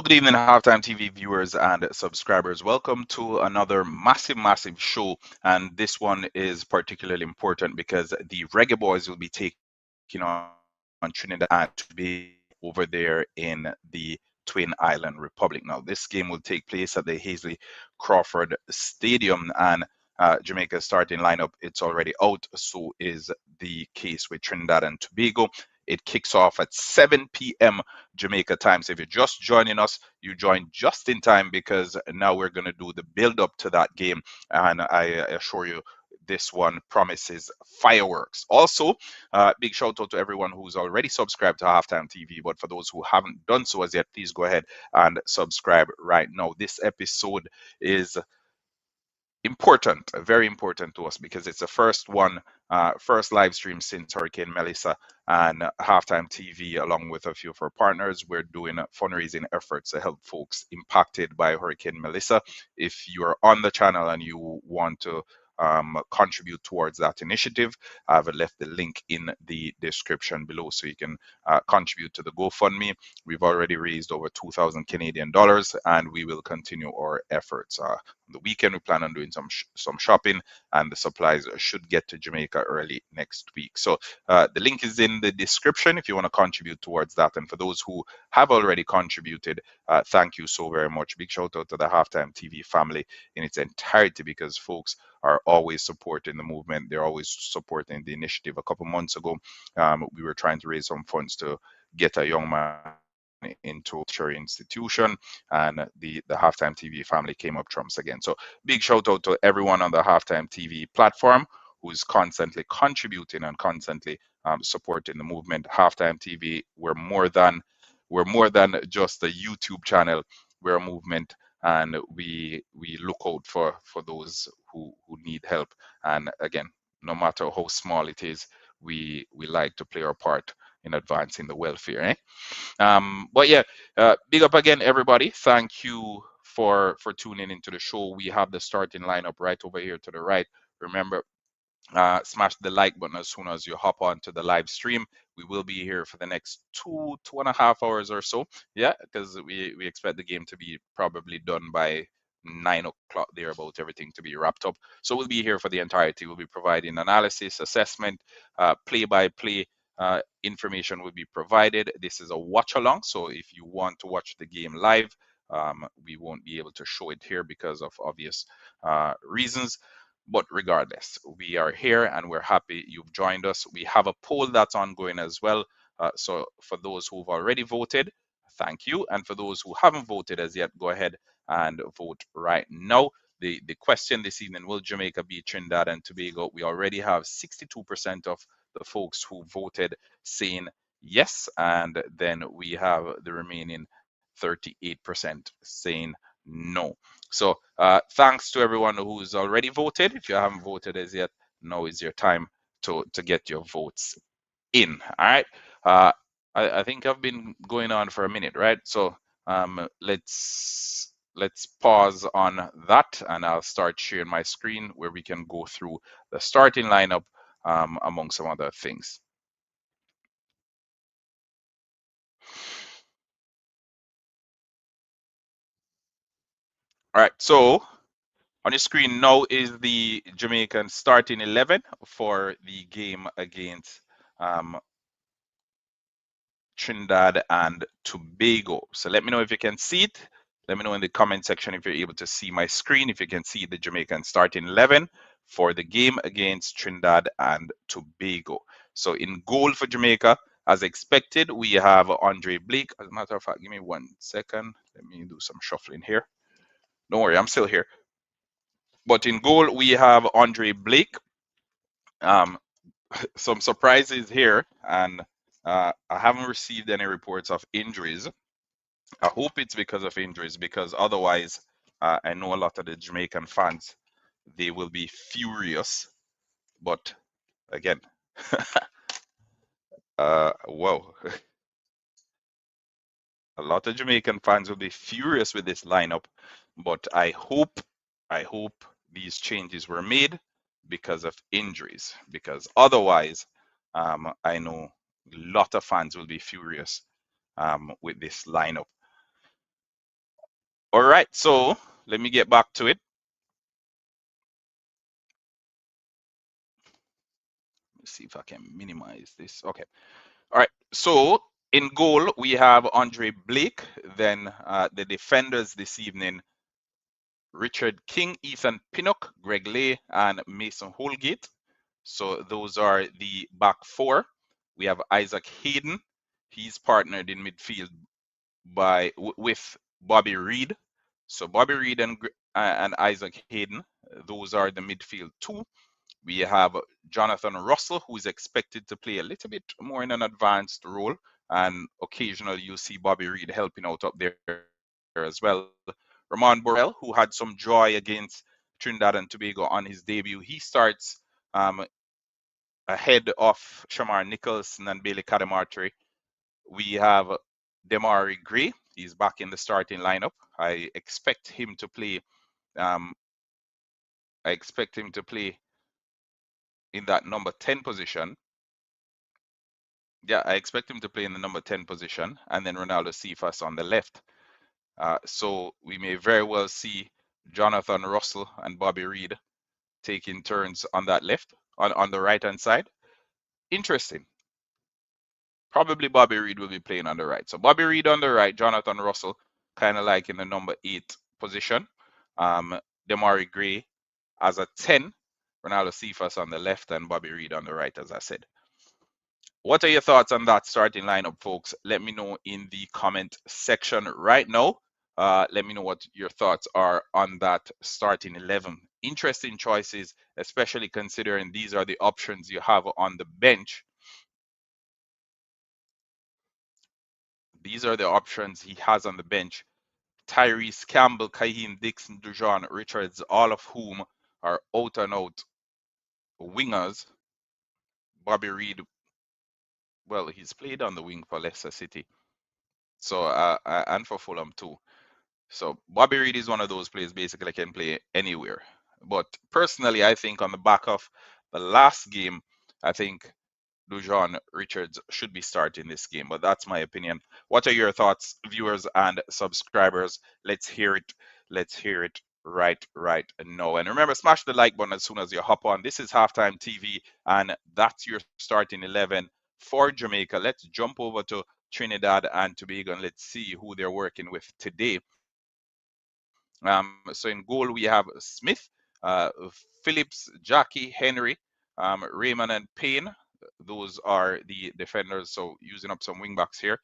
good evening, Halftime TV viewers and subscribers. Welcome to another massive show. And this one is particularly important because the Reggae Boys will be taking on Trinidad and Tobago over there in the Twin Island Republic. Now, this game will take place at the Hazley Crawford Stadium, and Jamaica's starting lineup, it's already out. So is the case with Trinidad and Tobago. It kicks off at 7 p.m. Jamaica time. So if you're just joining us, you joined just in time because now we're going to do the build up to that game. And I assure you, this one promises fireworks. Also, big shout out to everyone who's already subscribed to Halftime TV. But for those who haven't done so as yet, please go ahead and subscribe right now. This episode is important, very important to us because it's the first one, first live stream since Hurricane Melissa, and Halftime TV, along with a few of our partners, we're doing fundraising efforts to help folks impacted by Hurricane Melissa. If you're on the channel and you want to contribute towards that initiative, I've left the link in the description below so you can contribute to the GoFundMe. We've already raised over 2,000 Canadian dollars, and we will continue our efforts. On the weekend, we plan on doing some shopping, and the supplies should get to Jamaica early next week. So the link is in the description if you want to contribute towards that. And for those who have already contributed, thank you so very much. Big shout out to the Halftime TV family in its entirety, because folks are always supporting the movement. They're always supporting the initiative. A couple months ago, we were trying to raise some funds to get a young man into a tertiary institution, and the Halftime TV family came up trumps again. So big shout out to everyone on the Halftime TV platform who's constantly contributing and constantly supporting the movement. Halftime TV, we're more than just a YouTube channel. We're a movement, and we look out for those who need help. And again, no matter how small it is, we like to play our part in advancing the welfare. But yeah, big up again, everybody. Thank you for tuning into the show. We have the starting lineup right over here to the right. Remember, smash the like button as soon as you hop onto the live stream. We will be here for the next 2.5 hours or so. Yeah, because we expect the game to be probably done by 9 o'clock there, about everything to be wrapped up. So we'll be here for the entirety. We'll be providing analysis, assessment, play-by-play information will be provided. This is a watch along, so if you want to watch the game live, we won't be able to show it here because of obvious reasons. But regardless, we are here and we're happy you've joined us. We have a poll that's ongoing as well. So for those who've already voted, thank you. And for those who haven't voted as yet, go ahead and vote right now. The question this evening, will Jamaica beat Trinidad and Tobago? We already have 62% of the folks who voted saying yes. And then we have the remaining 38% saying no. So thanks to everyone who's already voted. If you haven't voted as yet, now is your time to get your votes in. All right. I think I've been going on for a minute, right? So let's pause on that, and I'll start sharing my screen where we can go through the starting lineup among some other things. All right. So on your screen now is the Jamaican starting 11 for the game against Trinidad and Tobago. So let me know if you can see it. Let me know in the comment section if you're able to see my screen, if you can see the Jamaican starting 11 for the game against Trinidad and Tobago. So in goal for Jamaica, as expected, we have Andre Blake. As a matter of fact, give me 1 second. Let me do some shuffling here. Don't worry, I'm still here. But in goal, we have Andre Blake. Some surprises here, and I haven't received any reports of injuries. I hope it's because of injuries, because otherwise, I know a lot of the Jamaican fans, they will be furious. But again, whoa, a lot of Jamaican fans will be furious with this lineup. But I hope these changes were made because of injuries, because otherwise, I know a lot of fans will be furious with this lineup. All right, so let me get back to it. Let's see if I can minimize this. Okay. All right. So in goal, we have Andre Blake. Then the defenders this evening: Richard King, Ethan Pinnock, Greg Lay, and Mason Holgate. So those are the back four. We have Isaac Hayden. He's partnered in midfield with Bobby Reed. So Bobby Reed and Isaac Hayden, those are the midfield two. We have Jonathan Russell, who is expected to play a little bit more in an advanced role, and occasionally you see Bobby Reed helping out up there as well. Ramon Borrell, who had some joy against Trinidad and Tobago on his debut, he starts um, ahead of Shamar Nicholson and Bailey Kadamartri. We have Demari Gray. He's back in the starting lineup. I expect him to play. Um, I expect him to play in that number 10 position. Yeah, I expect him to play in the number 10 position, and then Ronaldo Cephas on the left. So we may very well see Jonathan Russell and Bobby Reed taking turns on that left, on the right hand side. Interesting. Probably Bobby Reed will be playing on the right. So Bobby Reed on the right, Jonathan Russell kind of like in the number 8 position. Um, Demari Gray as a 10, Ronaldo Cephas on the left, and Bobby Reed on the right, as I said. What are your thoughts on that starting lineup, folks? Let me know in the comment section right now. Let me know what your thoughts are on that starting 11. Interesting choices, especially considering these are the options you have on the bench. These are the options he has on the bench. Tyrese Campbell, Kaheem Dixon, Dujon Richards, all of whom are out and out wingers. Bobby Reed, well, he's played on the wing for Leicester City, so and for Fulham too. So Bobby Reed is one of those players basically can play anywhere. But personally, I think on the back of the last game, I think Dujon Richards should be starting this game. But that's my opinion. What are your thoughts, viewers and subscribers? Let's hear it. Let's hear it right now. And remember, smash the like button as soon as you hop on. This is Halftime TV, and that's your starting 11 for Jamaica. Let's jump over to Trinidad and Tobago and let's see who they're working with today. So in goal, we have Smith, Phillips, Jackie, Henry, Raymond, and Payne. Those are the defenders. So using up some wingbacks here.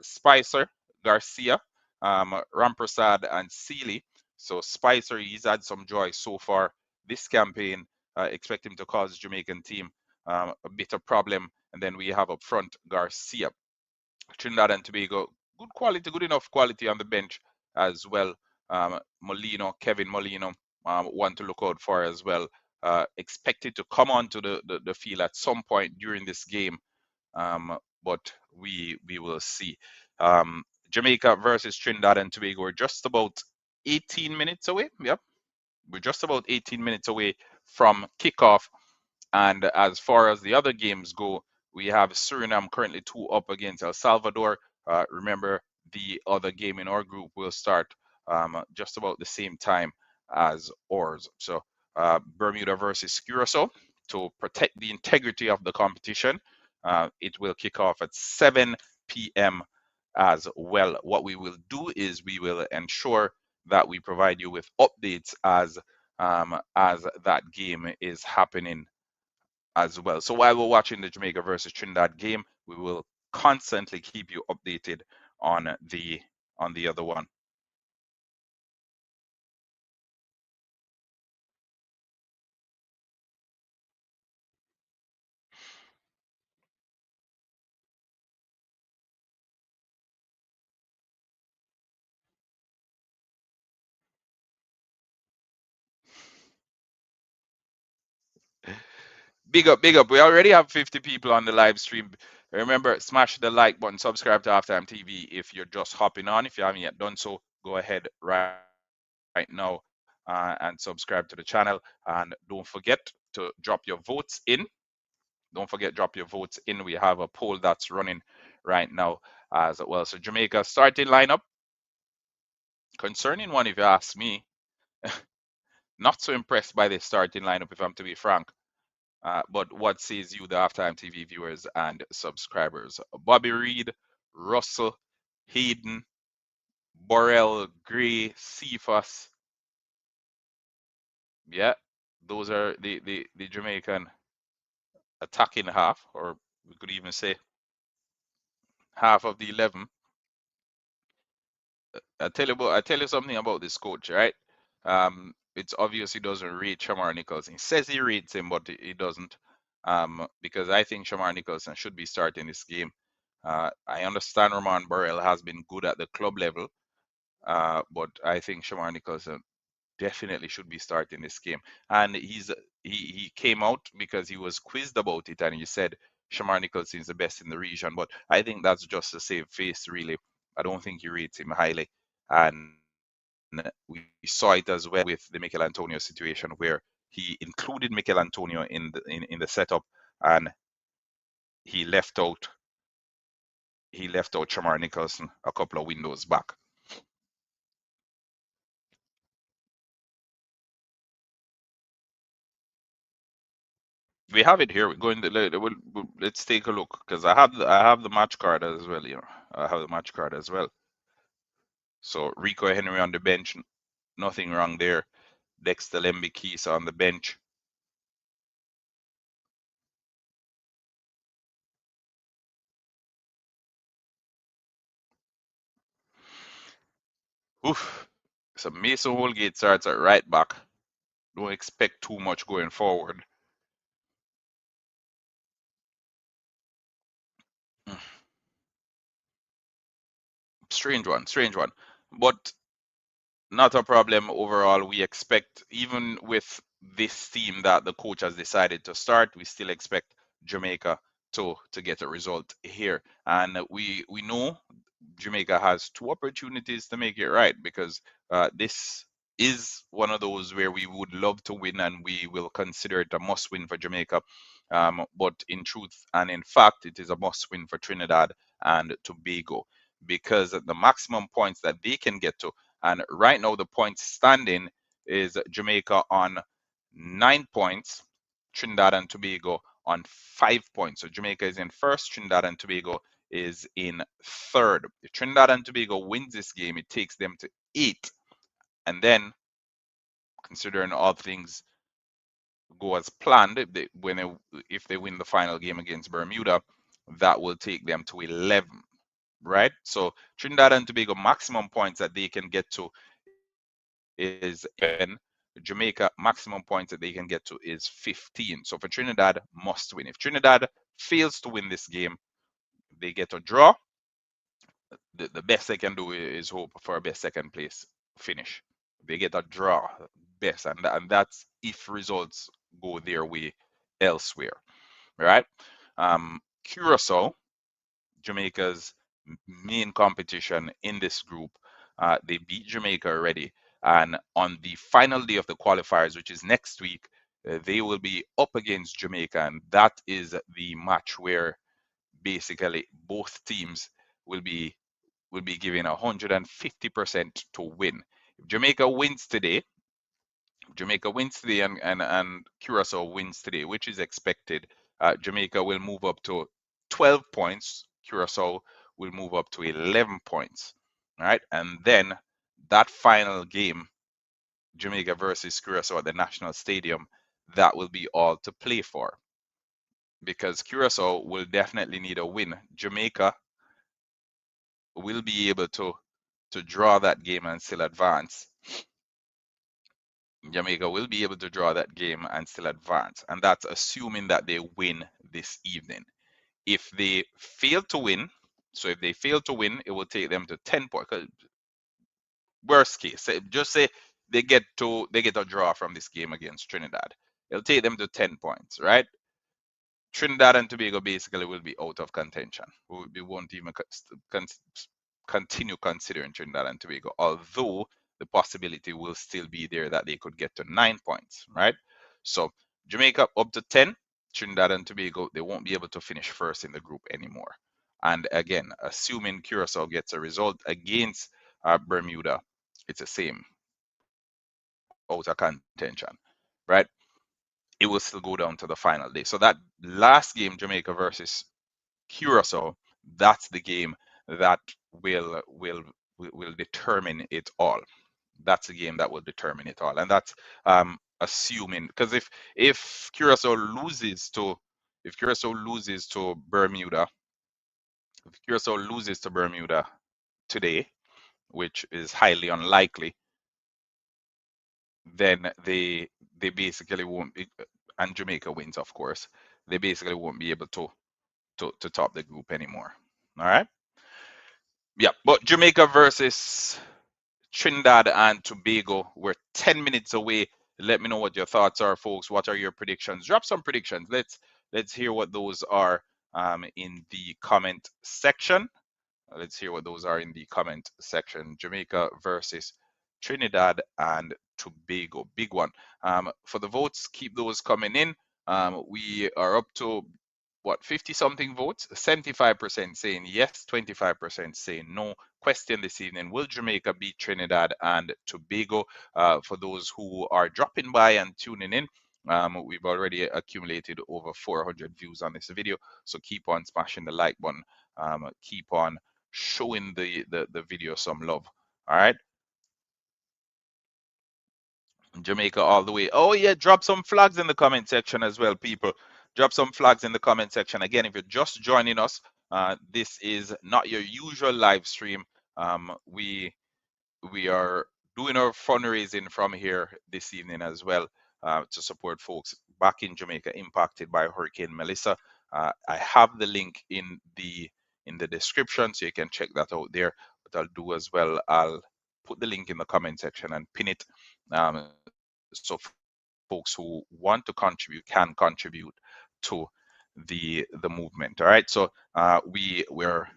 Spicer, Garcia, Rampersad, and Sealy. So Spicer, he's had some joy so far this campaign. Expect him to cause Jamaican team a bit of problem. And then we have up front Garcia. Trinidad and Tobago, good quality, good enough quality on the bench as well. Molino, Kevin Molino, one to look out for as well. Expected to come onto the field at some point during this game, but we will see. Jamaica versus Trinidad and Tobago, we're just about 18 minutes away. Yep, we're just about 18 minutes away from kickoff. And as far as the other games go, we have Suriname currently 2 up against El Salvador. Remember, the other game in our group will start just about the same time as ours. So Bermuda versus Curacao to protect the integrity of the competition. It will kick off at 7 p.m. as well. What we will do is we will ensure that we provide you with updates as that game is happening as well. So while we're watching the Jamaica versus Trinidad game, we will constantly keep you updated on the other one. Big up, big up. We already have 50 people on the live stream. Remember, smash the like button, subscribe to Halftime TV if you're just hopping on. If you haven't yet done so, go ahead right now and subscribe to the channel. And don't forget to drop your votes in. Don't forget, drop your votes in. We have a poll that's running right now as well. So Jamaica starting lineup. Concerning one, if you ask me, not so impressed by the starting lineup, if I'm to be frank. But what says you, the Halftime TV viewers and subscribers? Bobby Reed, Russell, Hayden, Borrell, Gray, Cephas. Yeah, those are the Jamaican attacking half, or we could even say half of the 11. I tell you something about this coach, right? It's obvious he doesn't rate Shamar Nicholson. He says he rates him, but he doesn't. Because I think Shamar Nicholson should be starting this game. I understand Roman Burrell has been good at the club level, but I think Shamar Nicholson definitely should be starting this game. And he came out because he was quizzed about it, and he said Shamar Nicholson is the best in the region. But I think that's just to save face, really. I don't think he rates him highly. And we saw it as well with the Mikel Antonio situation, where he included Mikel Antonio in the setup, and he left out he left out Shamar Nicholson a couple of windows back. We have it here. We're going to let's take a look, because I have the match card as well. I have the match card as well. So Rico Henry on the bench, nothing wrong there. Dexter Lembikisa on the bench. Oof. So Mason Holgate starts at right back. Don't expect too much going forward. Strange one, strange one. But not a problem overall. We expect, even with this team that the coach has decided to start, we still expect Jamaica to get a result here. And we know Jamaica has two opportunities to make it right, because this is one of those where we would love to win, and we will consider it a must win for Jamaica. But in truth and in fact, it is a must win for Trinidad and Tobago, because the maximum points that they can get to, and right now the points standing is Jamaica on 9 points, Trinidad and Tobago on 5 points. So Jamaica is in first, Trinidad and Tobago is in third. If Trinidad and Tobago wins this game, it takes them to 8. And then, considering all things go as planned, if they win the final game against Bermuda, that will take them to 11, right? So Trinidad and Tobago maximum points that they can get to is 11. Jamaica maximum points that they can get to is 15. So for Trinidad, must win. If Trinidad fails to win this game, they get a draw. The best they can do is hope for a best second place finish. They get a draw, best, and that's if results go their way elsewhere, right? Curacao, Jamaica's main competition in this group, they beat Jamaica already, and on the final day of the qualifiers, which is next week, they will be up against Jamaica, and that is the match where basically both teams will be giving 150% to win. If Jamaica wins today, and Curacao wins today, which is expected, Jamaica will move up to 12 points. Curacao will move up to 11 points. All right. And then that final game, Jamaica versus Curacao at the National Stadium, that will be all to play for, because Curacao will definitely need a win. Jamaica will be able to draw that game and still advance. Jamaica will be able to draw that game and still advance. And that's assuming that they win this evening. If they fail to win, so if they fail to win, it will take them to 10 points. Worst case, just say they get a draw from this game against Trinidad. It'll take them to 10 points, right? Trinidad and Tobago basically will be out of contention. We won't even continue considering Trinidad and Tobago, although the possibility will still be there that they could get to 9 points, right? So Jamaica up to 10, Trinidad and Tobago, they won't be able to finish first in the group anymore. And again, assuming Curacao gets a result against Bermuda, it's the same out of contention, right? It will still go down to the final day. So that last game, Jamaica versus Curacao, that's the game that will determine it all. That's the game that will determine it all, and that's assuming, because if Curacao loses to if Curacao loses to Bermuda, if Curacao loses to Bermuda today, which is highly unlikely, then they basically won't be, and Jamaica wins, of course, they basically won't be able to top the group anymore. All right. Yeah, but Jamaica versus Trinidad and Tobago, we're 10 minutes away. Let me know what your thoughts are, folks. What are your predictions? Drop some predictions. Let's hear what those are in the comment section. Let's hear what those are in the comment section. Jamaica versus Trinidad and Tobago. Big one. For the votes, keep those coming in. We are up to what, 50 something votes? 75% saying yes, 25% saying no. Question this evening: will Jamaica beat Trinidad and Tobago? For those who are dropping by and tuning in, we've already accumulated over 400 views on this video, so keep on smashing the like button. Keep on showing the video some love. All right. Jamaica all the way. Oh yeah, drop some flags in the comment section as well, people. Drop some flags in the comment section. Again, if you're just joining us, this is not your usual live stream. We are doing our fundraising from here this evening as well, to support folks back in Jamaica impacted by Hurricane Melissa. I have the link in the description, so you can check that out there. But I'll do as well, I'll put the link in the comment section and pin it, so folks who want to contribute can contribute to the movement. All right, so we're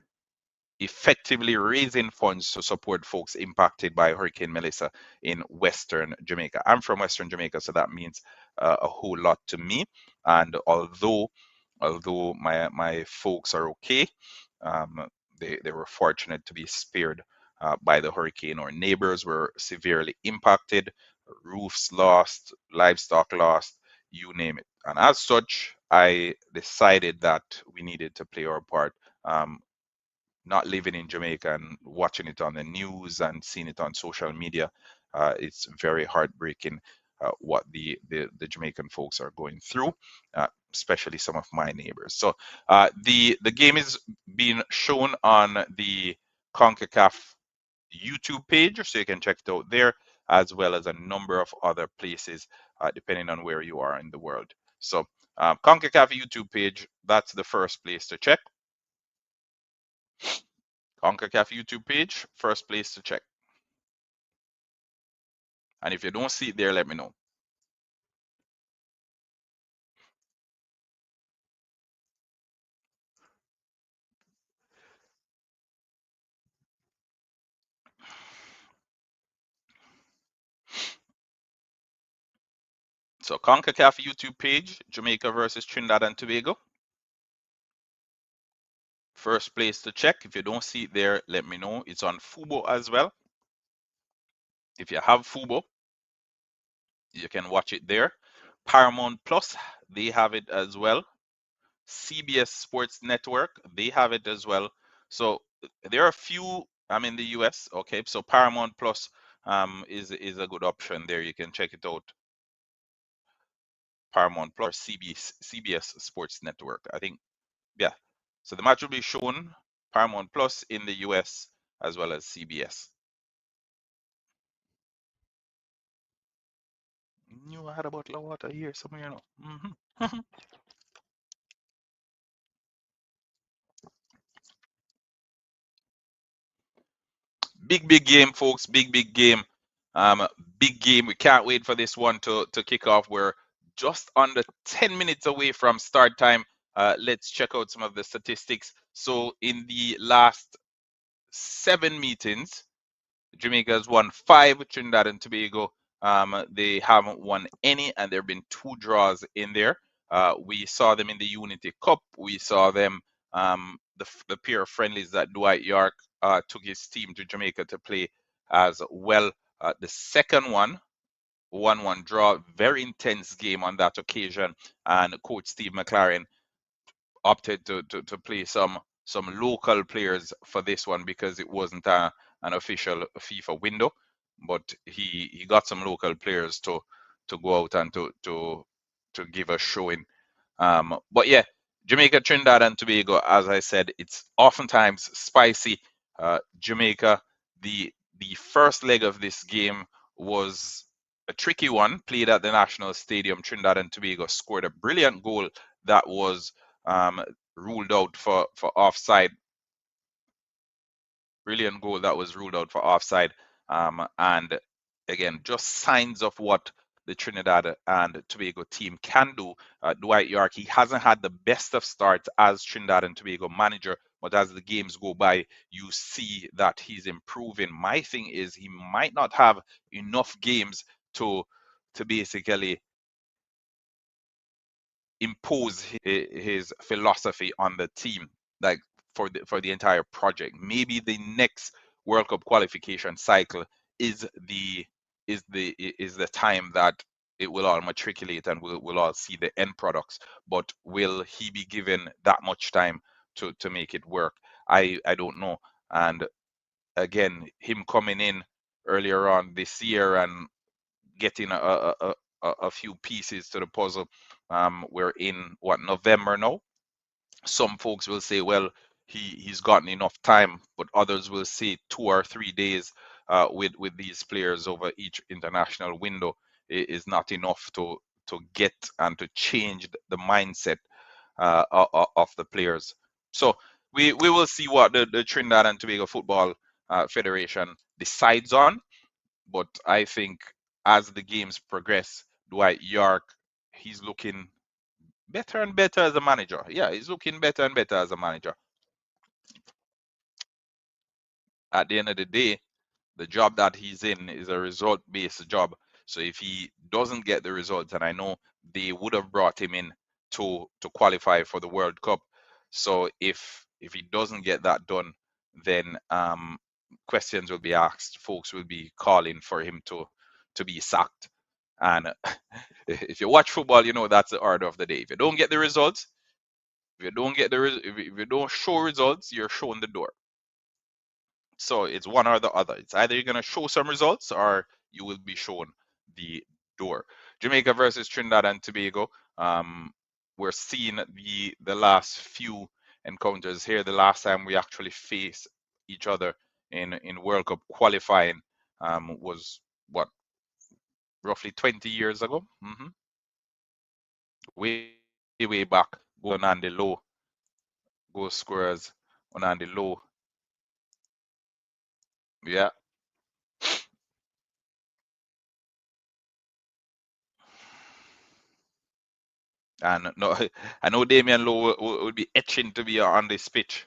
effectively raising funds to support folks impacted by Hurricane Melissa in Western Jamaica. I'm from Western Jamaica, so that means a whole lot to me. And although my folks are okay, they were fortunate to be spared by the hurricane. Our neighbors were severely impacted, roofs lost, livestock lost, you name it. And as such, I decided that we needed to play our part. Not living in Jamaica and watching it on the news and seeing it on social media, it's very heartbreaking what the Jamaican folks are going through, especially some of my neighbors. So the game is being shown on the CONCACAF YouTube page, so you can check it out there, as well as a number of other places, depending on where you are in the world. So CONCACAF YouTube page, that's the first place to check. CONCACAF YouTube page, first place to check. And if you don't see it there, let me know. So CONCACAF YouTube page, Jamaica versus Trinidad and Tobago. First place to check. If you don't see it there, let me know. It's on Fubo as well. If you have Fubo, you can watch it there. Paramount Plus, they have it as well. CBS Sports Network, they have it as well. So there are a few. I'm in the US, okay. So Paramount Plus is a good option there. You can check it out. Paramount Plus or CBS Sports Network, I think. Yeah. So the match will be shown Paramount Plus in the US as well as CBS. You heard about La Water here somewhere, you know. Big game, folks. Big game. Big game. We can't wait for this one to kick off. We're just under 10 minutes away from start time. Let's check out some of the statistics. So in the last 7 meetings, Jamaica has won 5. Trinidad and Tobago, they haven't won any, and there have been 2 draws in there. We saw them in the Unity Cup. We saw them, the pair of friendlies that Dwight York took his team to Jamaica to play as well. The second one, 1-1 draw, very intense game on that occasion, and Coach Steve McLaren opted to play some local players for this one because it wasn't an official FIFA window, but he got some local players to go out and to give a showing. But yeah, Jamaica, Trinidad and Tobago, as I said, it's oftentimes spicy. Jamaica, the first leg of this game was a tricky one, played at the National Stadium. Trinidad and Tobago scored a brilliant goal that was um, ruled out for offside. Brilliant goal that was ruled out for offside. And again, just signs of what the Trinidad and Tobago team can do. Dwight York, he hasn't had the best of starts as Trinidad and Tobago manager, but as the games go by, you see that he's improving. My thing is he might not have enough games to basically impose his philosophy on the team, like for the entire project. Maybe the next World Cup qualification cycle is the time that it will all matriculate and we'll all see the end products. But will he be given that much time to make it work? I don't know. And again, him coming in earlier on this year and getting a few pieces to the puzzle. We're in what, November now. Some folks will say, well, he's gotten enough time, but others will say 2 or 3 days with these players over each international window is not enough to get and to change the mindset of the players. So we will see what the Trinidad and Tobago Football Federation decides on. But I think as the games progress, Dwight York, he's looking better and better as a manager. Yeah, he's looking better and better as a manager. At the end of the day, the job that he's in is a result-based job. So if he doesn't get the results, and I know they would have brought him in to qualify for the World Cup. So if he doesn't get that done, then questions will be asked. Folks will be calling for him to be sacked. And if you watch football, you know that's the order of the day. If you don't get the results, if you don't get the if you don't show results, you're showing the door. So it's one or the other. It's either you're gonna show some results or you will be shown the door. Jamaica versus Trinidad and Tobago. We're seeing the last few encounters here. The last time we actually faced each other in World Cup qualifying was what, roughly 20 years ago. Way back. Going on the low, goal scorers on the low. Yeah, and no, I know Damian Lowe would be etching to be on this pitch.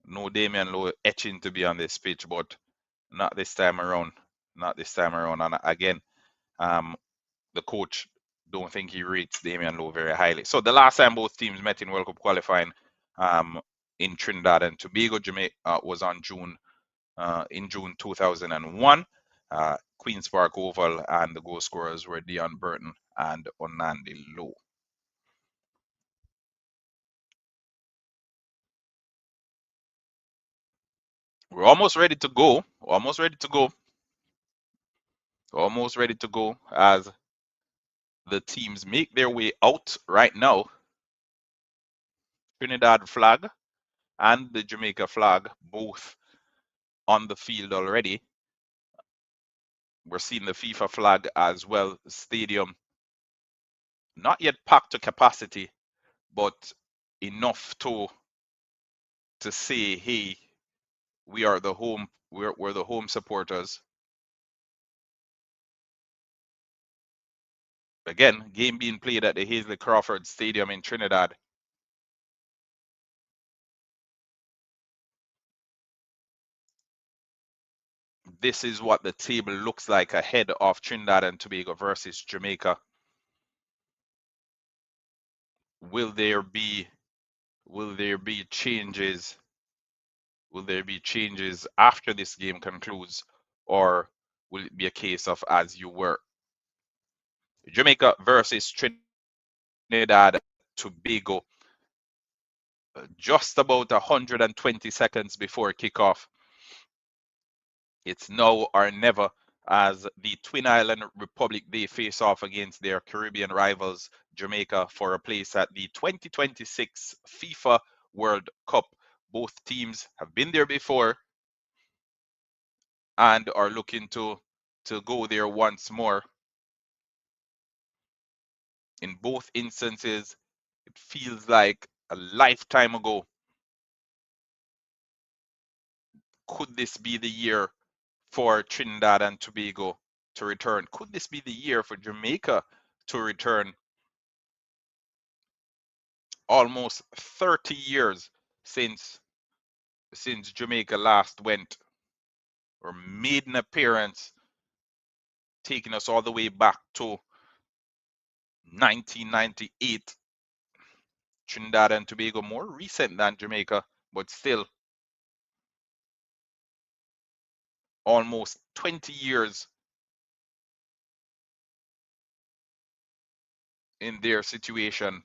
No, Damian Lowe etching to be on this pitch, but not this time around. Not this time around. And again, um, the coach don't think he rates Damian Lowe very highly. So the last time both teams met in World Cup qualifying, in Trinidad and Tobago, Jamaica, was on in June 2001. Queens Park Oval, and the goal scorers were Dion Burton and Onandi Lowe. We're almost ready to go. Almost ready to go. Almost ready to go as the teams make their way out right now. Trinidad flag and the Jamaica flag both on the field already. We're seeing the FIFA flag as well. Stadium not yet packed to capacity, but enough to say, hey, we are the home. We're the home supporters. Again, game being played at the Hazley Crawford Stadium in Trinidad. This is what the table looks like ahead of Trinidad and Tobago versus Jamaica. Will there be changes Will there be changes after this game concludes, or will it be a case of as you were? Jamaica versus Trinidad Tobago, just about 120 seconds before kickoff. It's now or never as the Twin Island Republic they face off against their Caribbean rivals Jamaica for a place at the 2026 FIFA World Cup. Both teams have been there before and are looking to go there once more. In both instances, it feels like a lifetime ago. Could this be the year for Trinidad and Tobago to return? Could this be the year for Jamaica to return? Almost 30 years since Jamaica last went or made an appearance, taking us all the way back to 1998. Trinidad and Tobago more recent than Jamaica, but still almost 20 years in their situation.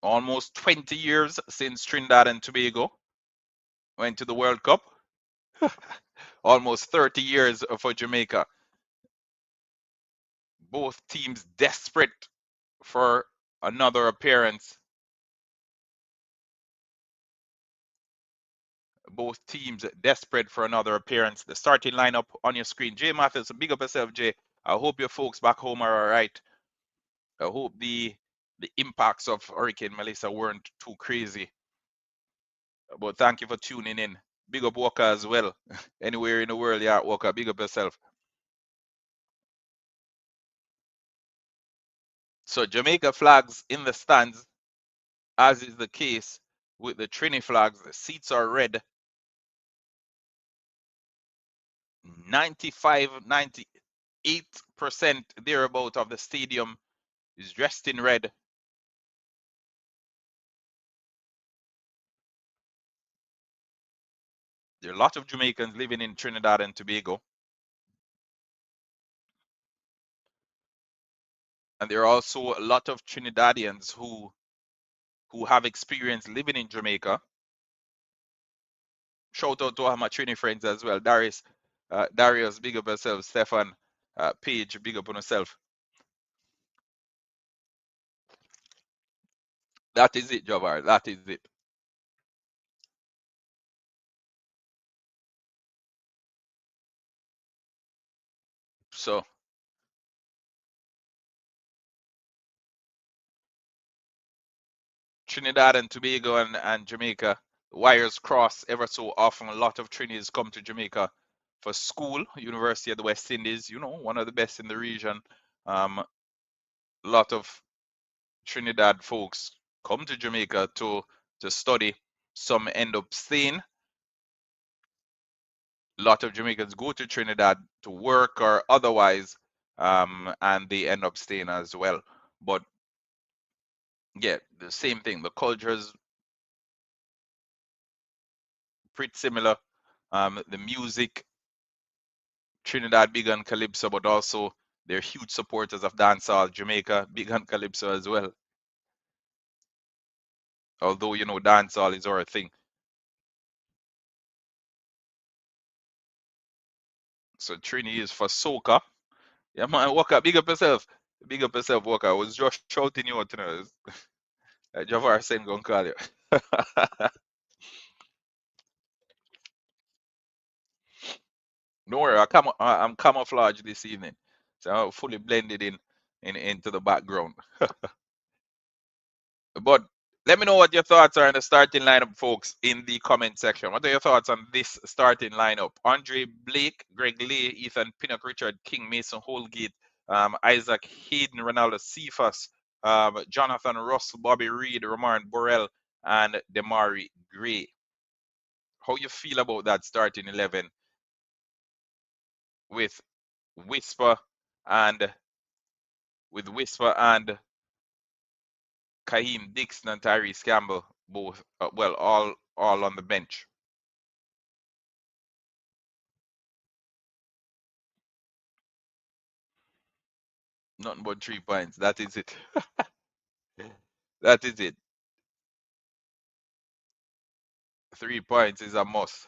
Almost 20 years since Trinidad and Tobago went to the World Cup. Almost 30 years for Jamaica. Both teams desperate for another appearance. Both teams desperate for another appearance. The starting lineup on your screen. Jay Mathis, big up yourself, Jay. I hope your folks back home are all right. I hope the impacts of Hurricane Melissa weren't too crazy. But thank you for tuning in. Big up Walker as well. Anywhere in the world, yeah, Walker, big up yourself. So Jamaica flags in the stands, as is the case with the Trini flags. The seats are red. 95, 98% thereabout of the stadium is dressed in red. There are a lot of Jamaicans living in Trinidad and Tobago. And there are also a lot of Trinidadians who have experience living in Jamaica. Shout out to all my Trini friends as well. Darius, big up yourself. Stefan, Paige, big up on yourself. That is it, Javar. That is it. So Trinidad and Tobago and Jamaica, wires cross ever so often. A lot of Trinis come to Jamaica for school, University of the West Indies, one of the best in the region. A lot of Trinidad folks come to Jamaica to study. Some end up staying. A lot of Jamaicans go to Trinidad to work or otherwise, and they end up staying as well. But yeah, the same thing. The culture is pretty similar. The music, Trinidad big on calypso, but also they're huge supporters of dancehall. Jamaica big on calypso as well. Although dancehall is our thing. So Trini is for soca. Yeah, man, Walker, big up yourself. Big up yourself, Walker. I was just shouting you out, Javar saying gonna call you. Don't worry, I'm camouflage this evening. So I'm fully blended into the background. But Let me know what your thoughts are on the starting lineup, folks, in the comment section. What are your thoughts on this starting lineup? Andre Blake, Greg Lee, Ethan Pinnock, Richard King, Mason Holgate, Isaac Hayden, Ronaldo Cephas, Jonathan Russell, Bobby Reed, Romain Borrell, and Demari Gray. How you feel about that starting 11 with Whisper and Kaheem Dixon and Tyrese Campbell both all on the bench? Nothing but 3 points. That is it. That is it. 3 points is a must.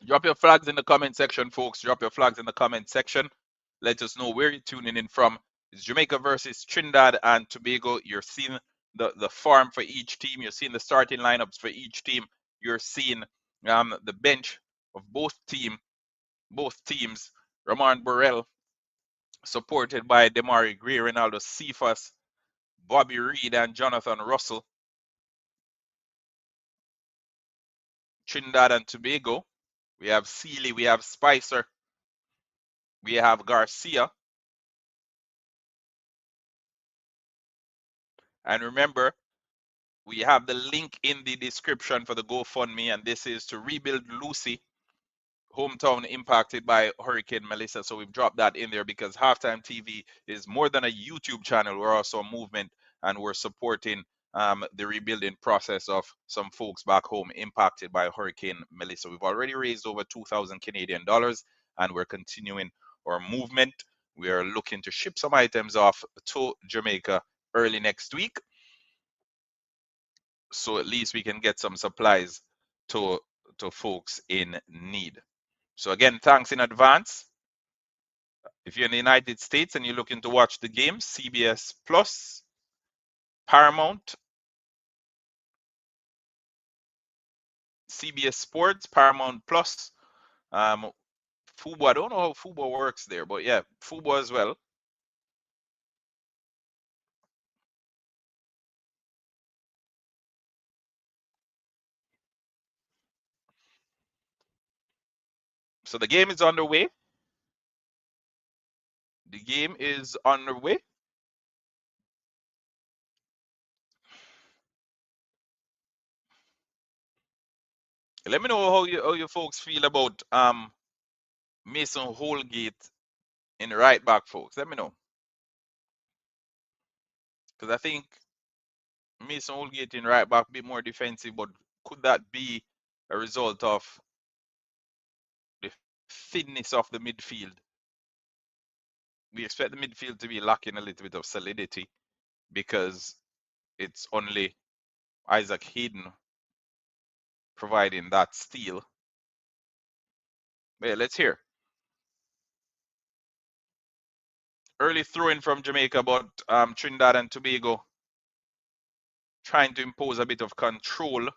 Drop your flags in the comment section, folks. Drop your flags in the comment section. Let us know where you're tuning in from. It's Jamaica versus Trinidad and Tobago. You're seeing the form for each team. You're seeing the starting lineups for each team. You're seeing the bench of both teams. Romain Borrell, supported by Demari Gray, Ronaldo Cephas, Bobby Reed, and Jonathan Russell. Trinidad and Tobago, we have Sealy, we have Spicer, we have Garcia. And remember, we have the link in the description for the GoFundMe, and this is to rebuild Lucea, hometown impacted by Hurricane Melissa. So we've dropped that in there because Halftime TV is more than a YouTube channel. We're also a movement, and we're supporting the rebuilding process of some folks back home impacted by Hurricane Melissa. We've already raised over 2,000 Canadian dollars, and we're continuing our movement. We are looking to ship some items off to Jamaica early next week, so at least we can get some supplies to folks in need. So again, thanks in advance. If you're in the United States and you're looking to watch the game, CBS Plus, Paramount, CBS Sports, Paramount Plus, Fubo. I don't know how Fubo works there, but yeah, Fubo as well. So the game is underway. The game is underway. Let me know how you folks feel about Mason Holgate in the right back, folks. Let me know, because I think Mason Holgate in right back a bit more defensive, but could that be a result of the thinness of the midfield? We expect the midfield to be lacking a little bit of solidity because it's only Isaac Hayden providing that steal. But yeah, let's hear. Early throwing from Jamaica, but Trinidad and Tobago trying to impose a bit of control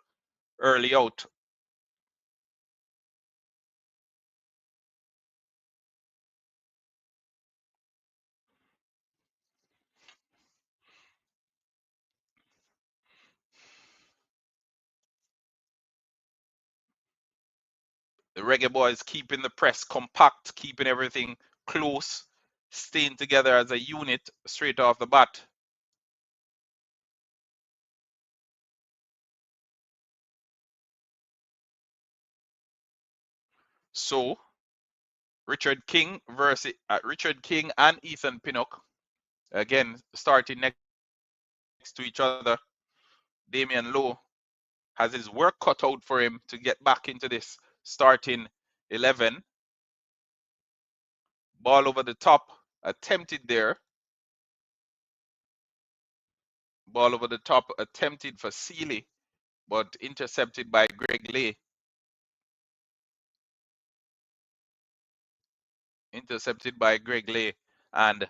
early out. The Reggae Boys keeping the press compact, keeping everything close, staying together as a unit straight off the bat. So Richard King and Ethan Pinnock. Again, starting next to each other. Damian Lowe has his work cut out for him to get back into this starting 11. Ball over the top, attempted there. Ball over the top, attempted for Sealy, but intercepted by Greg Lay. Intercepted by Greg Lay and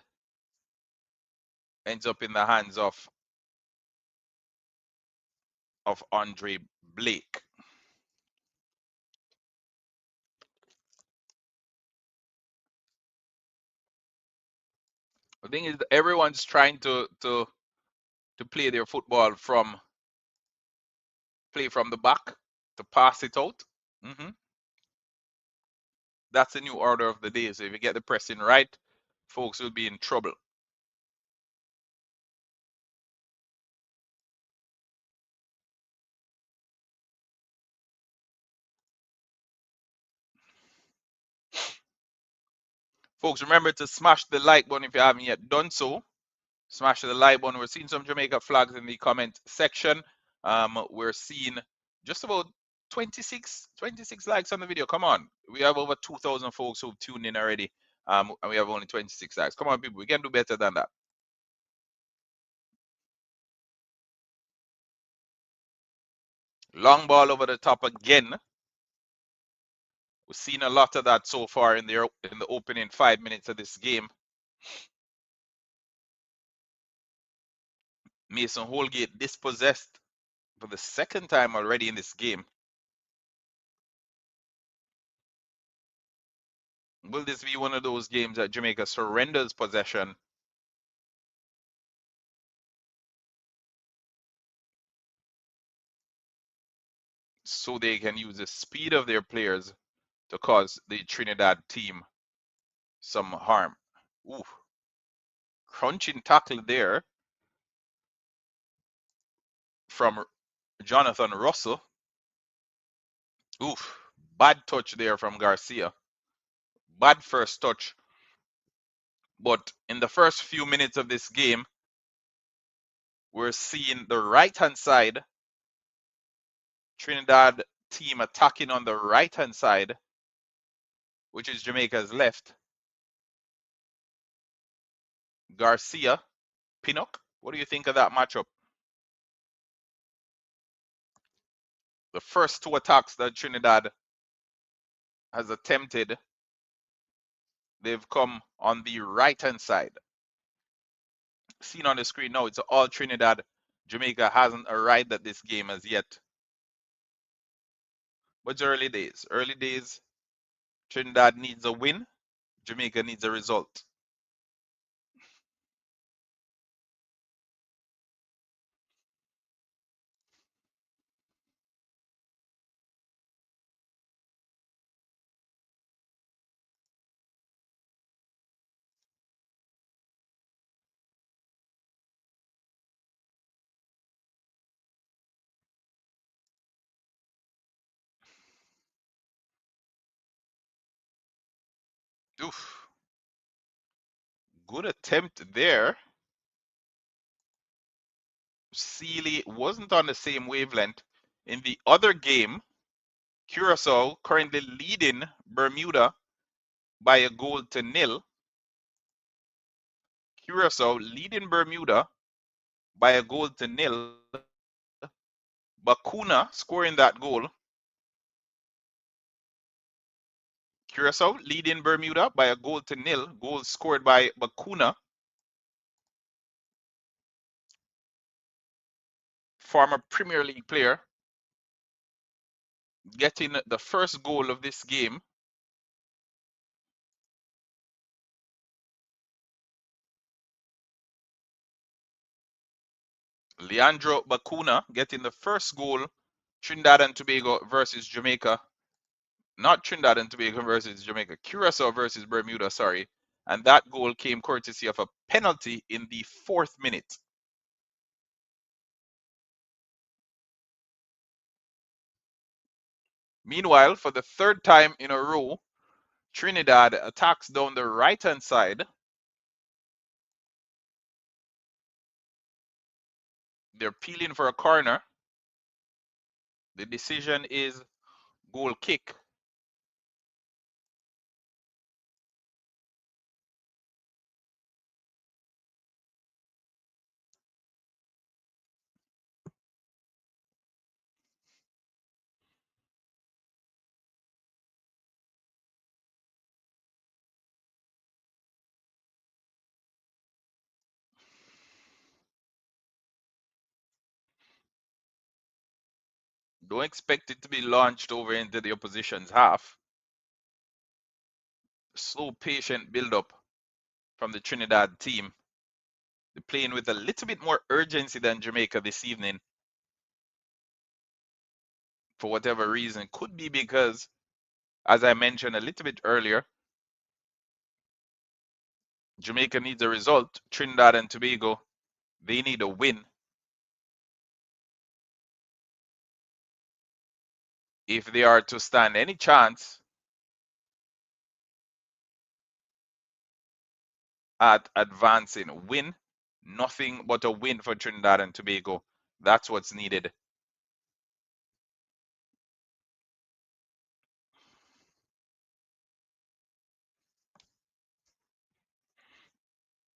ends up in the hands of Andre Blake. The thing is, everyone's trying to play their football play from the back to pass it out. That's the new order of the day. So if you get the pressing right, folks will be in trouble. Folks, remember to smash the like button if you haven't yet done so. Smash the like button. We're seeing some Jamaica flags in the comment section. We're seeing just about 26 likes on the video. Come on. We have over 2,000 folks who've tuned in already. And we have only 26 likes. Come on, people. We can do better than that. Long ball over the top again. We've seen a lot of that so far in the opening 5 minutes of this game. Mason Holgate dispossessed for the second time already in this game. Will this be one of those games that Jamaica surrenders possession? So they can use the speed of their players to cause the Trinidad team some harm. Ooh. Crunching tackle there from Jonathan Russell. Oof. Bad touch there from Garcia. Bad first touch. But in the first few minutes of this game, we're seeing the right-hand side, Trinidad team attacking on the right-hand side, which is Jamaica's left. Garcia, Pinnock, what do you think of that matchup? The first two attacks that Trinidad has attempted, they've come on the right-hand side. Seen on the screen now, it's all Trinidad. Jamaica hasn't arrived at this game as yet. But it's early days. Early days, Trinidad needs a win. Jamaica needs a result. Oof. Good attempt there. Sealy wasn't on the same wavelength. In the other game, Curacao currently leading Bermuda by a goal to nil. Curacao leading Bermuda by a goal to nil. Bakuna scoring that goal. Curacao leading Bermuda by a goal to nil. Goal scored by Bakuna. Former Premier League player. Getting the first goal of this game. Leandro Bakuna getting the first goal. Trinidad and Tobago versus Jamaica. Not Trinidad and Tobago versus Jamaica. Curacao versus Bermuda, sorry. And that goal came courtesy of a penalty in the 4th minute. Meanwhile, for the third time in a row, Trinidad attacks down the right-hand side. They're peeling for a corner. The decision is goal kick. Don't expect it to be launched over into the opposition's half. Slow, patient build-up from the Trinidad team. They're playing with a little bit more urgency than Jamaica this evening. For whatever reason. Could be because, as I mentioned a little bit earlier, Jamaica needs a result. Trinidad and Tobago, they need a win. If they are to stand any chance at advancing. Win, nothing but a win for Trinidad and Tobago. That's what's needed.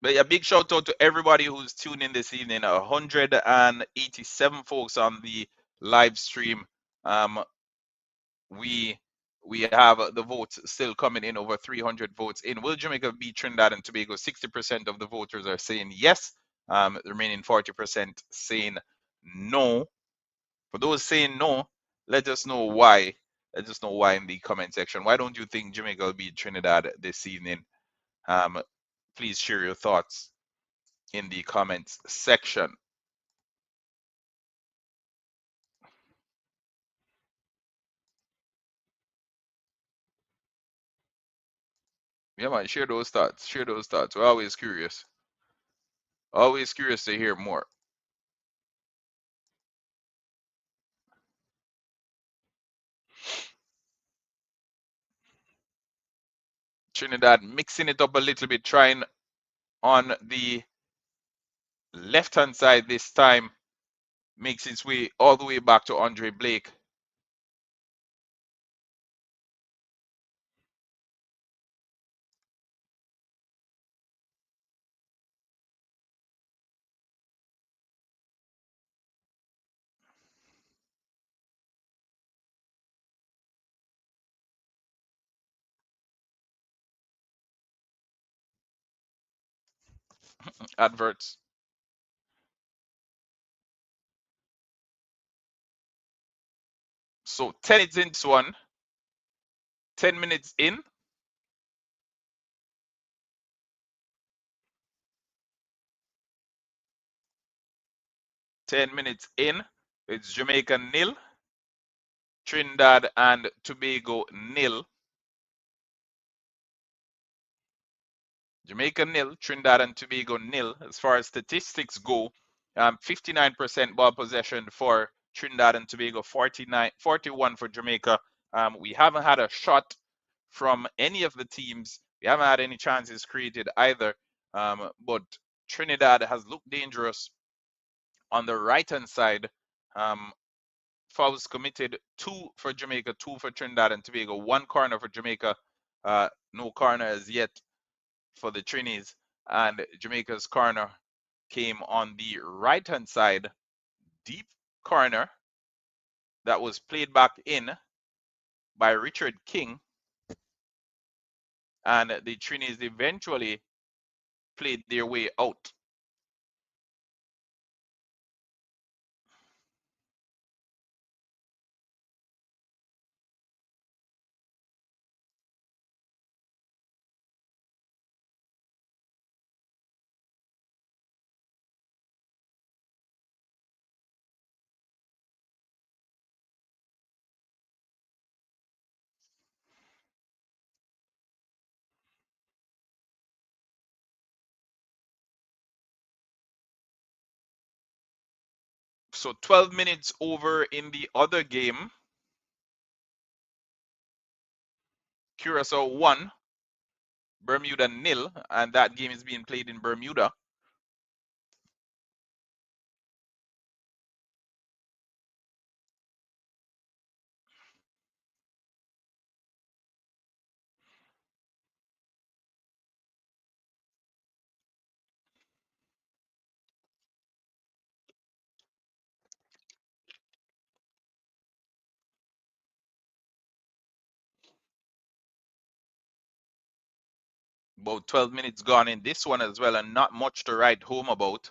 But a big shout out to everybody who's tuned in this evening. 187 folks on the live stream. We have the votes still coming in, over 300 votes in. Will Jamaica beat Trinidad and Tobago? 60% of the voters are saying yes. The remaining 40% saying no. For those saying no, let us know why. Let us know why in the comment section. Why don't you think Jamaica will beat Trinidad this evening? Please share your thoughts in the comments section. Yeah, man, share those thoughts. Share those thoughts. We're always curious. Always curious to hear more. Trinidad mixing it up a little bit, trying on the left-hand side this time. Makes its way all the way back to Andre Blake. Adverts. So 10 minutes into one. 10 minutes in. 10 minutes in. It's Jamaica 0, Trinidad and Tobago 0. Jamaica 0, Trinidad and Tobago 0. As far as statistics go, 59% ball possession for Trinidad and Tobago, 41 for Jamaica. We haven't had a shot from any of the teams. We haven't had any chances created either. But Trinidad has looked dangerous on the right-hand side. Fouls committed, 2 for Jamaica, 2 for Trinidad and Tobago, 1 corner for Jamaica, no corner as yet for the Trinis, and Jamaica's corner came on the right-hand side, deep corner that was played back in by Richard King, and the Trinis eventually played their way out. So 12 minutes over in the other game. Curacao 1, Bermuda 0, and that game is being played in Bermuda. About 12 minutes gone in this one as well, and not much to write home about.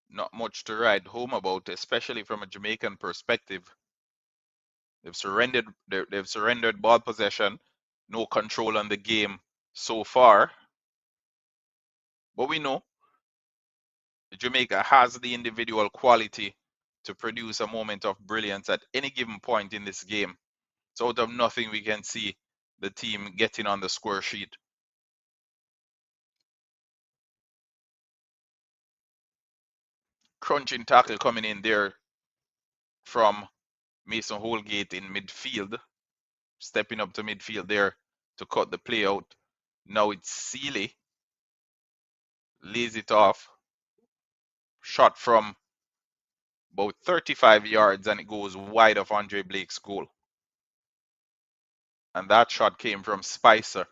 Not much to write home about, especially from a Jamaican perspective. They've surrendered ball possession, no control on the game so far. But we know Jamaica has the individual quality to produce a moment of brilliance at any given point in this game. So out of nothing, we can see the team getting on the score sheet. Crunching tackle coming in there from Mason Holgate in midfield. Stepping up to midfield there to cut the play out. Now it's Sealy. Lays it off. Shot from about 35 yards, and it goes wide of Andre Blake's goal. And that shot came from Spicer.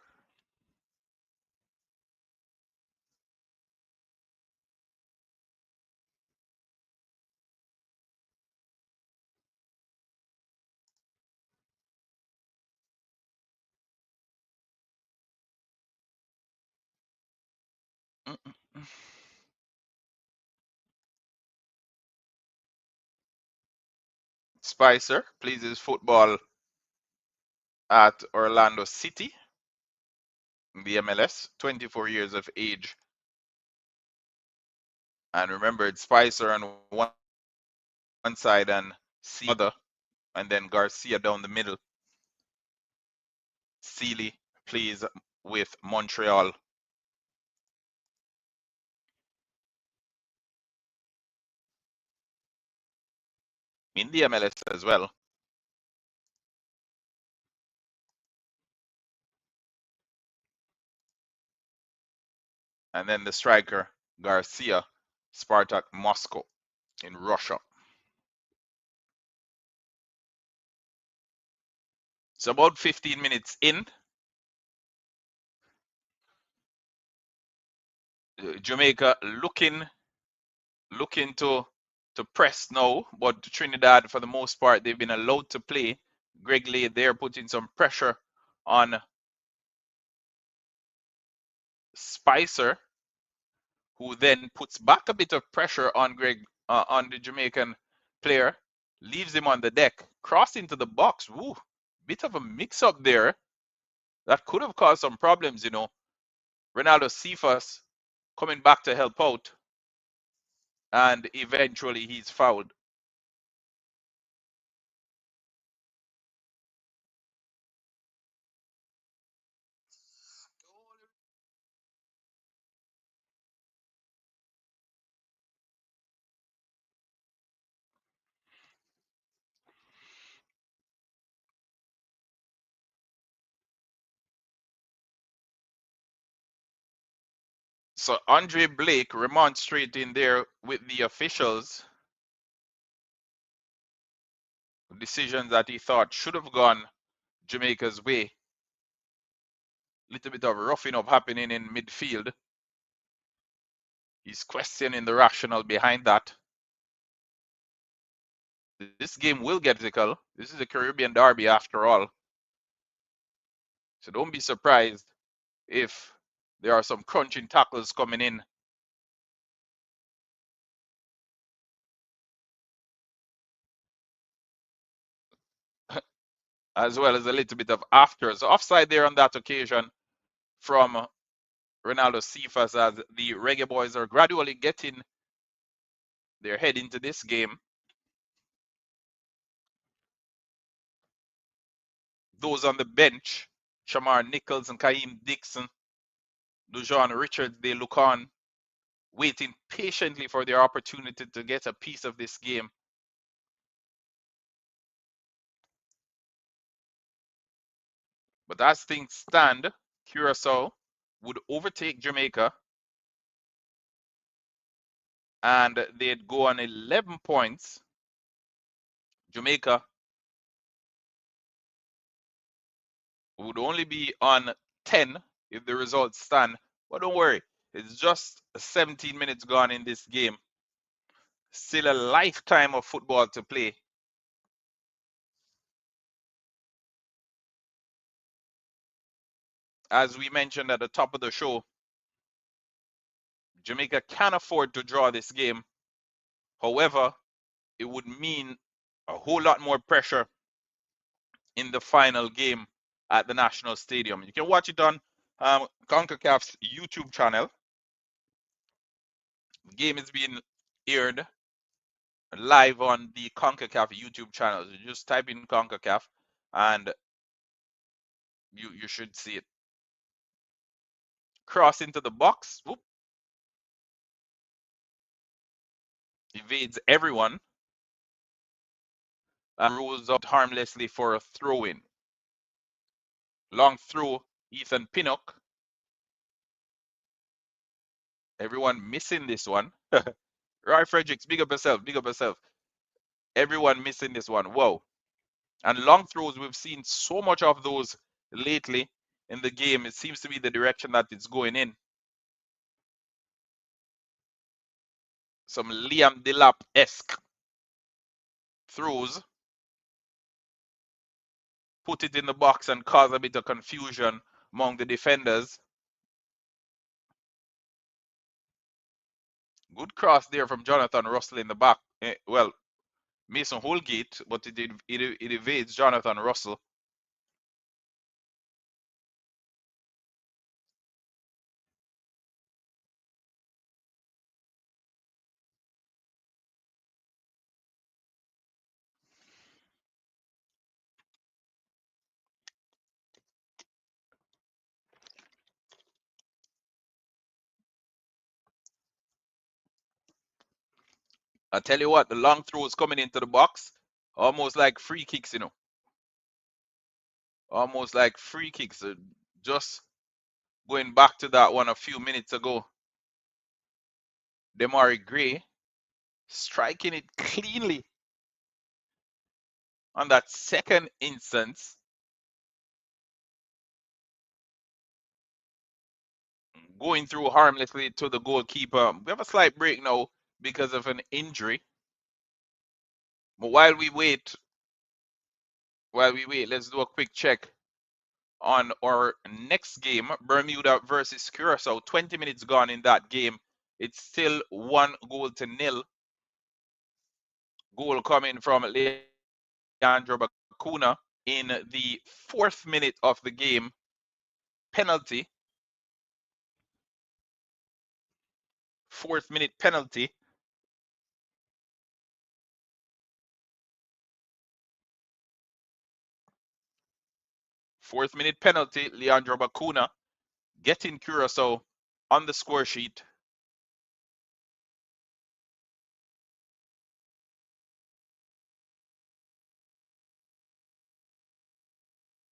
Spicer plays his football at Orlando City in the MLS, 24 years of age. And remember, it's Spicer on one side and C other, and then Garcia down the middle. Sealy plays with Montreal. In the MLS as well. And then the striker, Garcia, Spartak Moscow in Russia. So about 15 minutes in, Jamaica looking to press now, but Trinidad, for the most part, they've been allowed to play. Greg Lay there putting some pressure on Spicer, who then puts back a bit of pressure on on the Jamaican player, leaves him on the deck, cross into the box. Woo, bit of a mix-up there. That could have caused some problems, you know. Ronaldo Cephas coming back to help out, and eventually he's fouled. So Andre Blake remonstrating there with the officials. Decisions that he thought should have gone Jamaica's way. Little bit of roughing up happening in midfield. He's questioning the rationale behind that. This game will get physical. This is a Caribbean derby after all. So don't be surprised if there are some crunching tackles coming in. As well as a little bit of afters. Offside there on that occasion from Ronaldo Cephas, as the Reggae Boys are gradually getting their head into this game. Those on the bench, Shamar Nichols and Kaim Dixon, Dujon Richards, they look on, waiting patiently for their opportunity to get a piece of this game. But as things stand, Curacao would overtake Jamaica and they'd go on 11 points. Jamaica would only be on 10 if the results stand. But don't worry, it's just 17 minutes gone in this game. Still a lifetime of football to play. As we mentioned at the top of the show, Jamaica can afford to draw this game. However, it would mean a whole lot more pressure in the final game at the National Stadium. You can watch it on CONCACAF's YouTube channel. The game is being aired live on the CONCACAF YouTube channel. You just type in CONCACAF and you should see it. Cross into the box. Whoop. Evades everyone and rolls out harmlessly for a throw-in. Long throw, Ethan Pinnock. Everyone missing this one. Roy Fredericks, big up yourself, big up yourself. Everyone missing this one. Whoa. And long throws, we've seen so much of those lately in the game. It seems to be the direction that it's going in. Some Liam Delap-esque throws. Put it in the box and cause a bit of confusion among the defenders. Good cross there from Jonathan Russell in the back. Well, Mason Holgate, but it evades Jonathan Russell. I tell you what, the long throws coming into the box, almost like free kicks, you know. Almost like free kicks. Just going back to that one a few minutes ago. Demari Gray striking it cleanly on that second instance. Going through harmlessly to the goalkeeper. We have a slight break now because of an injury. But while we wait, let's do a quick check on our next game, Bermuda versus Curacao. 20 minutes gone in that game. It's still 1-0. Goal coming from Leandro Bacuna in the 4th minute of the game. Penalty. 4th minute penalty. Fourth minute penalty. Leandro Bacuna getting Curacao on the score sheet.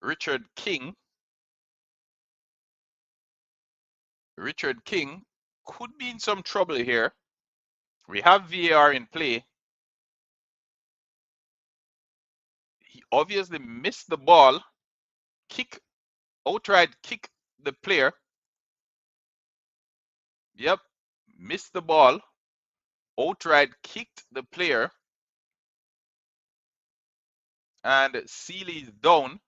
Richard King could be in some trouble here. We have VAR in play. He obviously missed the ball. Outright kick the player. Yep, missed the ball. Outright kicked the player. And Seeley's down.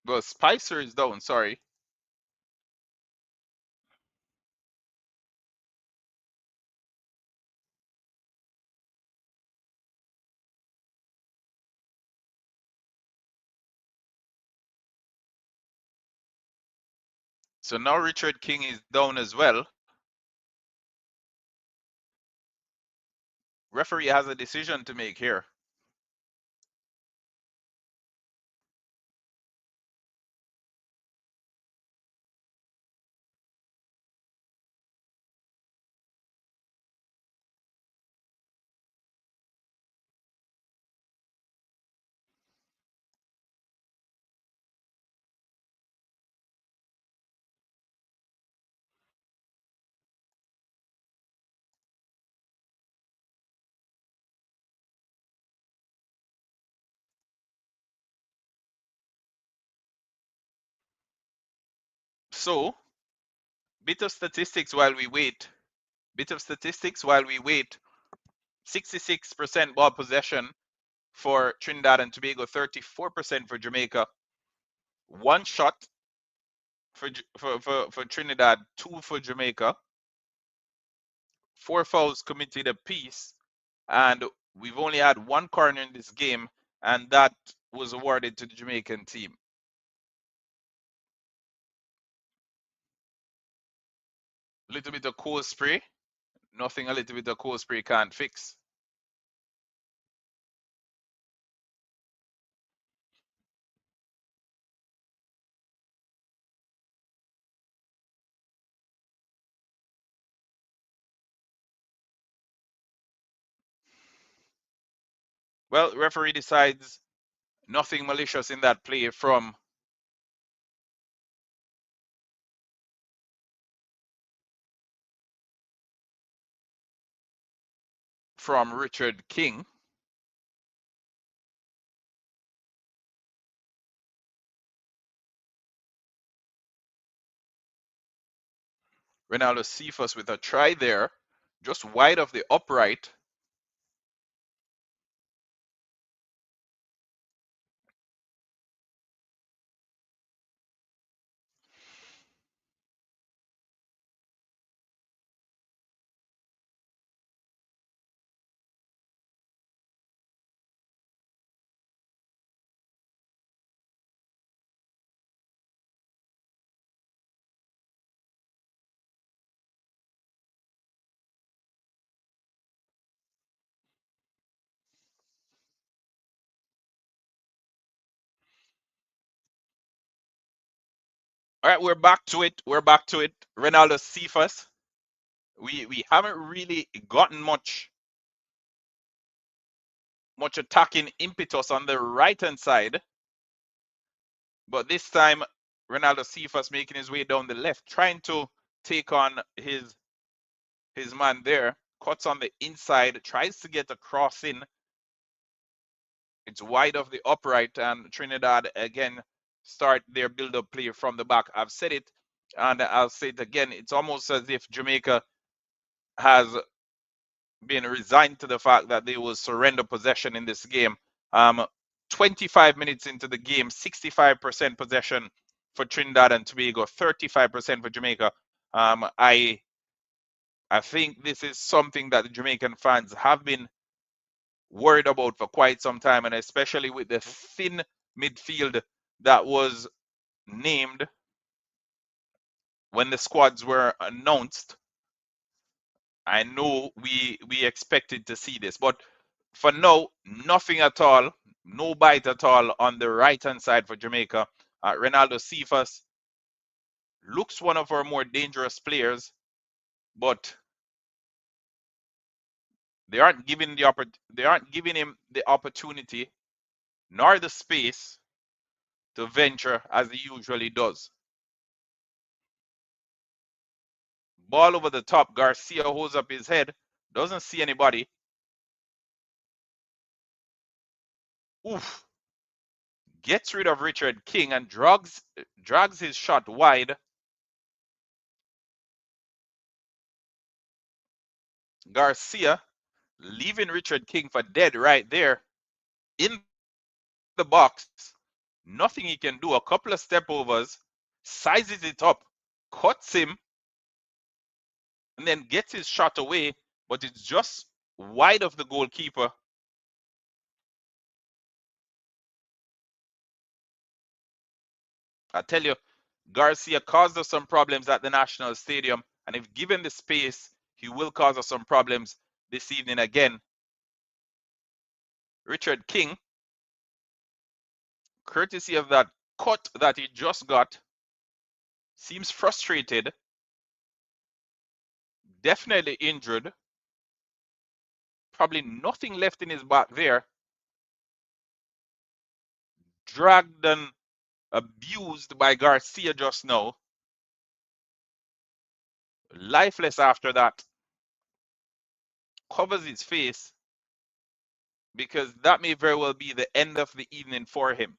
Well, Spicer is down, sorry. So now Richard King is down as well. Referee has a decision to make here. So, bit of statistics while we wait. 66% ball possession for Trinidad and Tobago, 34% for Jamaica. One shot for Trinidad, two for Jamaica. 4 fouls committed apiece, and we've only had one corner in this game, and that was awarded to the Jamaican team. A little bit of cold spray, nothing a little bit of cold spray can't fix. Well, referee decides nothing malicious in that play from Richard King. Ronaldo Cephas with a try there, just wide of the upright. All right, we're back to it. Ronaldo Cephas. We haven't really gotten much attacking impetus on the right hand side, but this time Ronaldo Cephas making his way down the left, trying to take on his man there. Cuts on the inside, tries to get a cross in. It's wide of the upright, and Trinidad again start their build-up play from the back. I've said it, and I'll say it again. It's almost as if Jamaica has been resigned to the fact that they will surrender possession in this game. 25 minutes into the game, 65% possession for Trinidad and Tobago, 35% for Jamaica. I think this is something that the Jamaican fans have been worried about for quite some time, and especially with the thin midfield that was named when the squads were announced. I know we expected to see this, but for now, nothing at all, no bite at all on the right hand side for Jamaica. Ronaldo Cephas looks one of our more dangerous players, but they aren't giving him the opportunity nor the space to venture as he usually does. Ball over the top. Garcia holds up his head, doesn't see anybody. Oof. Gets rid of Richard King and drags his shot wide. Garcia leaving Richard King for dead right there in the box. Nothing he can do. A couple of step overs, sizes it up, cuts him, and then gets his shot away, but it's just wide of the goalkeeper. I tell you, Garcia caused us some problems at the National Stadium, and if given the space, he will cause us some problems this evening again. Richard King, courtesy of that cut that he just got, seems frustrated, definitely injured, probably nothing left in his back there. Dragged and abused by Garcia just now. Lifeless after that. Covers his face because that may very well be the end of the evening for him.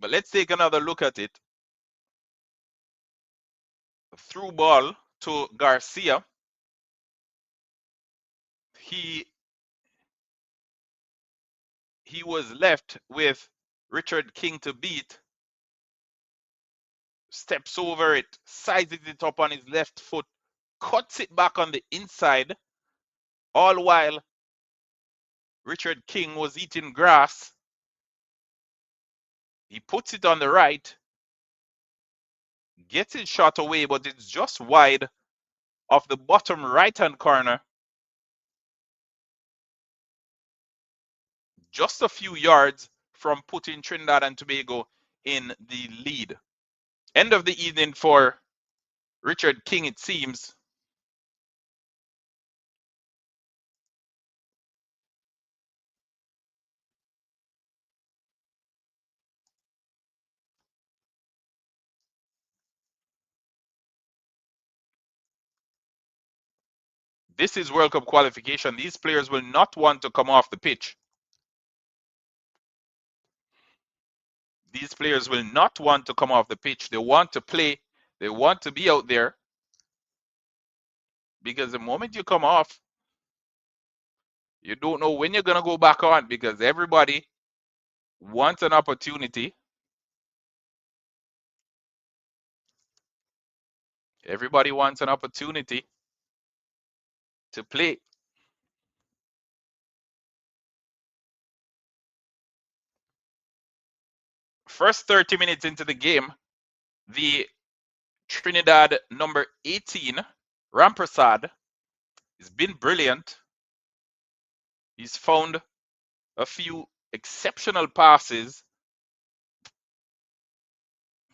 But let's take another look at it. Through ball to Garcia. He was left with Richard King to beat. Steps over it, sizes it up on his left foot, cuts it back on the inside, all while Richard King was eating grass. He puts it on the right, gets his shot away, but it's just wide of the bottom right-hand corner. Just a few yards from putting Trinidad and Tobago in the lead. End of the evening for Richard King, it seems. This is World Cup qualification. These players will not want to come off the pitch. These players will not want to come off the pitch. They want to play. They want to be out there. Because the moment you come off, you don't know when you're going to go back on, because everybody wants an opportunity. Everybody wants an opportunity to play. First 30 minutes into the game, the Trinidad number 18, Rampersad, has been brilliant. He's found a few exceptional passes.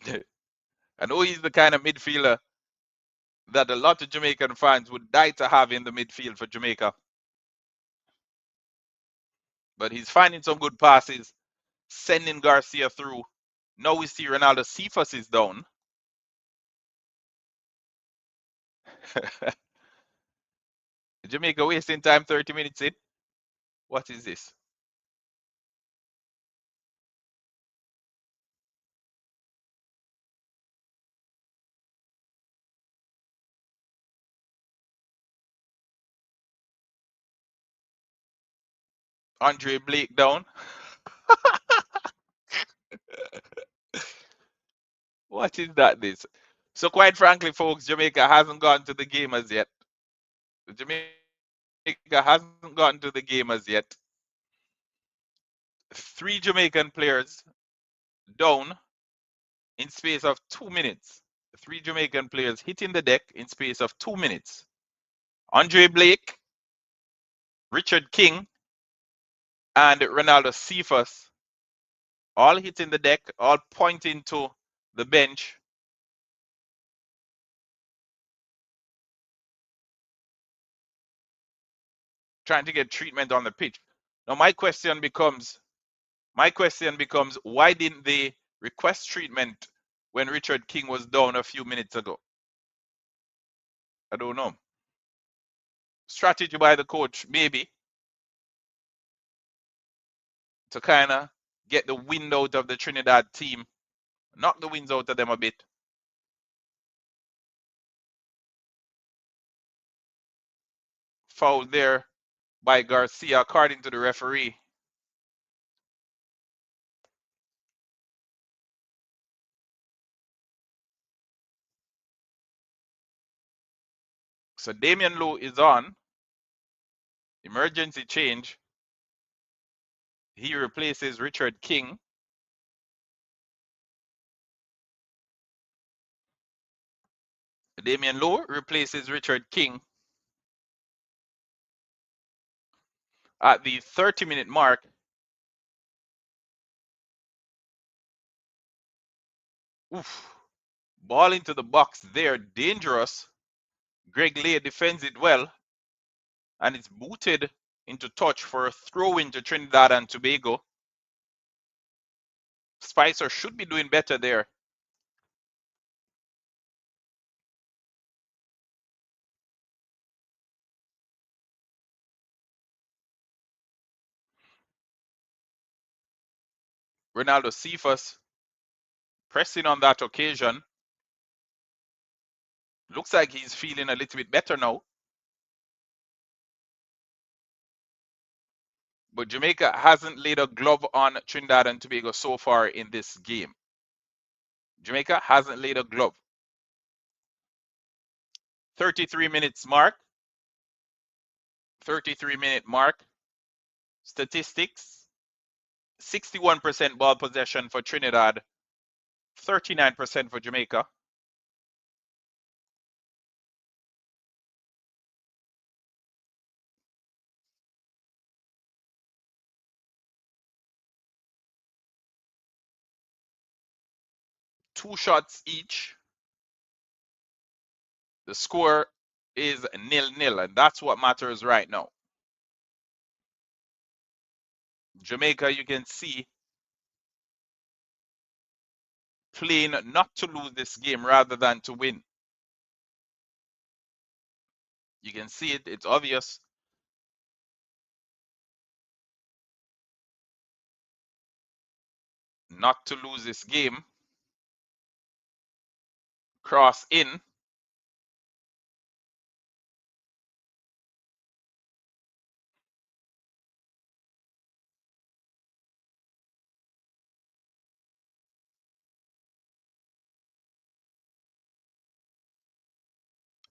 I know he's the kind of midfielder that a lot of Jamaican fans would die to have in the midfield for Jamaica. But he's finding some good passes, sending Garcia through. Now we see Ronaldo Cephas is down. Jamaica wasting time 30 minutes in. What is this? Andre Blake down. What is that this? So quite frankly, folks, Jamaica hasn't gone to the game as yet. Jamaica hasn't gotten to the game as yet. 3 Jamaican players down in space of 2 minutes. 3 Jamaican players hitting the deck in space of 2 minutes. Andre Blake, Richard King, and Ronaldo Cephas all hitting the deck, all pointing to the bench. Trying to get treatment on the pitch. Now my question becomes, why didn't they request treatment when Richard King was down a few minutes ago? I don't know. Strategy by the coach, maybe, to kind of get the wind out of the Trinidad team, knock the winds out of them a bit. Foul there by Garcia, according to the referee. So Damian Lowe is on. Emergency change. He replaces Richard King. Damian Lowe replaces Richard King at the 30-minute mark. Oof. Ball into the box there. Dangerous. Greg Lay defends it well. And it's booted into touch for a throw into Trinidad and Tobago. Spicer should be doing better there. Ronaldo Cephas pressing on that occasion. Looks like he's feeling a little bit better now. But Jamaica hasn't laid a glove on Trinidad and Tobago so far in this game. Jamaica hasn't laid a glove. 33 minutes mark. 33-minute mark. Statistics. 61% ball possession for Trinidad. 39% for Jamaica. Two shots each. The score is 0-0, and that's what matters right now. Jamaica, you can see, playing not to lose this game rather than to win. You can see it, it's obvious. Not to lose this game. Cross in.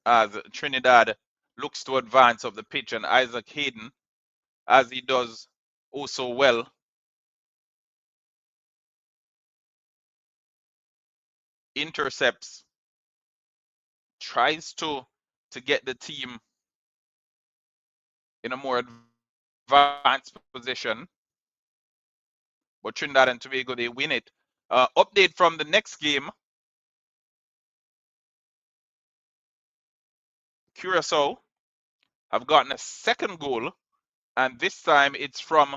As Trinidad looks to advance up the pitch, and Isaac Hayden, as he does oh so well, intercepts, tries to get the team in a more advanced position. But Trinidad and Tobago, they win it. Update from the next game. Curacao have gotten a second goal, and this time it's from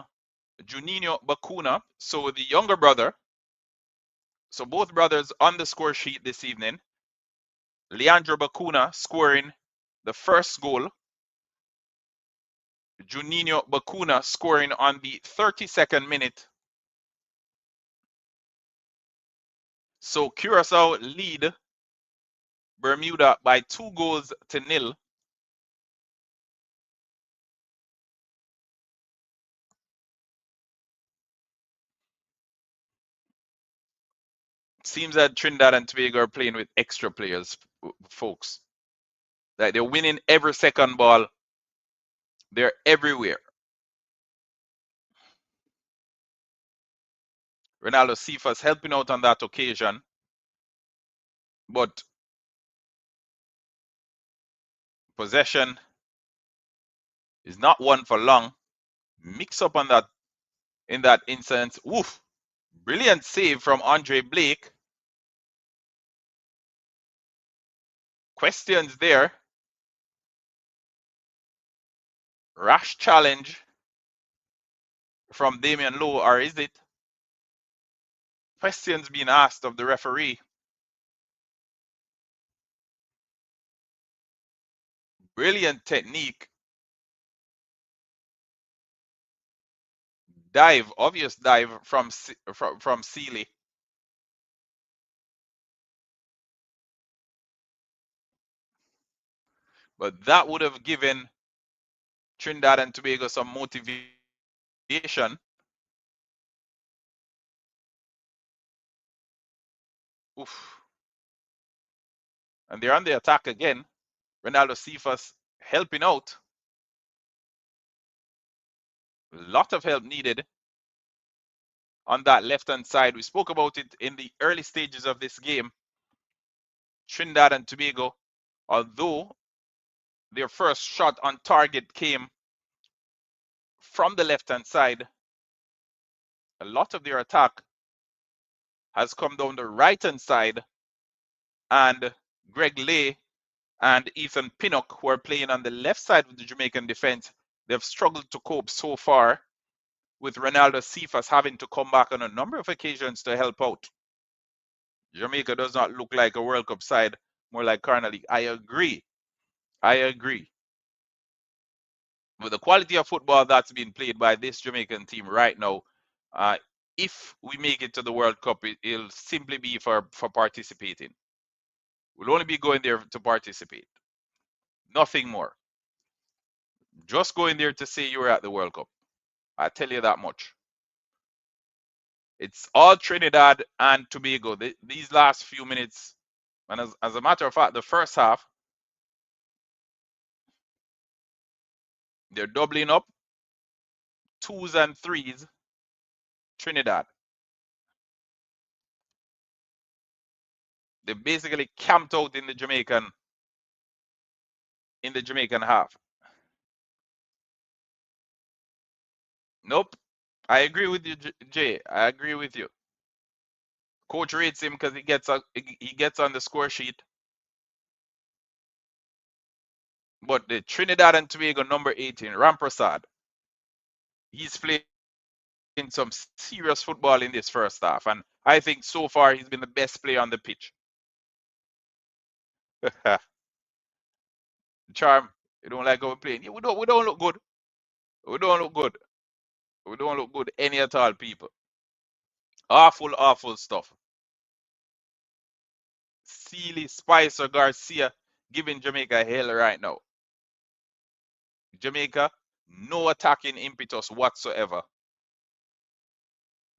Juninho Bacuna, so the younger brother. So both brothers on the score sheet this evening. Leandro Bacuna scoring the first goal. Juninho Bacuna scoring on the 32nd minute. So Curacao lead Bermuda by 2-0. Seems that Trinidad and Tobago are playing with extra players, folks. Like they're winning every second ball. They're everywhere. Ronaldo Cephas helping out on that occasion. But possession is not one for long. Mix up on that in that instance. Oof. Brilliant save from Andre Blake. Questions there. Rash challenge from Damian Lowe, or is it? Questions being asked of the referee. Brilliant technique. Dive, obvious dive from Sealy. But that would have given Trinidad and Tobago some motivation. Oof. And they're on the attack again. Ronaldo Cephas helping out. A lot of help needed on that left-hand side. We spoke about it in the early stages of this game. Trinidad and Tobago, although their first shot on target came from the left-hand side, a lot of their attack has come down the right-hand side, and Greg Lay and Ethan Pinnock, who are playing on the left side of the Jamaican defense, they've struggled to cope so far, with Ronaldo Cephas having to come back on a number of occasions to help out. Jamaica does not look like a World Cup side, more like Carner League. I agree. With the quality of football that's being played by this Jamaican team right now, if we make it to the World Cup, it'll simply be for participating. We'll only be going there to participate. Nothing more. Just going there to say you were at the World Cup. I tell you that much. It's all Trinidad and Tobago. These last few minutes, and as a matter of fact, the first half, they're doubling up, twos and threes, Trinidad. They basically camped out in the Jamaican half. Nope. I agree with you, Jay. I agree with you. Coach rates him because he gets on the score sheet. But the Trinidad and Tobago number 18, Ramprasad, he's playing some serious football in this first half, and I think so far he's been the best player on the pitch. Charm, you don't like how we're playing? Yeah, we don't look good. We don't look good. We don't look good any at all, people. Awful, awful stuff. Sealy, Spicer, Garcia giving Jamaica hell right now. Jamaica, no attacking impetus whatsoever.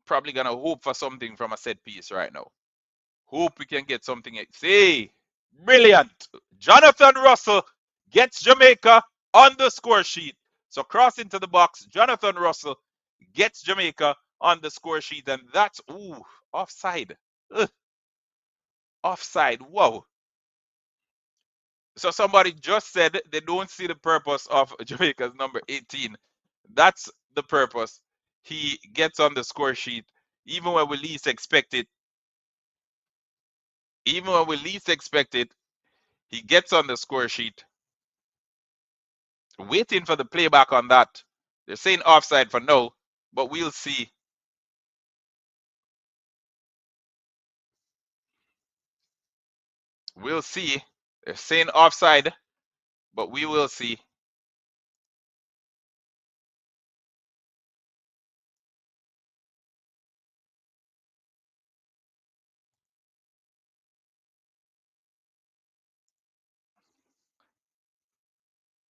Probably gonna hope for something from a set piece right now. Hope we can get something. Hey, brilliant. Jonathan Russell gets Jamaica on the score sheet. So cross into the box. Jonathan Russell gets Jamaica on the score sheet. And that's, ooh, offside. Ugh, offside. Whoa. So somebody just said they don't see the purpose of Jamaica's number 18. That's the purpose. He gets on the score sheet even when we least expect it. Even when we least expect it, he gets on the score sheet. Waiting for the playback on that. They're saying offside for no, but we'll see. We'll see. They're saying offside, but we will see.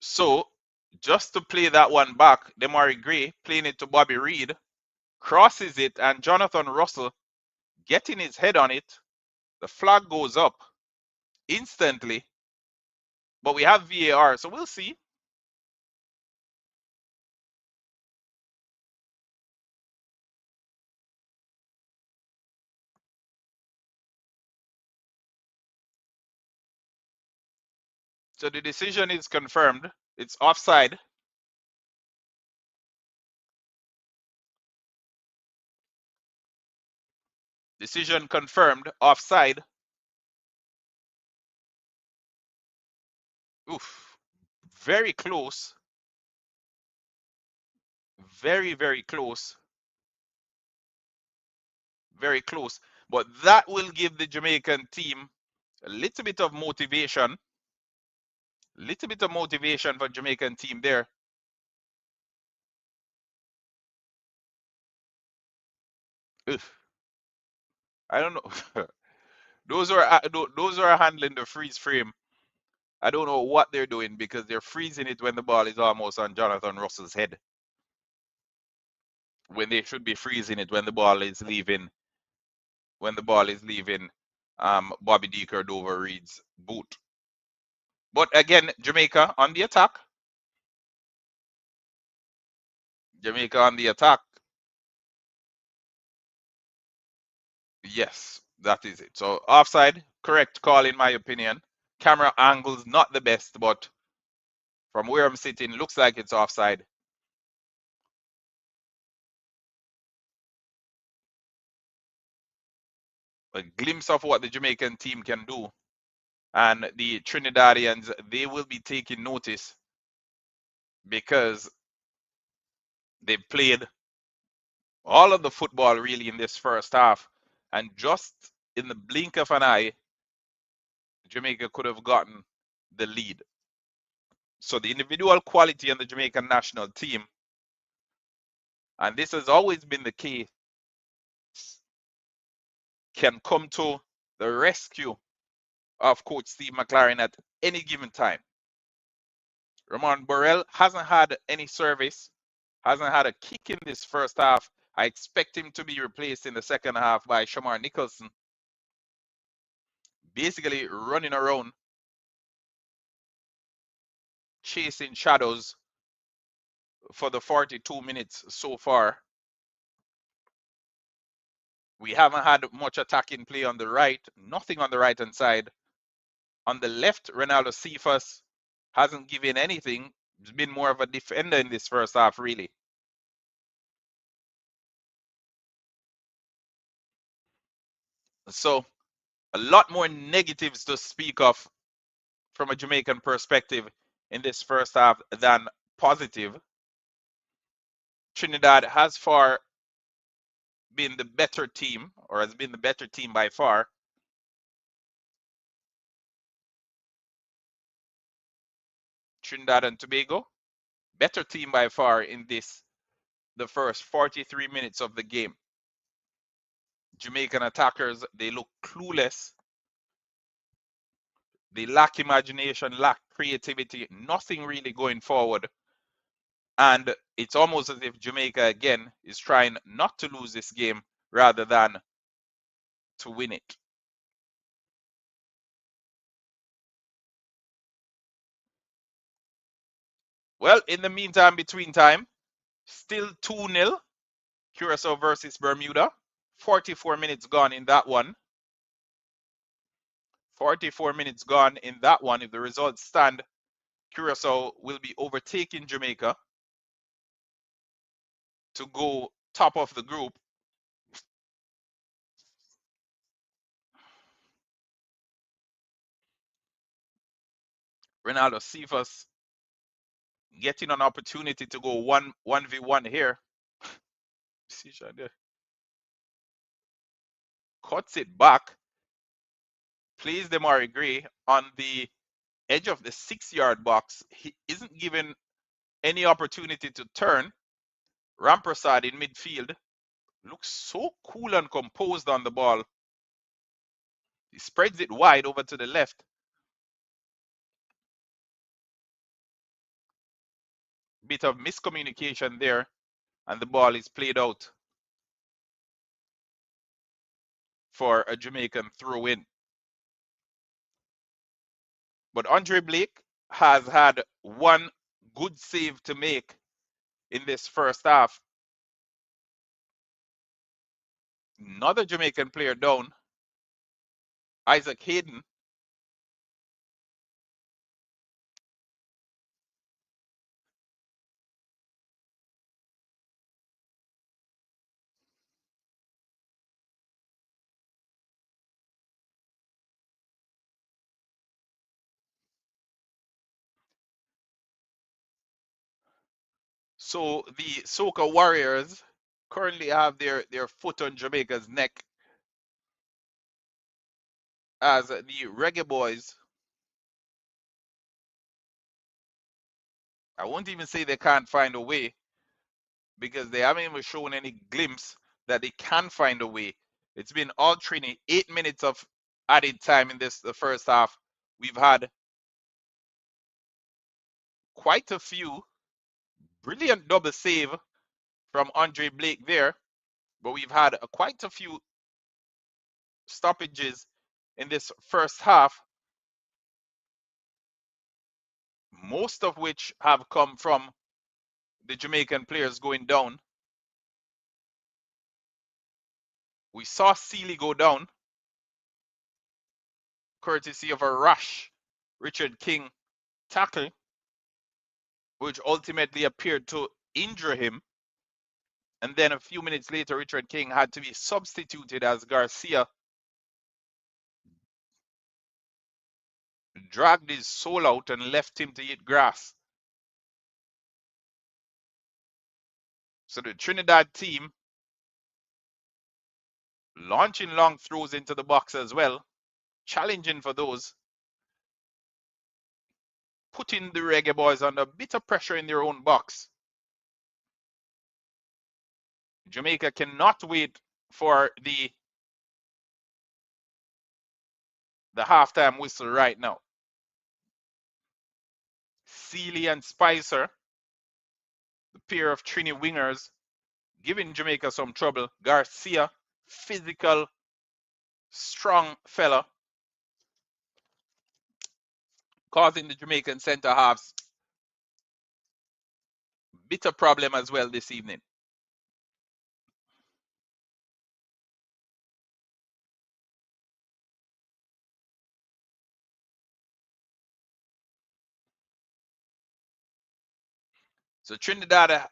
So, just to play that one back, Demari Gray playing it to Bobby Reed, crosses it, and Jonathan Russell getting his head on it. The flag goes up instantly, but we have VAR, so we'll see. So the decision is confirmed. It's offside. Decision confirmed. Offside. Oof. Very close. Very, very close. Very close. But that will give the Jamaican team a little bit of motivation. Little bit of motivation for Jamaican team there. Oof. I don't know. those are handling the freeze frame. I don't know what they're doing because they're freezing it when the ball is almost on Jonathan Russell's head. When they should be freezing it when the ball is leaving Bobby D. Cordova Reed's boot. But again, Jamaica on the attack. Jamaica on the attack. Yes, that is it. So offside, correct call in my opinion. Camera angle's not the best, but from where I'm sitting, looks like it's offside. A glimpse of what the Jamaican team can do. And the Trinidadians, they will be taking notice because they played all of the football really in this first half. And just in the blink of an eye, Jamaica could have gotten the lead. So the individual quality on the Jamaican national team, and this has always been the case can come to the rescue of Coach Steve McLaren at any given time. Ramon Borrell hasn't had any service, hasn't had a kick in this first half. I expect him to be replaced in the second half by Shamar Nicholson, basically running around, chasing shadows for the 42 minutes so far. We haven't had much attacking play on the right, nothing on the right-hand side. On the left, Ronaldo Cephas hasn't given anything. He's been more of a defender in this first half, really. So a lot more negatives to speak of from a Jamaican perspective in this first half than positive. Trinidad has far been the better team, or has been the better team by far. Trinidad and Tobago, better team by far in the first 43 minutes of the game. Jamaican attackers, they look clueless. They lack imagination, lack creativity, nothing really going forward. And it's almost as if Jamaica, again, is trying not to lose this game rather than to win it. Well, in the meantime, between time, still 2-0, Curacao versus Bermuda. 44 minutes gone in that one. 44 minutes gone in that one. If the results stand, Curacao will be overtaking Jamaica to go top of the group. Ronaldo Cephas getting an opportunity to go 1v1 here. Cuts it back. Plays Demari Gray on the edge of the 6-yard box. He isn't given any opportunity to turn. Rampersad in midfield looks so cool and composed on the ball. He spreads it wide over to the left. Bit of miscommunication there, and the ball is played out for a Jamaican throw-in. But Andre Blake has had one good save to make in this first half. Another Jamaican player down, Isaac Hayden. So the Soca Warriors currently have their foot on Jamaica's neck as the Reggae Boys, I won't even say they can't find a way, because they haven't even shown any glimpse that they can find a way. It's been all training, 8 minutes of added time in the first half. We've had quite a few brilliant double save from Andre Blake there, but we've had quite a few stoppages in this first half, most of which have come from the Jamaican players going down. We saw Sealy go down, courtesy of a rash Richard King tackle, which ultimately appeared to injure him. And then a few minutes later, Richard King had to be substituted as Garcia dragged his soul out and left him to eat grass. So the Trinidad team launching long throws into the box as well, challenging for those, putting the Reggae Boys under a bit of pressure in their own box. Jamaica cannot wait for the the halftime whistle right now. Sealy and Spicer, the pair of Trini wingers, giving Jamaica some trouble. Garcia, physical, strong fella, causing the Jamaican centre halves bitter problem as well this evening. So Trinidad,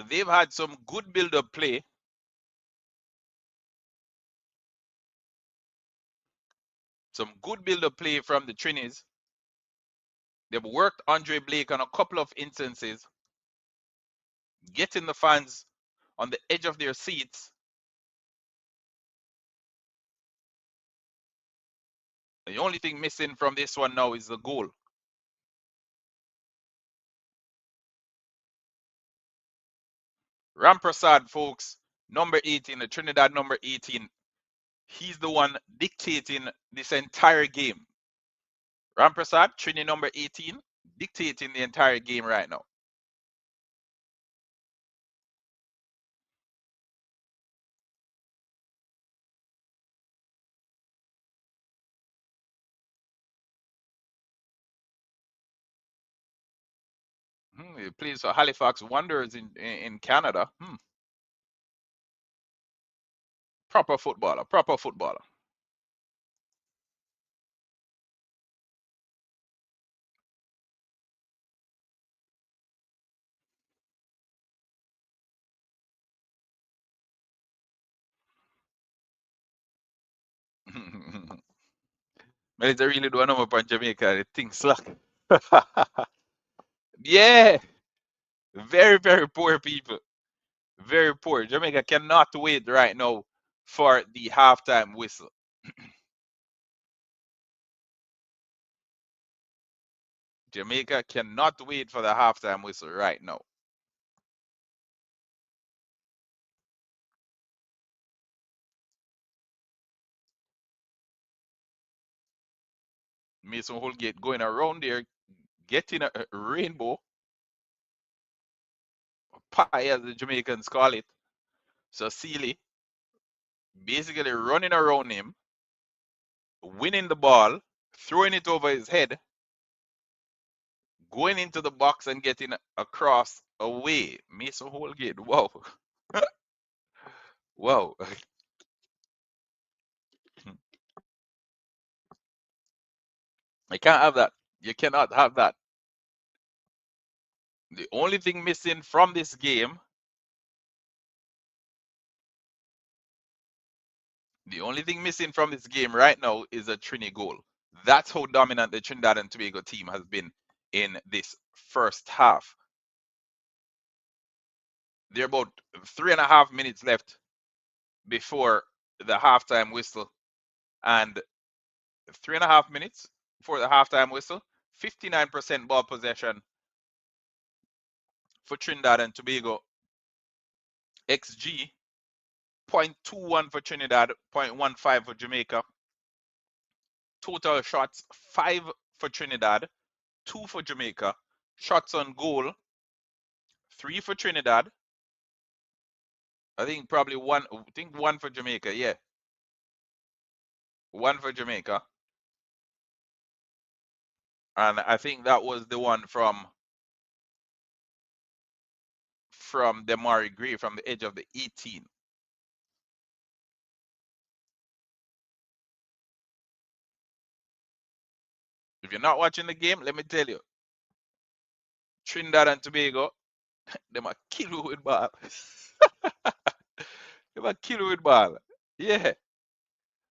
they've had some good build-up play. Some good build-up play from the Trinis. They've worked Andre Blake on a couple of instances, getting the fans on the edge of their seats. The only thing missing from this one now is the goal. Ramprasad, folks, number 18, the Trinidad number 18. He's the one dictating this entire game. Ramprasad, Trini number 18, dictating the entire game right now. He plays for Halifax Wanderers in Canada. Proper footballer, proper footballer. But I really don't know about Jamaica. The thing slack. Yeah, very, very poor people. Very poor. Jamaica cannot wait right now for the halftime whistle. Jamaica cannot wait for the halftime whistle right now. Mason Holgate going around there, getting a rainbow pie, as the Jamaicans call it. So Sealy basically running around him, winning the ball, throwing it over his head, going into the box and getting a cross away. Mason Holgate, wow. Wow. I can't have that. You cannot have that. The only thing missing from this game, right now is a Trini goal. That's how dominant the Trinidad and Tobago team has been in this first half. There are about 3.5 minutes left before the halftime whistle, and 3.5 minutes before the halftime whistle, 59% ball possession for Trinidad and Tobago. XG 0.21 for Trinidad, 0.15 for Jamaica. Total shots 5 for Trinidad, 2 for Jamaica. Shots on goal 3 for Trinidad. I think probably one. I think one for Jamaica. Yeah, one for Jamaica. And I think that was the one from Demari Gray from the edge of the 18. If you're not watching the game, let me tell you, Trinidad and Tobago, they might kill you with ball. They might kill you with ball. Yeah,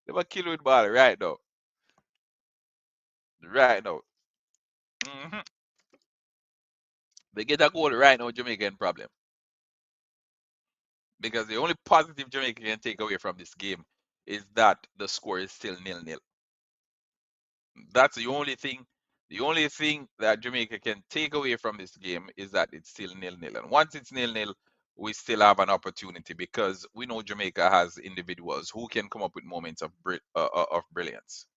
they might kill you with ball right now. Right now. They get a goal right now, Jamaican problem. Because the only positive Jamaica can take away from this game is that the score is still 0-0. That's the only thing. The only thing that Jamaica can take away from this game is that it's still 0-0. And once it's 0-0, we still have an opportunity because we know Jamaica has individuals who can come up with moments of brilliance.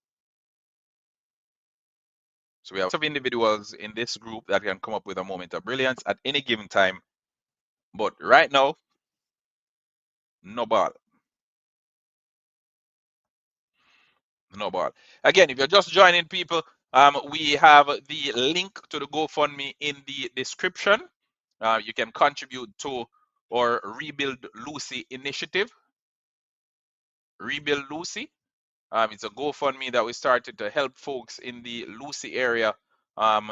So we have of individuals in this group that can come up with a moment of brilliance at any given time. But right now, no ball. No ball. Again, if you're just joining people, we have the link to the GoFundMe in the description. You can contribute to our Rebuild Lucy initiative. Rebuild Lucy. It's a GoFundMe that we started to help folks in the Lucy area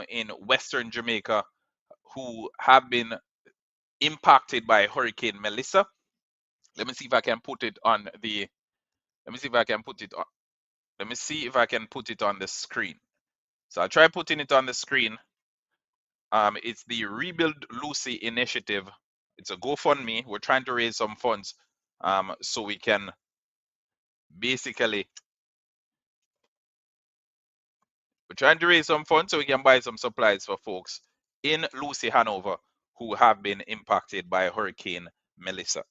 in Western Jamaica who have been impacted by Hurricane Melissa. Let me see if I can put it on the. Let me see if I can put it on. Let me see if I can put it on the screen. So I'll try putting it on the screen. It's the Rebuild Lucy initiative. It's a GoFundMe. We're trying to raise some funds so we can basically buy some supplies for folks in Lucy, Hanover, who have been impacted by Hurricane Melissa.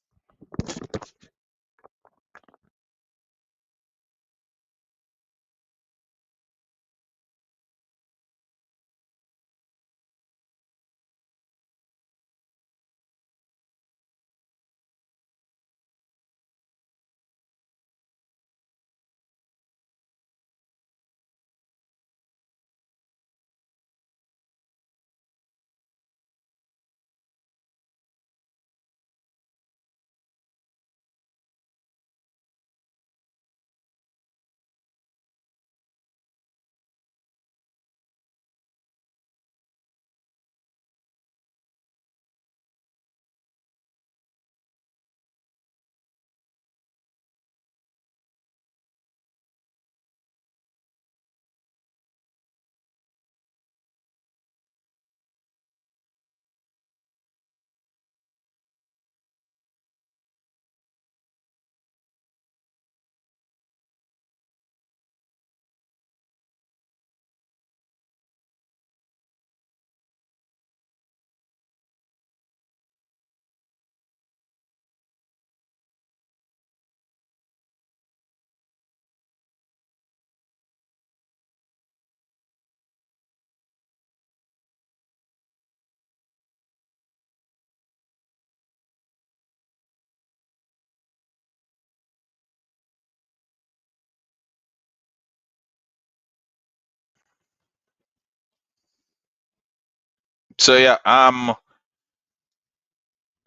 So yeah,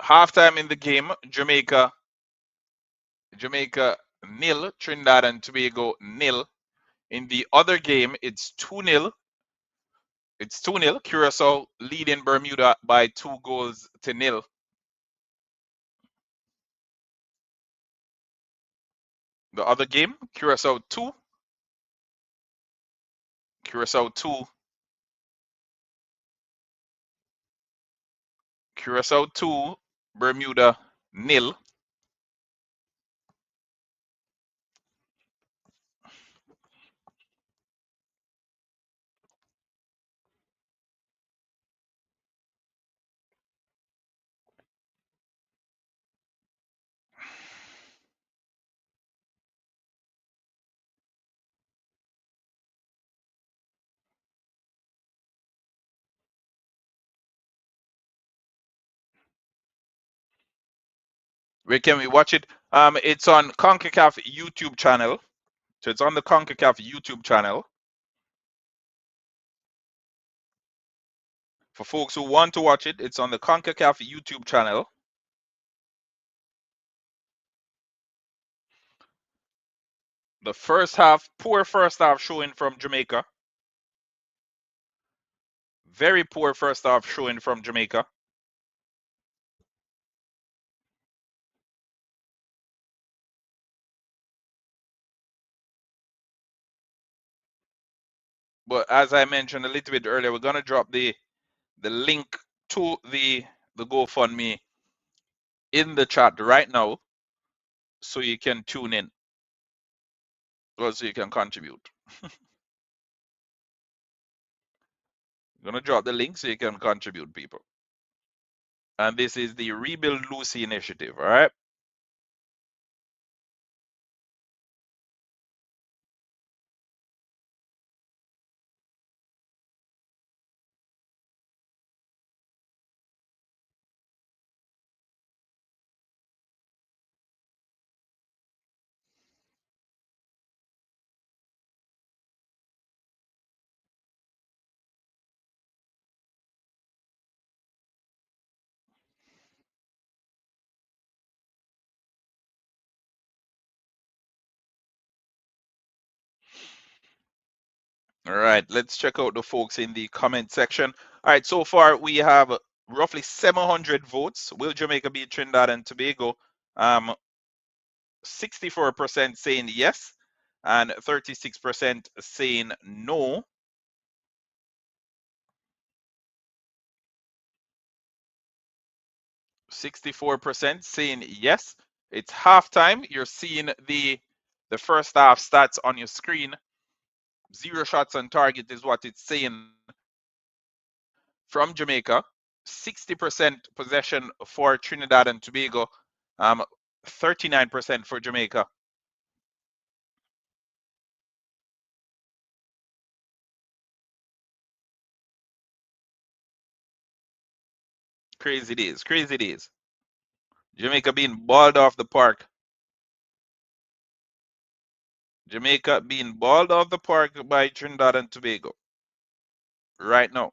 halftime in the game, Jamaica nil, Trinidad and Tobago nil. In the other game, it's 2-0. It's 2-0. Curacao leading Bermuda by 2 goals to 0. The other game, Curacao 2, Curacao 2, Curacao 2, Bermuda nil. Where can we watch it? It's on CONCACAF YouTube channel. So it's on the CONCACAF YouTube channel. For folks who want to watch it, it's on the CONCACAF YouTube channel. The first half, poor first half showing from Jamaica. Very poor first half showing from Jamaica. But as I mentioned a little bit earlier, we're gonna drop the link to the GoFundMe in the chat right now, so you can tune in, or so you can contribute. I'm gonna drop the link so you can contribute, people. And this is the Rebuild Lucy initiative, all right? All right, let's check out the folks in the comment section. All right, so far we have roughly 700 votes. Will Jamaica beat Trinidad and Tobago? 64% saying yes, and 36% saying no. 64% saying yes. It's halftime. You're seeing the first half stats on your screen. 0 shots on target is what it's saying from Jamaica. 60% possession for Trinidad and Tobago. 39% for Jamaica. Crazy days, crazy days. Jamaica being balled off the park. Jamaica being balled off the park by Trinidad and Tobago right now.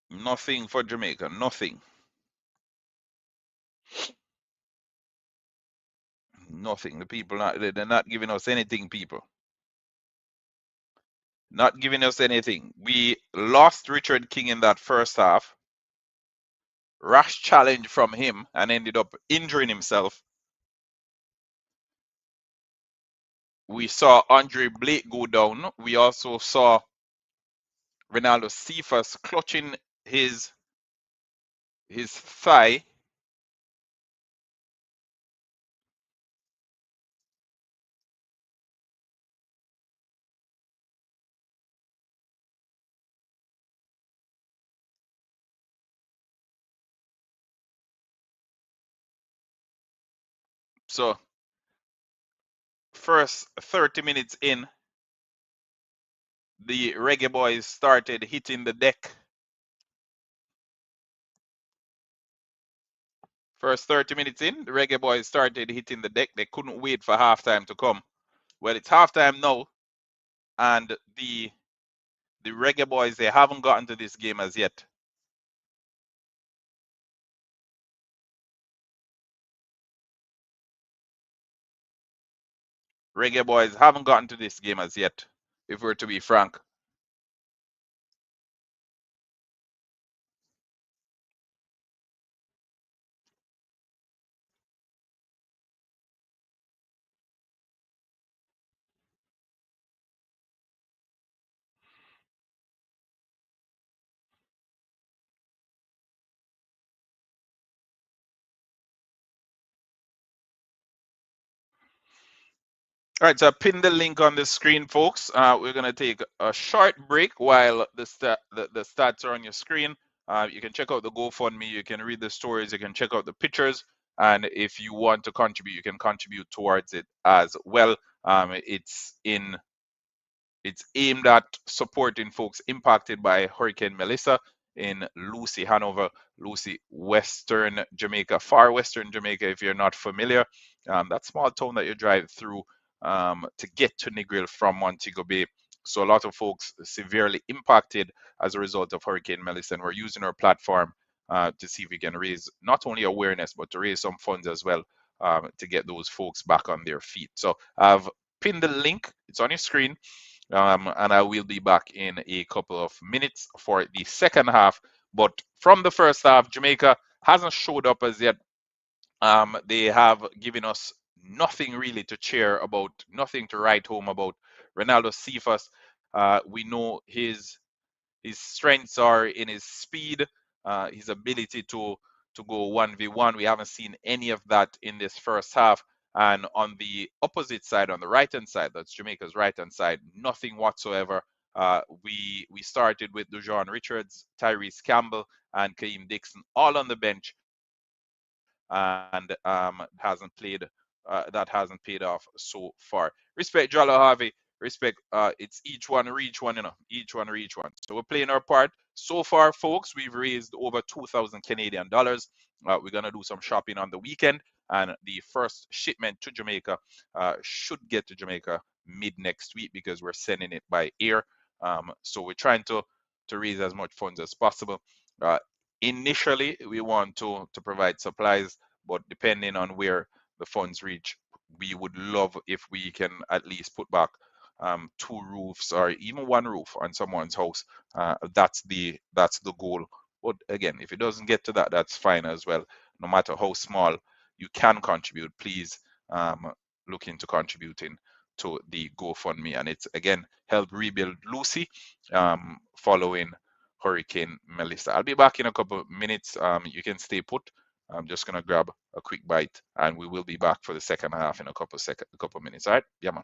Nothing for Jamaica, nothing. Nothing. The people they're not giving us anything, people. Not giving us anything. We lost Richard King in that first half. Rash challenge from him and ended up injuring himself. We saw Andre Blake go down. We also saw Ronaldo Cephas clutching his thigh. So first 30 minutes in, the Reggae Boys started hitting the deck. First 30 minutes in, the Reggae Boys started hitting the deck. They couldn't wait for halftime to come. Well, it's halftime now, and the Reggae Boys, they haven't gotten to this game as yet. Reggae Boys haven't gotten to this game as yet, if we're to be frank. All right, so I pinned the link on the screen, folks. We're going to take a short break while the stats are on your screen. You can check out the GoFundMe, you can read the stories, you can check out the pictures, and if you want to contribute, you can contribute towards it as well. It's aimed at supporting folks impacted by Hurricane Melissa in Lucea, Hanover, Lucea, Western Jamaica, far Western Jamaica, if you're not familiar. That small town that you drive through to get to Negril from Montego Bay. So a lot of folks severely impacted as a result of Hurricane Melissa, and we're using our platform to see if we can raise not only awareness, but to raise some funds as well to get those folks back on their feet. So I've pinned the link. It's on your screen. And I will be back in a couple of minutes for the second half. But from the first half, Jamaica hasn't showed up as yet. They have given us nothing really to cheer about, nothing to write home about. Ronaldo Cephas, we know his strengths are in his speed, his ability to go 1v1. We haven't seen any of that in this first half. And on the opposite side, on the right hand side, that's Jamaica's right hand side, nothing whatsoever. We started with Dujon Richards, Tyrese Campbell, and Kaim Dixon all on the bench, and that hasn't paid off so far. Respect Jalo Harvey. Respect. It's each one reach one, each one reach one. So we're playing our part. So far, folks, we've raised over 2,000 Canadian dollars. We're gonna do some shopping on the weekend, and the first shipment to Jamaica should get to Jamaica mid next week because we're sending it by air. So we're trying to to raise as much funds as possible. Uh, Initially, we want to provide supplies, but depending on where the funds reach, we would love if we can at least put back two roofs or even one roof on someone's house. That's the goal. But again, if it doesn't get to that, that's fine as well. No matter how small you can contribute, please look into contributing to the GoFundMe. And it's again help rebuild Lucy following Hurricane Melissa. I'll be back in a couple of minutes. You can stay put. I'm just gonna grab a quick bite, and we will be back for the second half in a couple of minutes. All right? Yeah, man.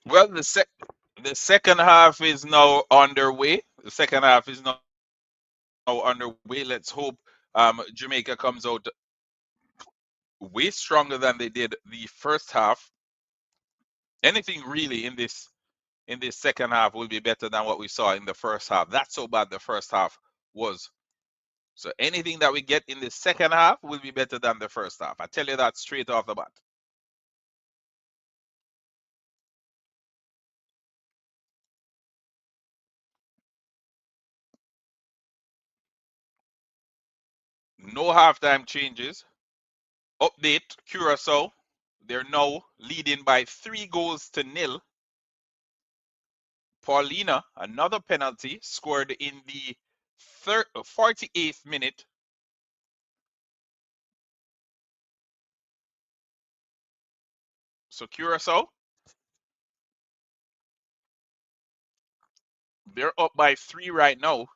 Well, the second half is now underway. The second half is now underway. Let's hope Jamaica comes out way stronger than they did the first half. Anything really in this second half will be better than what we saw in the first half. That's how bad the first half was. So anything that we get in the second half will be better than the first half. I tell you that straight off the bat. No halftime changes. Update, Curacao. They're now leading by 3 goals to 0. Paulina, another penalty, scored in the 48th minute. So Curacao, they're up by 3 right now.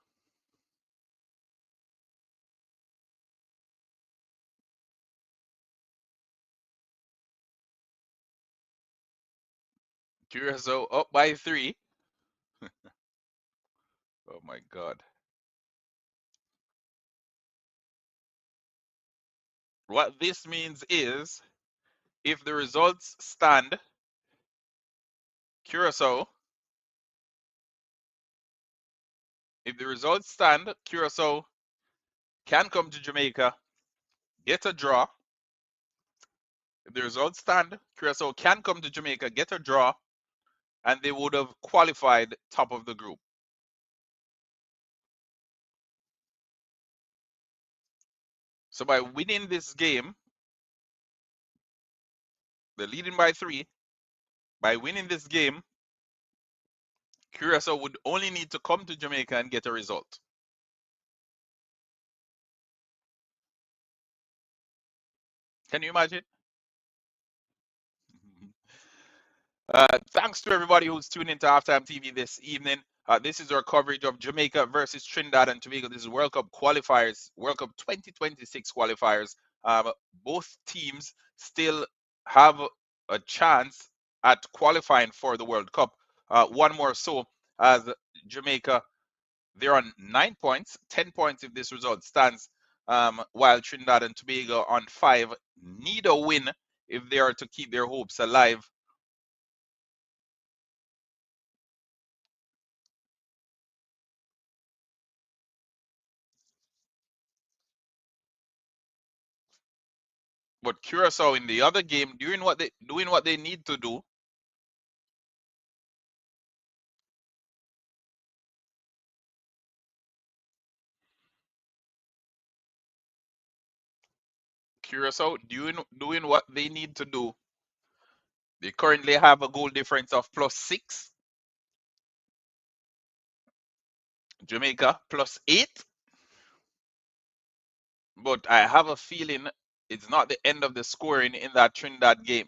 Curacao up by 3. Oh my God. What this means is if the results stand, Curacao, if the results stand, Curacao can come to Jamaica, get a draw. If the results stand, Curacao can come to Jamaica, get a draw, and they would have qualified top of the group. So by winning this game, they're leading by 3. By winning this game, Curacao would only need to come to Jamaica and get a result. Can you imagine? Thanks to everybody who's tuned into Halftime TV this evening. This is our coverage of Jamaica versus Trinidad and Tobago. This is World Cup qualifiers, World Cup 2026 qualifiers. Both teams still have a chance at qualifying for the World Cup. One more so, as Jamaica, they're on 9 points, 10 points if this result stands, while Trinidad and Tobago on 5 need a win if they are to keep their hopes alive. But Curacao in the other game doing what they need to do. Curacao doing what they need to do. They currently have a goal difference of +6. Jamaica +8. But I have a feeling it's not the end of the scoring in that Trinidad game.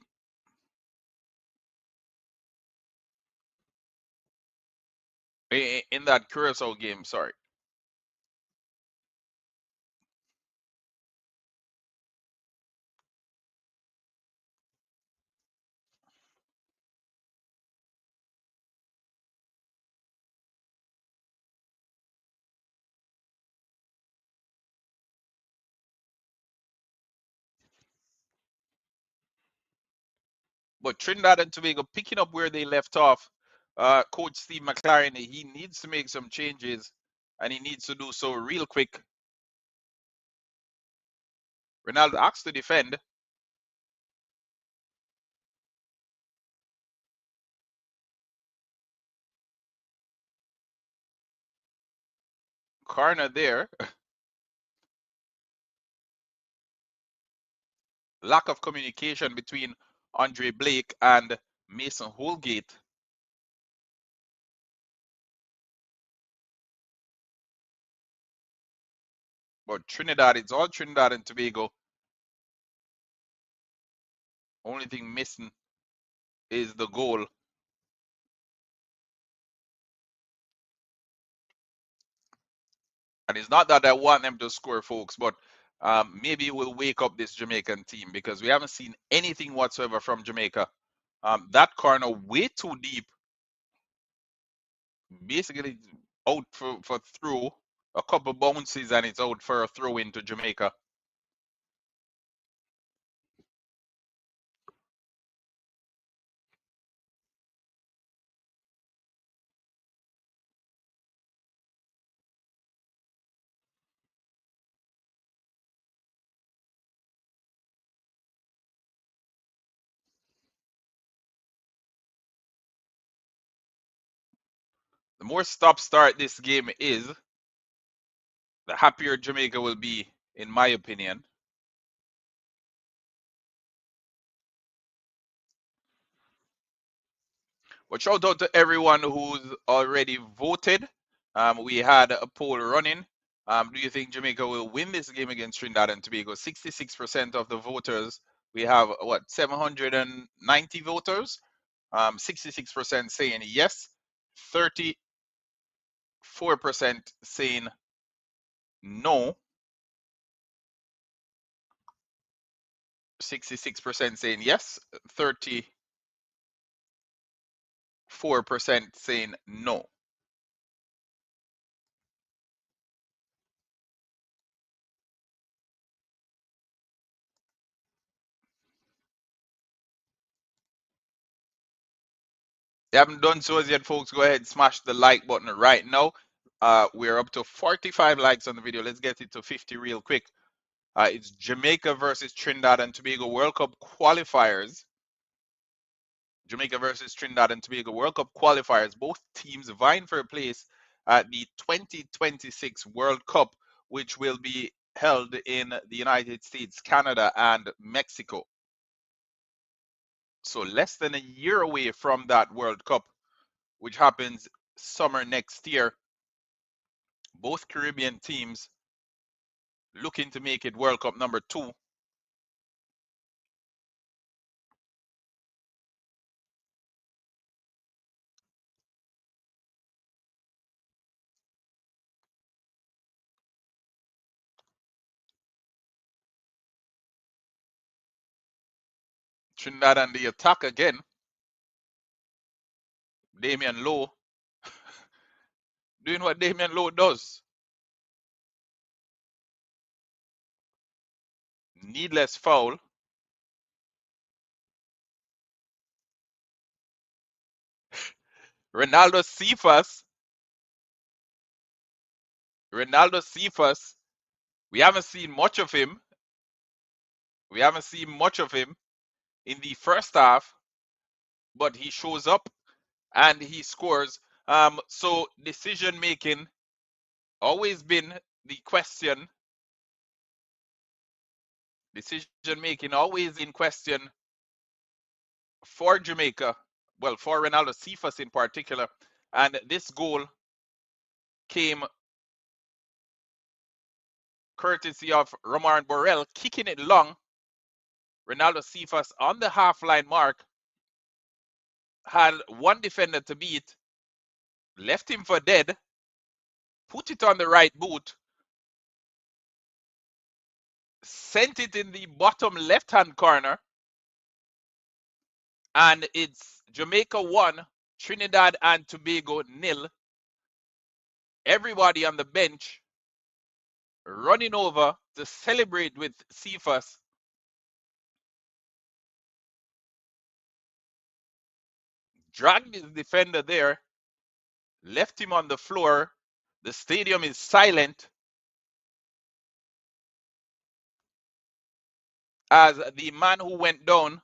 In that Curacao game, sorry. But Trinidad and Tobago picking up where they left off. Coach Steve McLaren, he needs to make some changes, and he needs to do so real quick. Ronaldo asked to defend. Corner there. Lack of communication between Andre Blake and Mason Holgate. But Trinidad, it's all Trinidad and Tobago. Only thing missing is the goal. And it's not that I want them to score, folks, but maybe we'll wake up this Jamaican team because we haven't seen anything whatsoever from Jamaica That corner way too deep. Basically out for throw. A couple bounces and it's out for a throw into Jamaica. The more stop-start this game is, the happier Jamaica will be, in my opinion. But shout out to everyone who's already voted. We had a poll running. Do you think Jamaica will win this game against Trinidad and Tobago? 66% of the voters. We have what, 790 voters? 66% saying yes, 34% saying no, 66% saying yes, 34% saying no. If you haven't done so as yet, folks, go ahead and smash the like button right now. We're up to 45 likes on the video. Let's get it to 50 real quick. It's Jamaica versus Trinidad and Tobago World Cup qualifiers. Jamaica versus Trinidad and Tobago World Cup qualifiers. Both teams vying for a place at the 2026 World Cup, which will be held in the United States, Canada, and Mexico. So less than a year away from that World Cup, which happens summer next year. Both Caribbean teams looking to make it World Cup number 2. Trinidad and the attack again. Damian Lowe doing what Damian Lowe does. Needless foul. Ronaldo Cephas. We haven't seen much of him. In the first half, but he shows up and he scores. So decision making always been the question. Decision making always in question for Jamaica. Well, for Ronaldo Cephas in particular. And this goal came courtesy of Romar Borrell kicking it long. Ronaldo Cephas on the half-line mark had one defender to beat, left him for dead, put it on the right boot, sent it in the bottom left-hand corner, and it's Jamaica 1, Trinidad and Tobago 0. Everybody on the bench running over to celebrate with Cephas. Dragged his defender there, left him on the floor. The stadium is silent as the man who went down,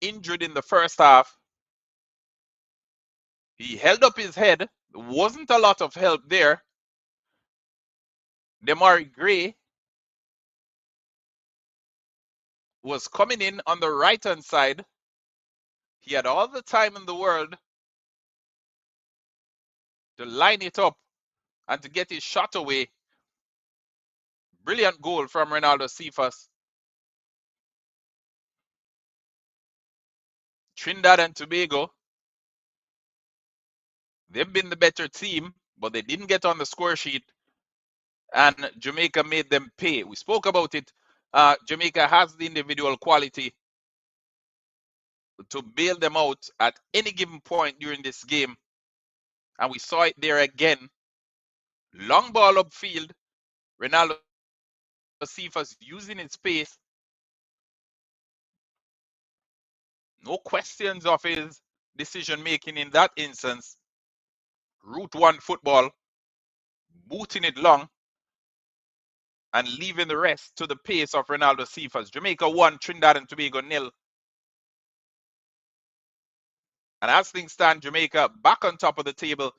injured in the first half, he held up his head. There wasn't a lot of help there. Demari Gray was coming in on the right-hand side. He had all the time in the world to line it up and to get his shot away. Brilliant goal from Ronaldo Cephas. Trinidad and Tobago, they've been the better team, but they didn't get on the score sheet, and Jamaica made them pay. We spoke about it. Jamaica has the individual quality, to bail them out at any given point during this game. And we saw it there again. Long ball upfield. Ronaldo Cephas using his pace. No questions of his decision making in that instance. Route one football, booting it long and leaving the rest to the pace of Ronaldo Cephas. Jamaica 1, Trinidad and Tobago 0. And as things stand, Jamaica back on top of the table,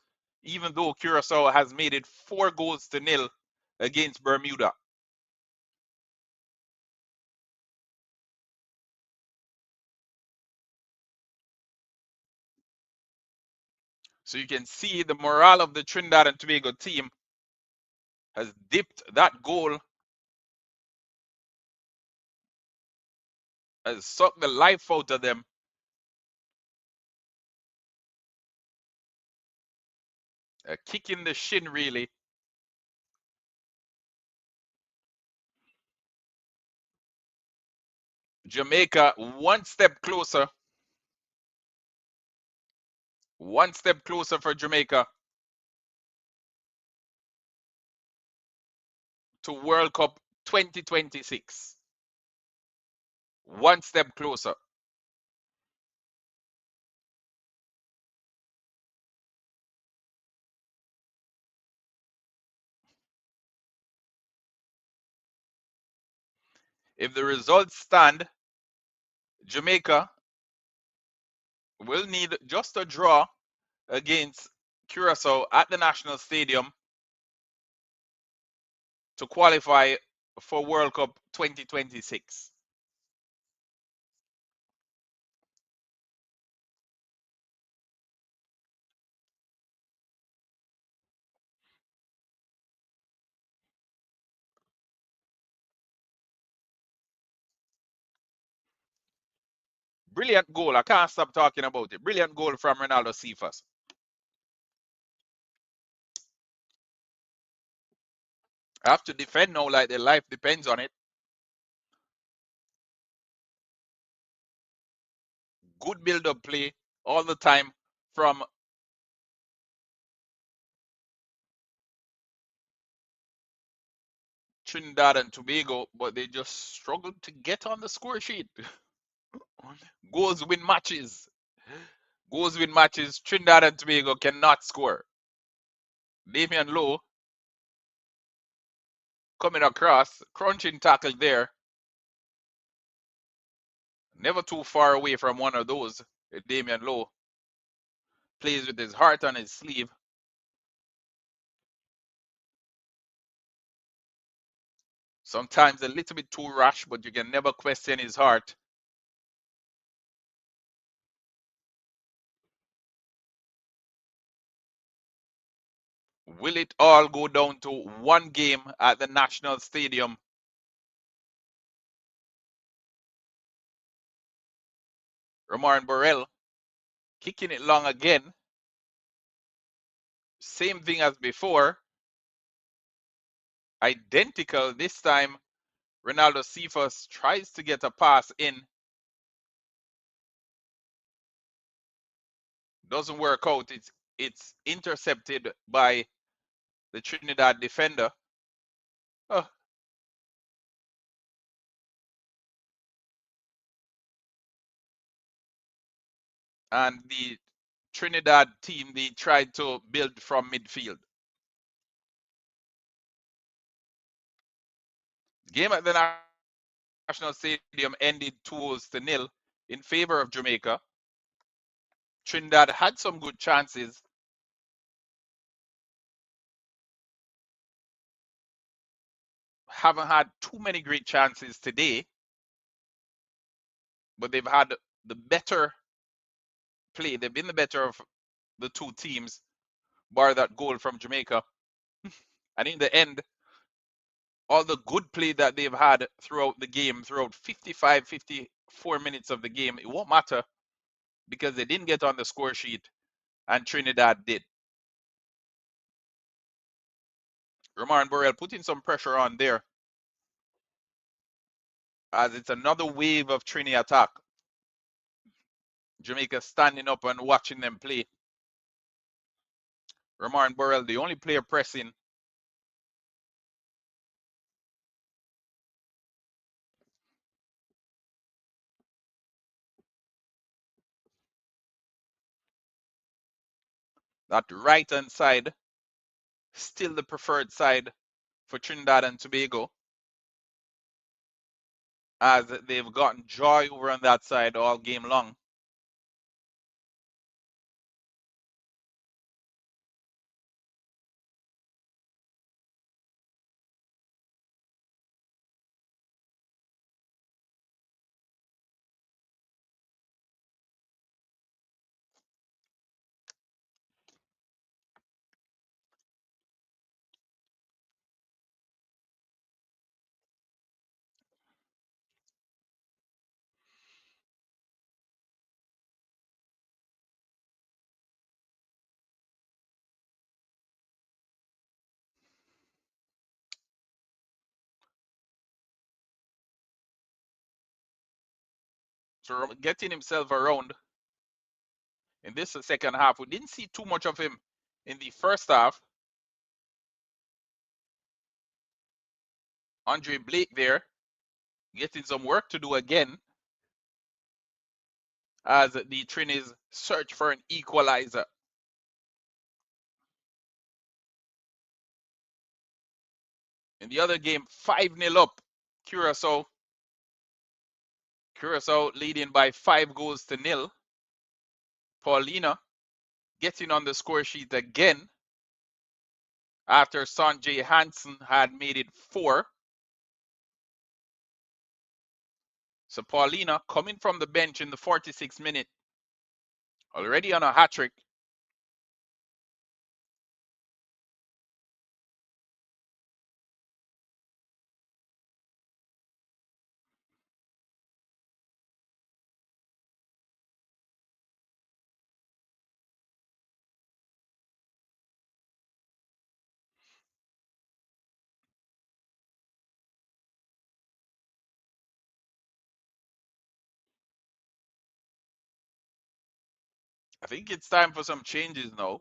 even though Curacao has made it 4-0 against Bermuda. So you can see the morale of the Trinidad and Tobago team has dipped. That goal has sucked the life out of them. A kick in the shin, really. Jamaica one step closer. One step closer for Jamaica to World Cup 2026. One step closer. If the results stand, Jamaica will need just a draw against Curacao at the National Stadium to qualify for World Cup 2026. Brilliant goal. I can't stop talking about it. Brilliant goal from Ronaldo Cephas. I have to defend now like their life depends on it. Good build-up play all the time from Trinidad and Tobago, but they just struggled to get on the score sheet. Goals win matches. Goals win matches. Trinidad and Tobago cannot score. Damian Lowe coming across, crunching tackle there. Never too far away from one of those. Damian Lowe plays with his heart on his sleeve. Sometimes a little bit too rash, but you can never question his heart. Will it all go down to one game at the National Stadium? Romain Borrell kicking it long again. Same thing as before. Identical this time. Ronaldo Cephas tries to get a pass in. Doesn't work out. It's intercepted by the Trinidad defender. Oh. And the Trinidad team, they tried to build from midfield. Game at the National Stadium ended 2-0 in favor of Jamaica. Trinidad had some good chances. Haven't had too many great chances today, but they've had the better play. They've been the better of the two teams, bar that goal from Jamaica. And in the end, all the good play that they've had throughout the game, throughout 55, 54 minutes of the game, it won't matter because they didn't get on the score sheet and Trinidad did. Romain Borrell putting some pressure on there as it's another wave of Trini attack. Jamaica standing up and watching them play. Ramar and Burrell, the only player pressing. That right-hand side, still the preferred side for Trinidad and Tobago, as they've gotten joy over on that side all game long. So getting himself around in this second half. We didn't see too much of him in the first half. Andre Blake there getting some work to do again as the Trinis search for an equalizer. In the other game, 5-0 up. Curacao leading by 5-0. Paulina getting on the score sheet again after Sanjay Hansen had made it 4. So Paulina coming from the bench in the 46th minute, already on a hat trick. I think it's time for some changes now.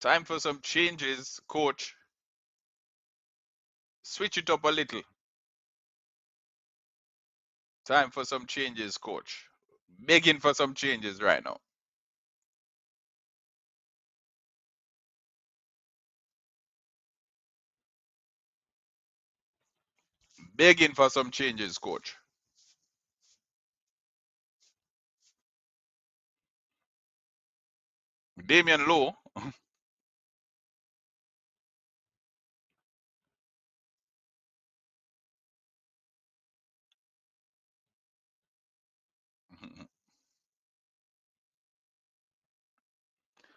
Time for some changes, coach. Switch it up a little. Time for some changes, coach. Begging for some changes right now. Begging for some changes, coach. Damian Lowe.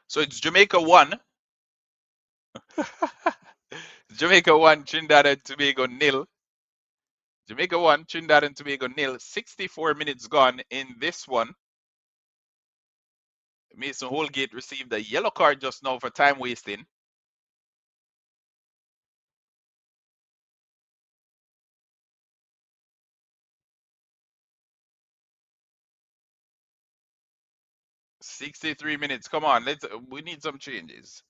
So it's Jamaica 1. Jamaica 1, Trinidad and Tobago 0. Jamaica 1, Trinidad and Tobago 0. 64 minutes gone in this one. Mason Holgate received a yellow card just now for time wasting. "63 minutes. Come on, we need some changes.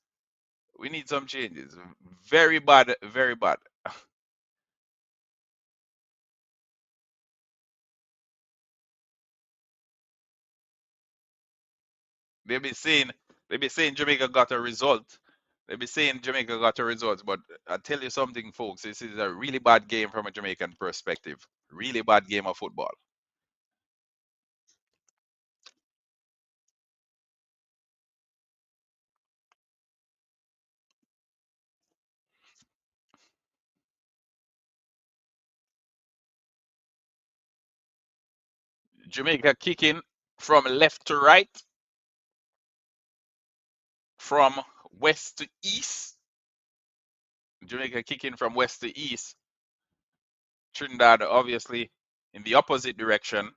We need some changes. Very bad, very bad." They be saying Jamaica got a result. They be saying Jamaica got a result, but I tell you something, folks. This is a really bad game from a Jamaican perspective. Really bad game of football. Jamaica kicking from left to right, from west to east. Jamaica kicking from west to east. Trinidad obviously in the opposite direction.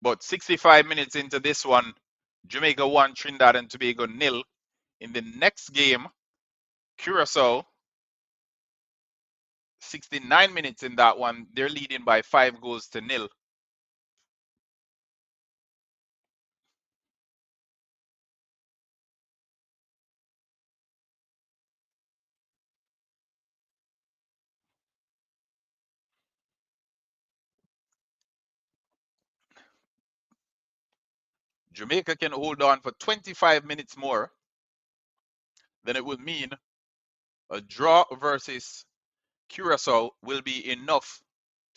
But 65 minutes into this one, Jamaica 1, Trinidad and Tobago 0. In the next game, Curacao, 69 minutes in that one, they're leading by 5-0. Jamaica can hold on for 25 minutes more, then it would mean a draw versus Curacao will be enough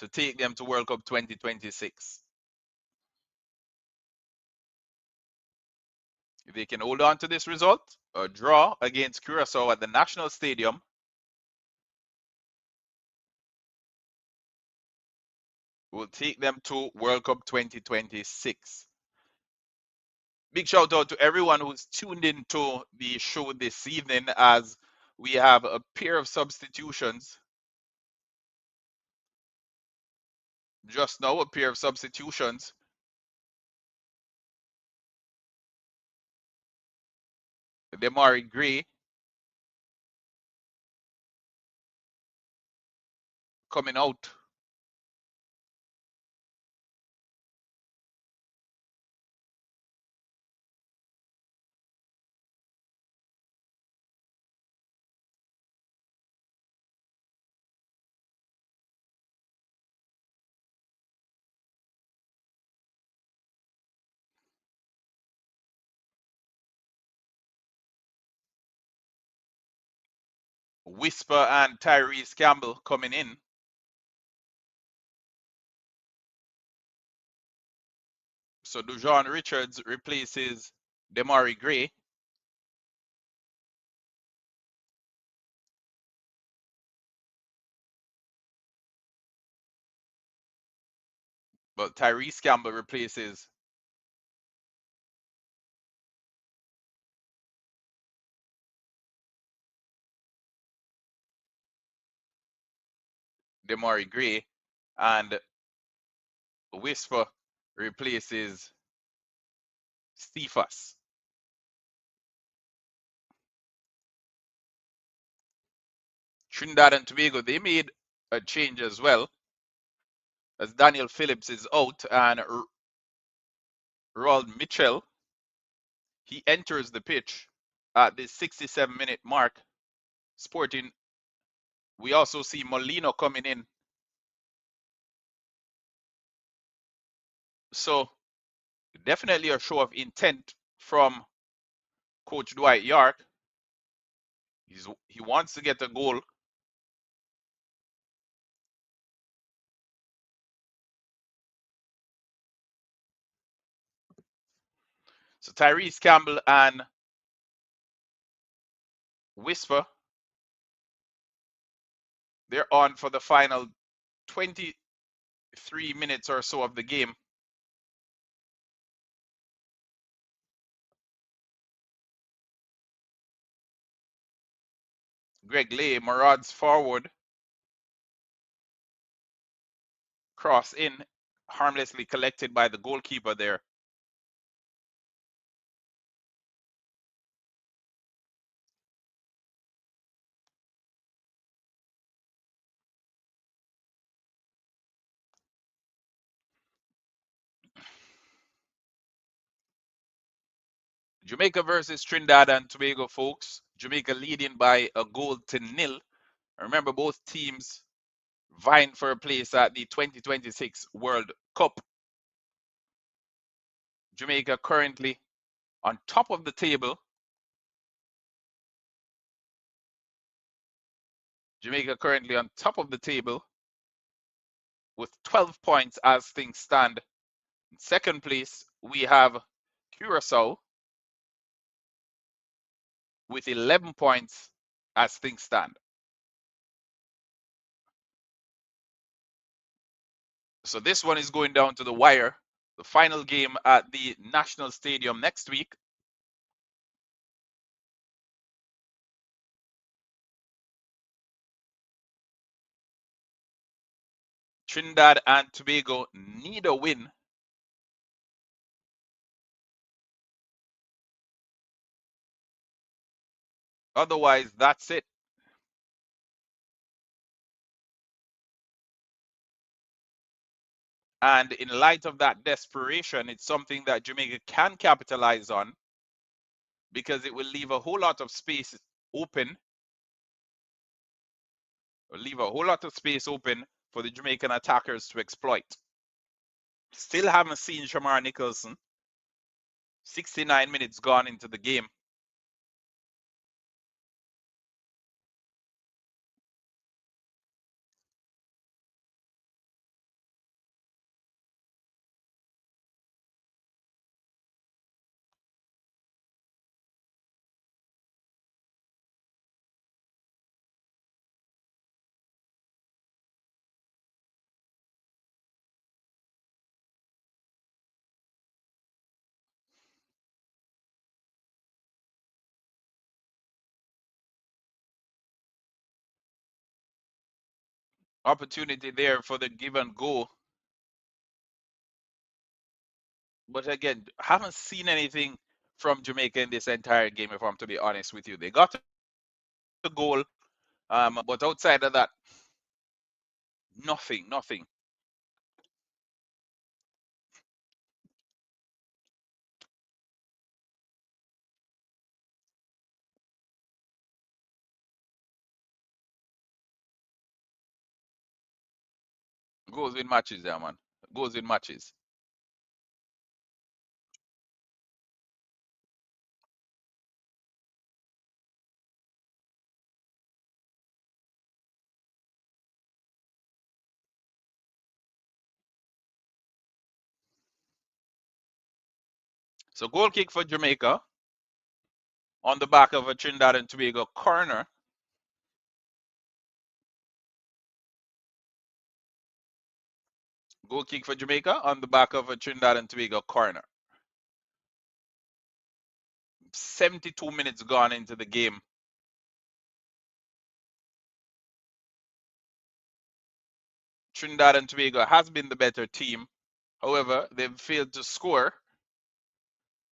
to take them to World Cup 2026. If they can hold on to this result, a draw against Curacao at the National Stadium will take them to World Cup 2026. Big shout out to everyone who's tuned into the show this evening as we have a pair of substitutions. Just now, a pair of substitutions. Demari Gray coming out. Whisper and Tyrese Campbell coming in. So Dujon Richards replaces Demari Gray. But Tyrese Campbell replaces Demari Gray. And Whisper replaces Stephas. Trinidad and Tobago, they made a change as well, as Daniel Phillips is out and Roald Mitchell, he enters the pitch at the 67-minute mark. Sporting, we also see Molino coming in. So definitely a show of intent from Coach Dwight York. He wants to get a goal. So Tyrese Campbell and Whisper, they're on for the final 23 minutes or so of the game. Greg Lay marauders forward. Cross in, harmlessly collected by the goalkeeper there. Jamaica versus Trinidad and Tobago, folks. Jamaica leading by 1-0. Remember, both teams vying for a place at the 2026 World Cup. Jamaica currently on top of the table. Jamaica currently on top of the table with 12 points as things stand. In second place, we have Curacao with 11 points as things stand. So this one is going down to the wire. The final game at the National Stadium next week. Trinidad and Tobago need a win Otherwise, that's it. And in light of that desperation, it's something that Jamaica can capitalize on because it will leave a whole lot of space open, leave a whole lot of space open for the Jamaican attackers to exploit. Still haven't seen Shamar Nicholson. 69 minutes gone into the game. Opportunity there for the give and go. But again, haven't seen anything from Jamaica in this entire game, if I'm to be honest with you. They got a goal, but outside of that, nothing, nothing. Goes in matches there, man. Goes in matches. So goal kick for Jamaica on the back of a Trinidad and Tobago corner. Goal kick for Jamaica on the back of a Trinidad and Tobago corner. 72 minutes gone into the game. Trinidad and Tobago has been the better team. However, they've failed to score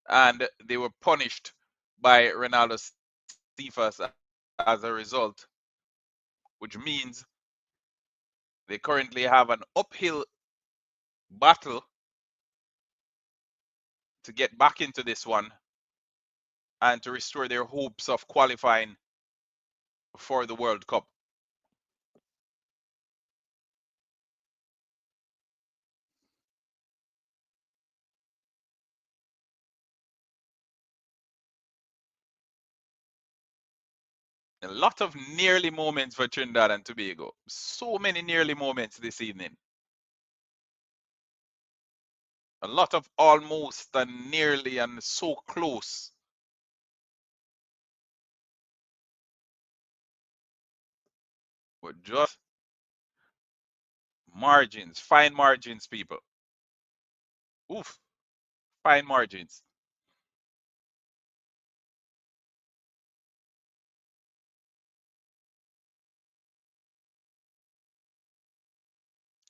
and they were punished by Ronaldo Cephas as a result, which means they currently have an uphill battle to get back into this one and to restore their hopes of qualifying for the World Cup. A lot of nearly moments for Trinidad and Tobago. So many nearly moments this evening. A lot of almost and nearly and so close. But just margins, fine margins, people. Oof, fine margins.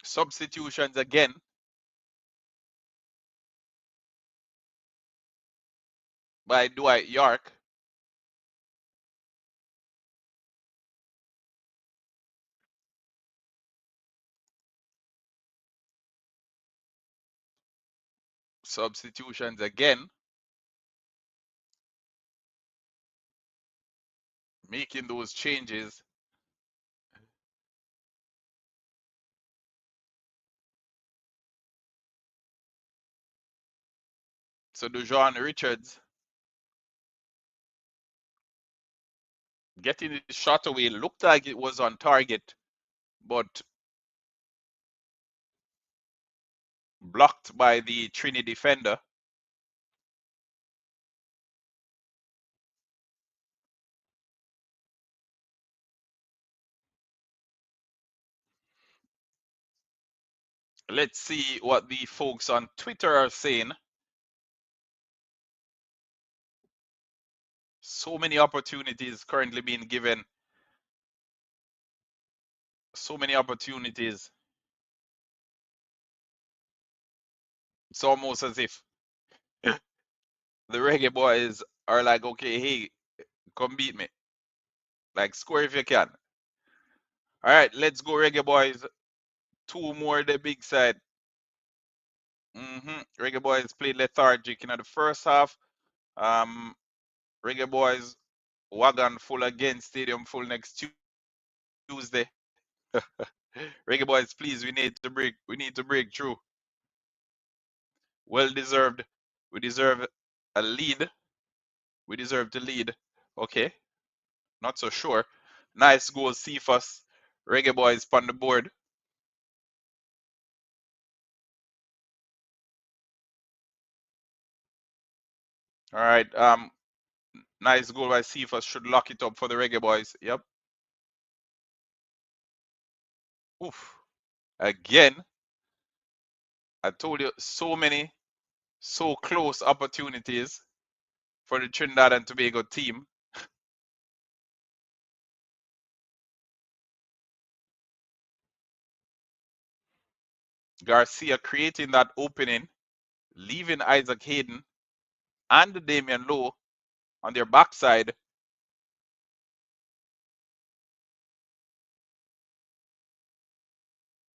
Substitutions again. By Dwight York. Substitutions again. Making those changes. So Dujon Richards getting the shot away. Looked like it was on target, but blocked by the Trini defender. Let's see what the folks on Twitter are saying. So many opportunities currently being given. So many opportunities. It's almost as if the reggae boys are like, okay, hey, come beat me. Like, score if you can. All right, let's go, Reggae Boys. Two more the big side. Reggae Boys played lethargic in the first half. Um, Reggae Boys wagon full again, stadium full next Tuesday. Reggae Boys, please, we need to break. We need to break through. Well deserved. We deserve a lead. We deserve to lead. Okay, not so sure. Nice goal, Cephas. Reggae Boys on the board. All right. Nice goal by Cephas. Should lock it up for the Reggae Boys. Yep. Oof. Again, I told you so many, so close opportunities for the Trinidad and Tobago team. Garcia creating that opening, leaving Isaac Hayden and Damian Lowe on their backside.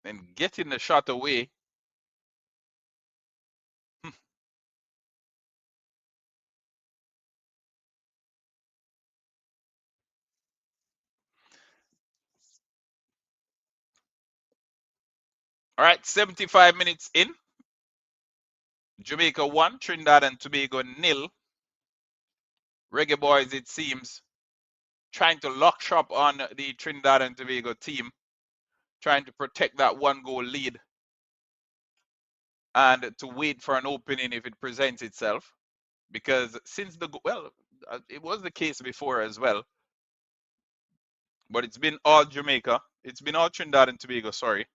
And getting the shot away. All right, 75 minutes in. Jamaica 1, Trinidad and Tobago 0. Reggae Boys, it seems, trying to lock shop on the Trinidad and Tobago team, trying to protect that one goal lead and to wait for an opening if it presents itself. Because since it was the case before as well, but it's been all Jamaica. It's been all Trinidad and Tobago, sorry.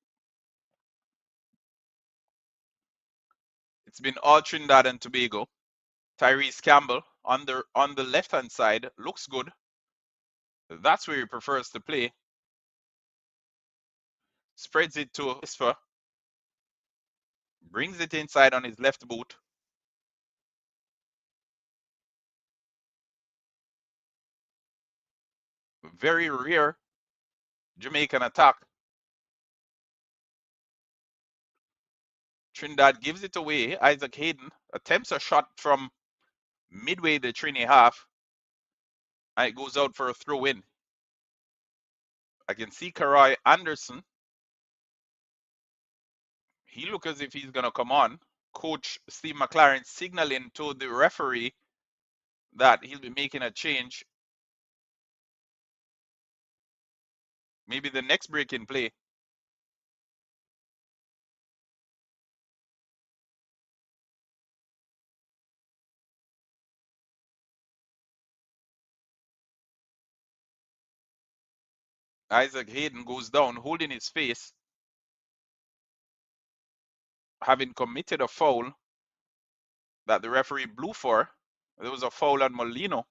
It's been all Trinidad and Tobago. Tyrese Campbell on the left-hand side looks good. That's where he prefers to play. Spreads it to Isfa. Brings it inside on his left boot. Very rare Jamaican attack. Trinidad gives it away. Isaac Hayden attempts a shot from midway the Trini half. And it goes out for a throw in. I can see Karai Anderson. He looks as if he's going to come on. Coach Steve McLaren signaling to the referee that he'll be making a change. Maybe the next break in play. Isaac Hayden goes down, holding his face, having committed a foul that the referee blew for. There was a foul on Molino.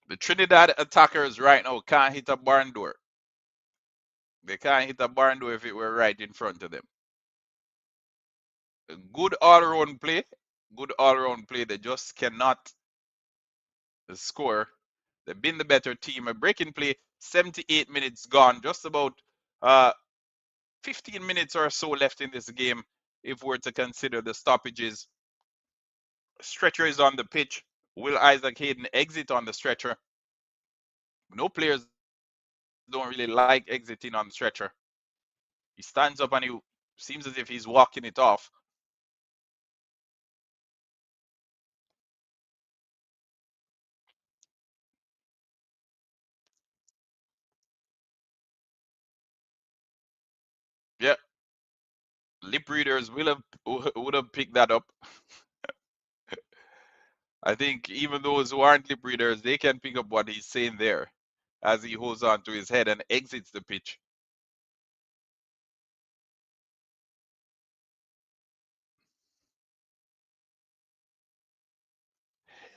The Trinidad attackers right now can't hit a barn door. They can't hit a barn door if it were right in front of them. Good all-around play. Good all-around play. They just cannot score. They've been the better team. A breaking play. 78 minutes gone. Just about 15 minutes or so left in this game if we're to consider the stoppages. Stretcher is on the pitch. Will Isaac Hayden exit on the stretcher? No players don't really like exiting on the stretcher. He stands up and he seems as if he's walking it off. Yeah, lip readers would have picked that up. I think even those who aren't lip readers, they can pick up what he's saying there as he holds on to his head and exits the pitch.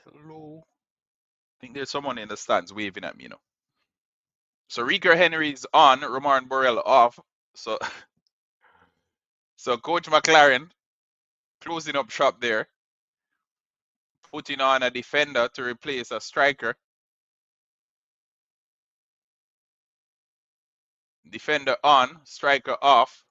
Hello. think there's someone in the stands waving at me, you know. So Rico Henry's on, Romain Borrell off. So so Coach McLaren closing up shop there, putting on a defender to replace a striker. Defender on, striker off.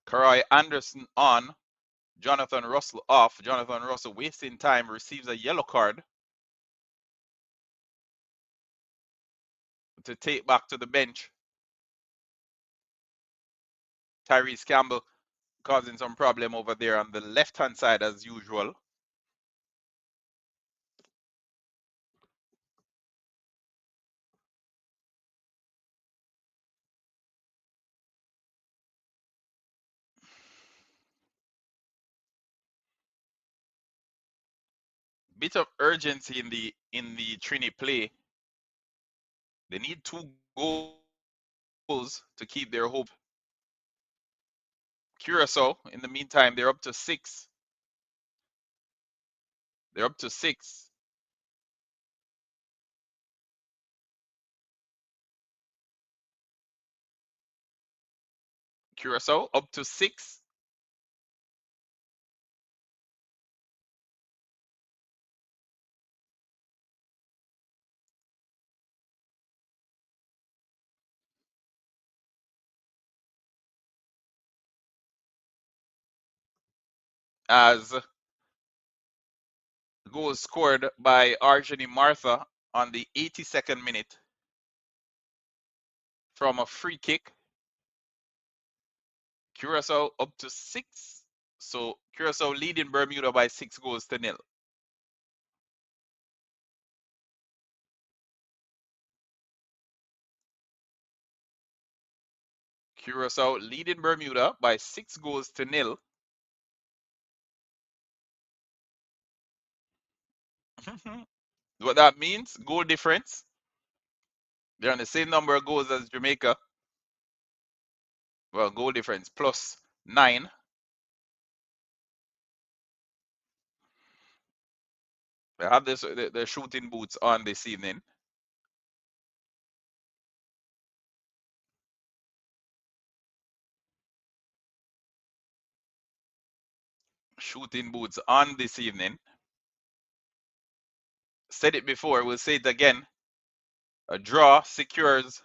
Karai Anderson on, Jonathan Russell off. Jonathan Russell wasting time, receives a yellow card to take back to the bench. Tyrese Campbell causing some problem over there on the left-hand side as usual. Bit of urgency in the Trini play. They need 2 goals to keep their hope. Curacao, in the meantime, they're up to 6. They're up to 6. Curacao up to 6. As goals scored by Arjani Martha on the 82nd minute from a free kick. Curacao up to 6. So Curacao leading Bermuda by 6 goals to 0. Curacao leading Bermuda by 6 goals to 0. What that means, goal difference. They're on the same number of goals as Jamaica. Well, goal difference plus 9. They have this the shooting boots on this evening. Shooting boots on this evening. Said it before, we'll say it again. A draw secures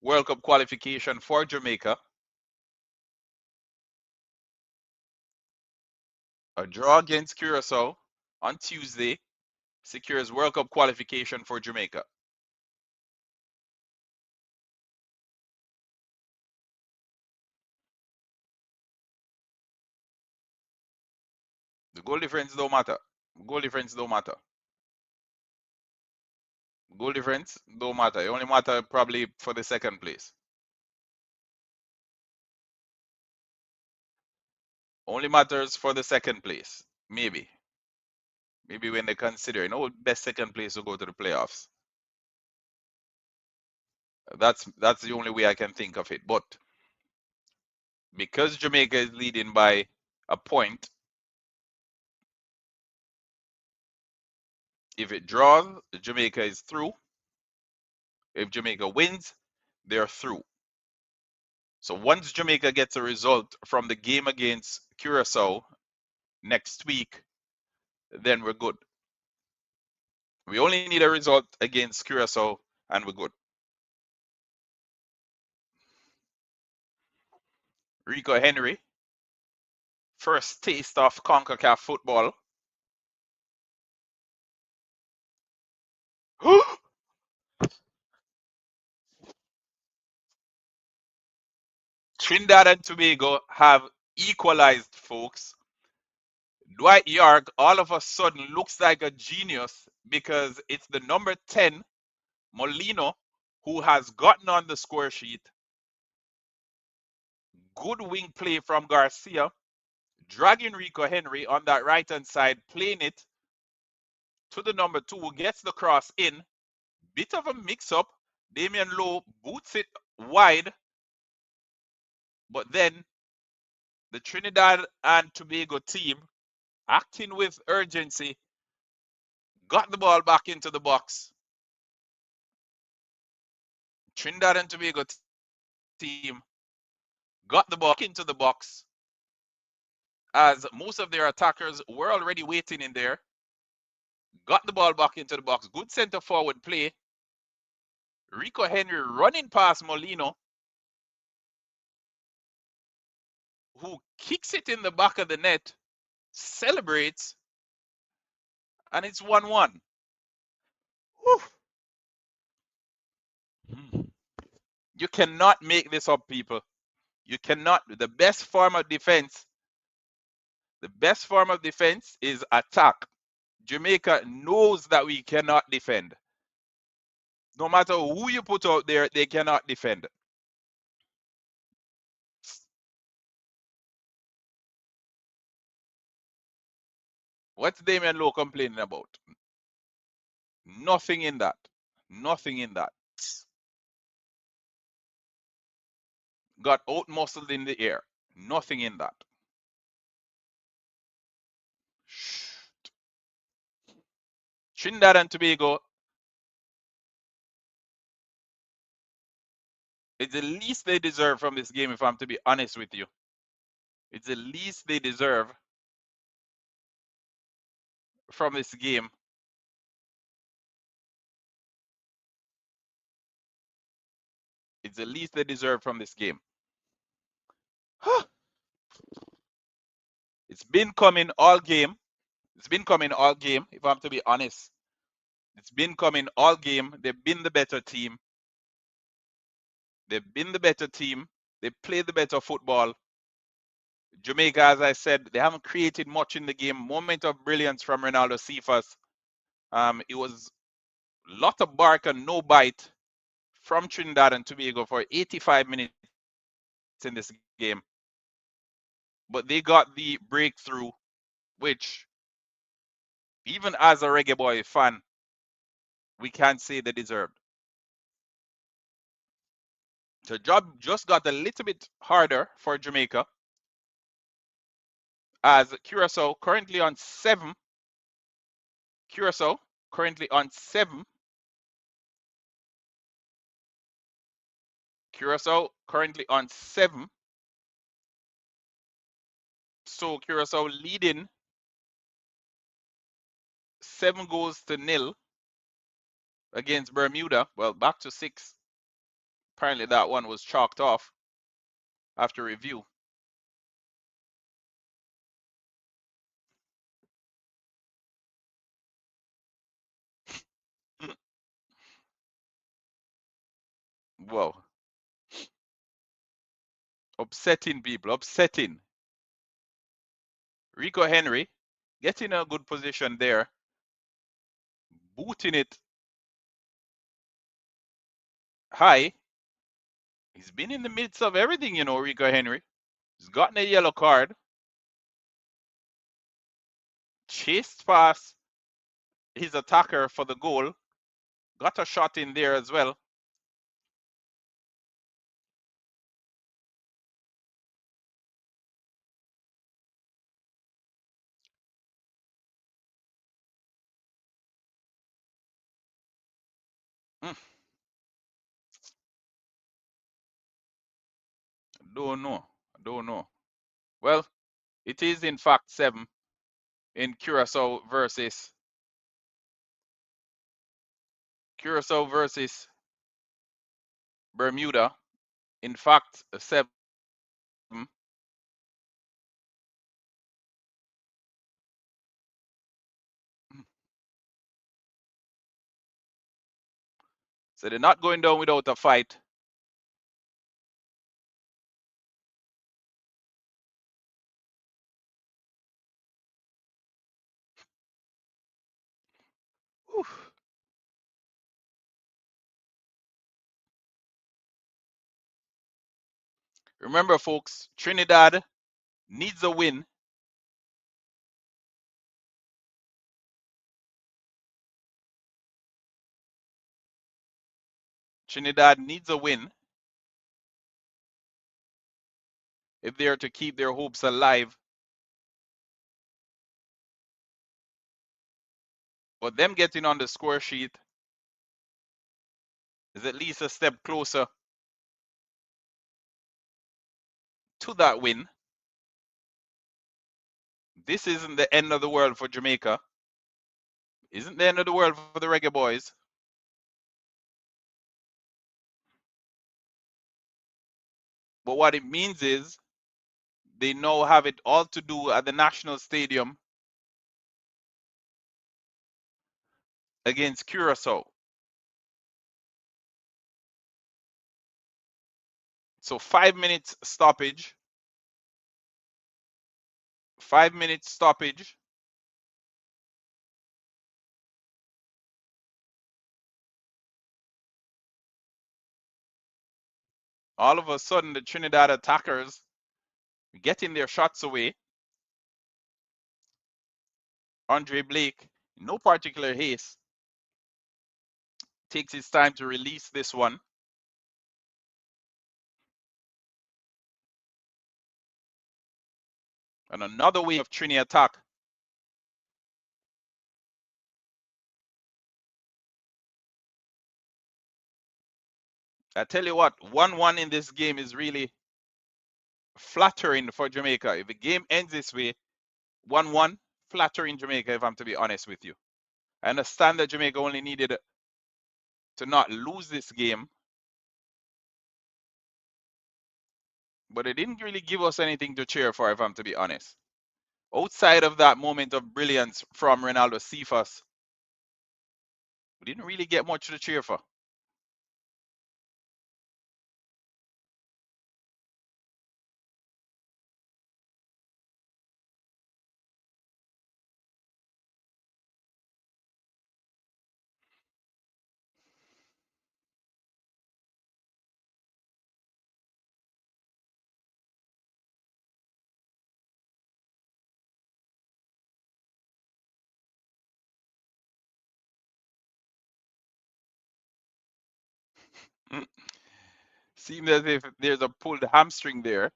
World Cup qualification for Jamaica. A draw against Curacao on Tuesday secures World Cup qualification for Jamaica. The goal difference don't matter. Goal difference don't matter. Goal difference don't matter. It only matter probably for the second place. Only matters for the second place. Maybe. Maybe when they consider, best second place to go to the playoffs. That's the only way I can think of it. But because Jamaica is leading by a point, if it draws, Jamaica is through. If Jamaica wins, they're through. So once Jamaica gets a result from the game against Curacao next week, then we're good. We only need a result against Curacao and we're good. Rico Henry, first taste of CONCACAF football. Trinidad and Tobago have equalized, folks. Dwight York all of a sudden looks like a genius because it's the number 10, Molino, who has gotten on the score sheet. Good wing play from Garcia, dragging Rico Henry on that right-hand side, playing it to the number 2, gets the cross in. Bit of a mix-up. Damian Lowe boots it wide, but then the Trinidad and Tobago team, acting with urgency, got the ball back into the box. Trinidad and Tobago team got the ball into the box as most of their attackers were already waiting in there. Got the ball back into the box. Good center forward play. Rico Henry running past Molino, who kicks it in the back of the net, celebrates, and it's 1-1. You cannot make this up, people. You cannot. The best form of defense is attack. Jamaica knows that we cannot defend. No matter who you put out there, they cannot defend. What's Damian Lowe complaining about? Nothing in that. Nothing in that. Got out muscled in the air. Nothing in that. Trinidad and Tobago, it's the least they deserve from this game, if I'm to be honest with you. It's the least they deserve from this game. It's the least they deserve from this game. It's been coming all game. It's been coming all game, if I'm to be honest. It's been coming all game. They've been the better team. They've been the better team. They played the better football. Jamaica, as I said, they haven't created much in the game. Moment of brilliance from Ronaldo Cephas. It was a lot of bark and no bite from Trinidad and Tobago for 85 minutes in this game. But they got the breakthrough, which, even as a Reggae Boy fan, we can't say they deserved. The job just got a little bit harder for Jamaica, as Curacao currently on 7. Curacao currently on 7. Curacao currently on 7. So Curacao leading 7-0 against Bermuda. Well, back to 6. Apparently that one was chalked off after review. Whoa. Upsetting people, upsetting. Rico Henry getting a good position there. Booting it high. He's been in the midst of everything, you know, Rico Henry. He's gotten a yellow card. Chased past his attacker for the goal. Got a shot in there as well. Don't know. Well, it is in fact 7 in Curacao versus Bermuda. In fact, 7. So they're not going down without a fight. Whew. Remember, folks, Trinidad needs a win Trinidad needs a win if they are to keep their hopes alive. But them getting on the score sheet is at least a step closer to that win. This isn't the end of the world for Jamaica. Isn't the end of the world for the Reggae Boys. But what it means is they now have it all to do at the National Stadium against Curacao. So 5 minutes stoppage. 5 minutes stoppage. All of a sudden, the Trinidad attackers getting their shots away. Andre Blake, no particular haste, takes his time to release this one. And another wave of Trini attack. I tell you what, 1-1 in this game is really flattering for Jamaica. If the game ends this way, 1-1, flattering Jamaica, if I'm to be honest with you. I understand that Jamaica only needed to not lose this game, but it didn't really give us anything to cheer for, if I'm to be honest. Outside of that moment of brilliance from Ronaldo Cephas, we didn't really get much to cheer for. Seems as if there's a pulled hamstring there.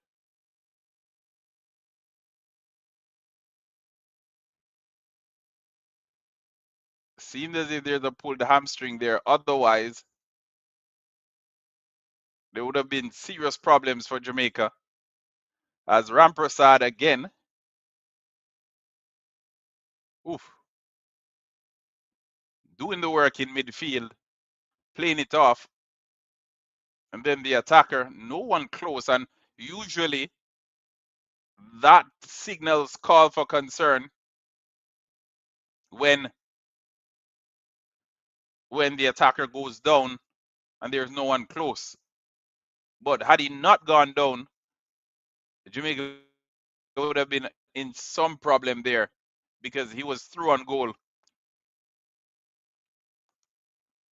Seems as if there's a pulled hamstring there. Otherwise, there would have been serious problems for Jamaica. As Rampersad again, oof, doing the work in midfield, playing it off, and then the attacker, no one close, and usually that signals call for concern when the attacker goes down and there's no one close. But had he not gone down, Jamaica would have been in some problem there because he was through on goal.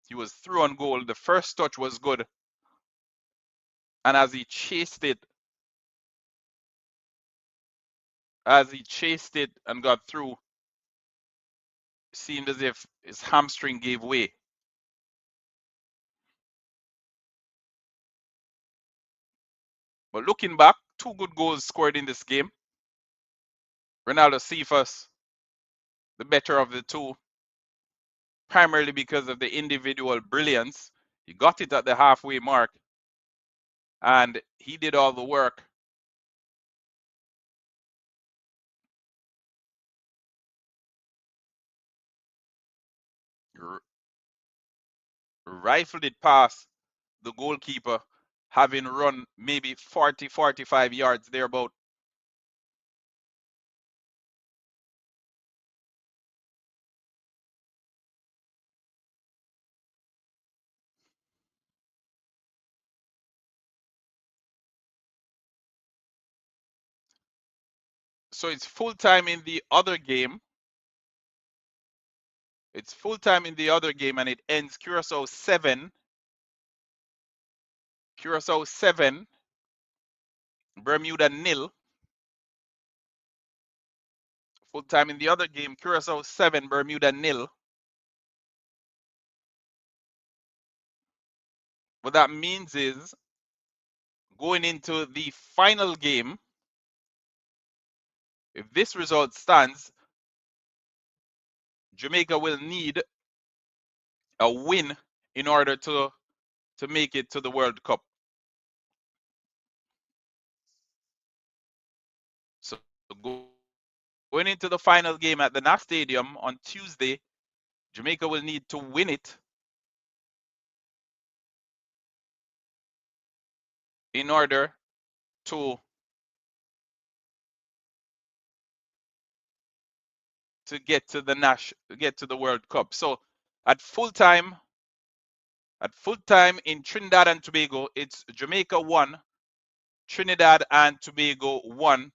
He was through on goal. The first touch was good. And as he chased it and got through, seemed as if his hamstring gave way. But looking back, 2 good goals scored in this game. Ronaldo Cephas, the better of the two, primarily because of the individual brilliance. He got it at the halfway mark, and he did all the work. Rifled it past the goalkeeper, having run maybe 40, 45 yards thereabout. So it's full time in the other game. It's full time in the other game, and it ends Curacao 7. Curacao 7, Bermuda 0. Full time in the other game, Curacao 7, Bermuda 0. what that means is going into the final game, if this result stands, Jamaica will need a win in order to make it to the World Cup. So going into the final game at the Nash Stadium on Tuesday, Jamaica will need to win it in order to get to the World Cup. So at full time in Trinidad and Tobago, it's Jamaica 1, Trinidad and Tobago 1.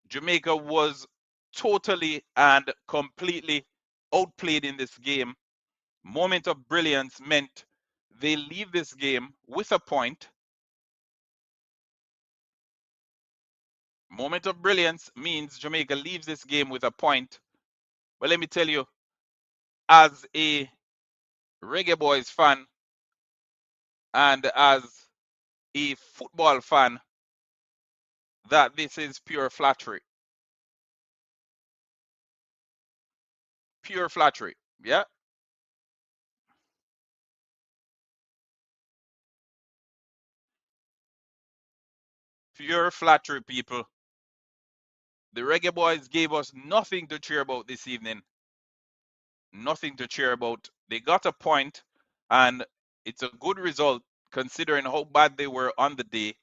Jamaica was totally and completely outplayed in this game. Moment of brilliance meant they leave this game with a point. Moment of brilliance means Jamaica leaves this game with a point. But let me tell you, as a Reggae Boys fan and as a football fan, that this is pure flattery. Pure flattery. Yeah. Pure flattery, people. The Reggae Boys gave us nothing to cheer about this evening. Nothing to cheer about. They got a point, and it's a good result considering how bad they were on the day.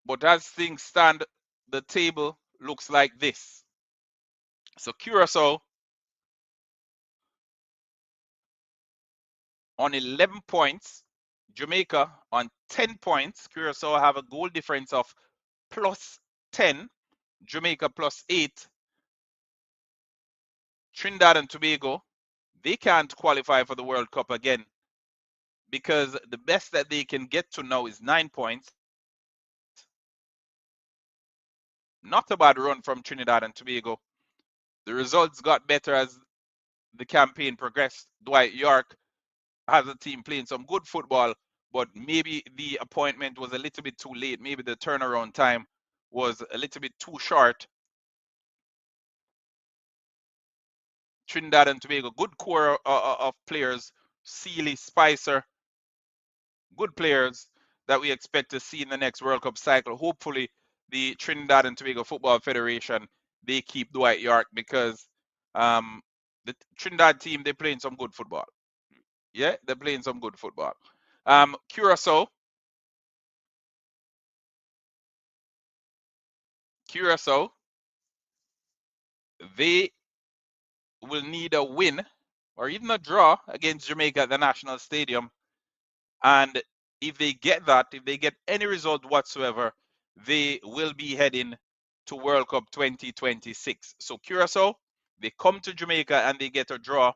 But as things stand, the table looks like this. So Curacao on 11 points, Jamaica on 10 points. Curacao have a goal difference of plus 10, Jamaica plus 8. Trinidad and Tobago, they can't qualify for the World Cup again because the best that they can get to now is 9 points. Not a bad run from Trinidad and Tobago. The results got better as the campaign progressed. Dwight York has a team playing some good football, but maybe the appointment was a little bit too late. Maybe the turnaround time was a little bit too short. Trinidad and Tobago, good core of players. Sealy, Spicer, good players that we expect to see in the next World Cup cycle. Hopefully, the Trinidad and Tobago Football Federation, they keep Dwight York because the Trinidad team, they're playing some good football. Yeah, they're playing some good football. Curacao, they will need a win or even a draw against Jamaica at the National Stadium. And if they get that, if they get any result whatsoever, they will be heading to World Cup 2026. So Curacao, they come to Jamaica and they get a draw,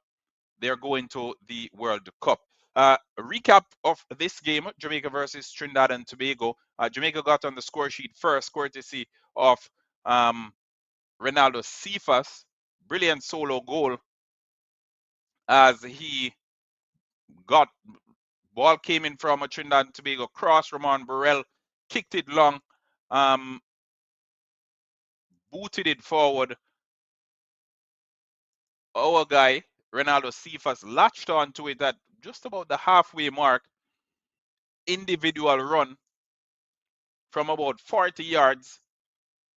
they're going to the World Cup. A recap of this game, Jamaica versus Trinidad and Tobago. Jamaica got on the score sheet first, courtesy of Ronaldo Cephas. Brilliant solo goal as he got ball came in from a Trinidad and Tobago cross. Ramon Burrell kicked it long, booted it forward. Our guy, Ronaldo Cephas, latched onto it at just about the halfway mark. Individual run from about 40 yards,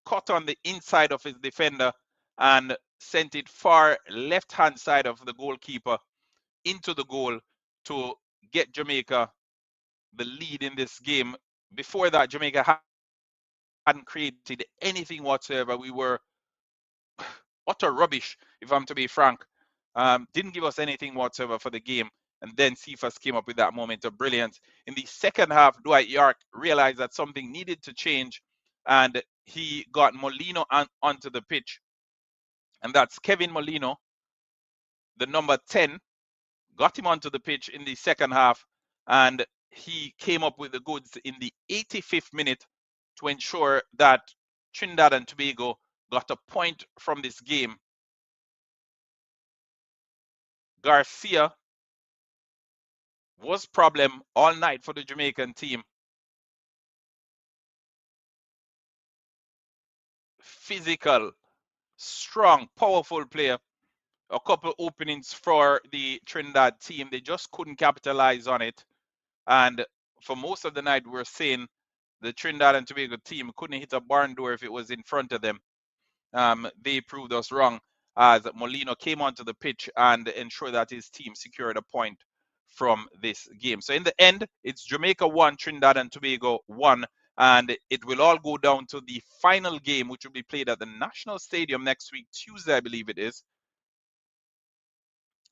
caught on the inside of his defender and sent it far left-hand side of the goalkeeper into the goal to get Jamaica the lead in this game. Before that, Jamaica hadn't created anything whatsoever. We were utter rubbish, if I'm to be frank. Didn't give us anything whatsoever for the game. And then Cephas came up with that moment of brilliance. In the second half, Dwight York realized that something needed to change, and he got Molino onto the pitch. And that's Kevin Molino, the number 10, got him onto the pitch in the second half, and he came up with the goods in the 85th minute to ensure that Trinidad and Tobago got a point from this game. Garcia was problem all night for the Jamaican team. Physical, strong, powerful player. A couple openings for the Trinidad team. They just couldn't capitalize on it. And for most of the night, we're seeing the Trinidad and Tobago team couldn't hit a barn door if it was in front of them. They proved us wrong as Molino came onto the pitch and ensured that his team secured a point from this game. So in the end, it's Jamaica 1, Trinidad and Tobago 1, and it will all go down to the final game, which will be played at the National Stadium next week, Tuesday, I believe it is.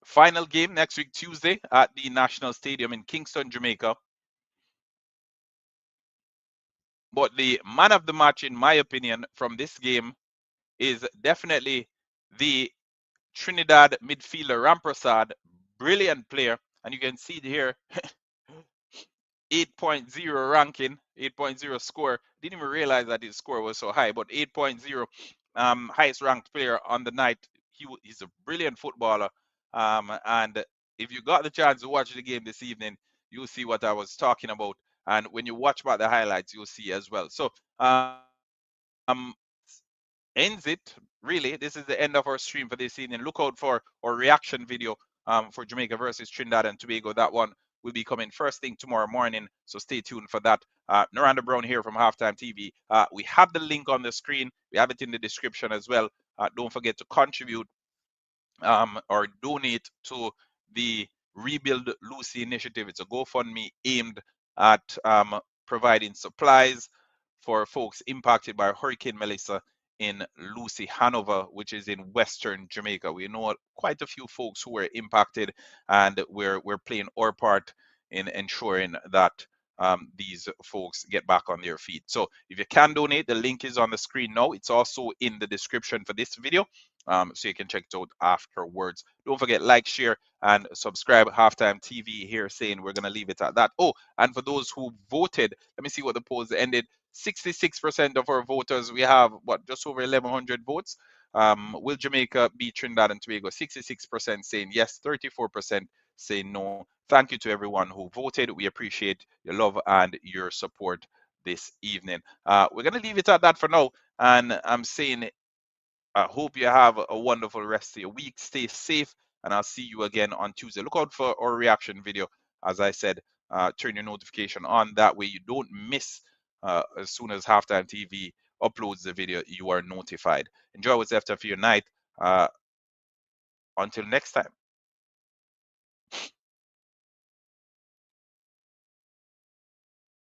Final game next week, Tuesday, at the National Stadium in Kingston, Jamaica. But the man of the match, in my opinion, from this game is definitely the Trinidad midfielder Ramprasad. Brilliant player. And you can see it here 8.0 ranking, 8.0 score. Didn't even realize that his score was so high, but 8.0, highest ranked player on the night. He's a brilliant footballer. And if you got the chance to watch the game this evening, you'll see what I was talking about. And when you watch back the highlights, you'll see as well. So, ends it. Really, this is the end of our stream for this evening. Look out for our reaction video for Jamaica versus Trinidad and Tobago. That one will be coming first thing tomorrow morning, so stay tuned for that. Naranda Brown here from Halftime TV. We have the link on the screen. We have it in the description as well. Don't forget to contribute or donate to the Rebuild Lucy initiative. It's a GoFundMe aimed at providing supplies for folks impacted by Hurricane Melissa in Lucy, Hanover, which is in western Jamaica. We know quite a few folks who were impacted, and we're playing our part in ensuring that these folks get back on their feet. So if you can donate, the link is on the screen now. It's also in the description for this video. So you can check it out afterwards. Don't forget, like, share, and subscribe. Halftime TV here saying we're going to leave it at that. Oh, and for those who voted, let me see what the polls ended. 66% of our voters, we have, what, just over 1,100 votes. Will Jamaica beat Trinidad and Tobago? 66% saying yes, 34% saying no. Thank you to everyone who voted. We appreciate your love and your support this evening. We're going to leave it at that for now. And I'm saying I hope you have a wonderful rest of your week. Stay safe, and I'll see you again on Tuesday. Look out for our reaction video. As I said, turn your notification on. That way you don't miss as soon as Halftime TV uploads the video, you are notified. Enjoy what's left of your night. Until next time.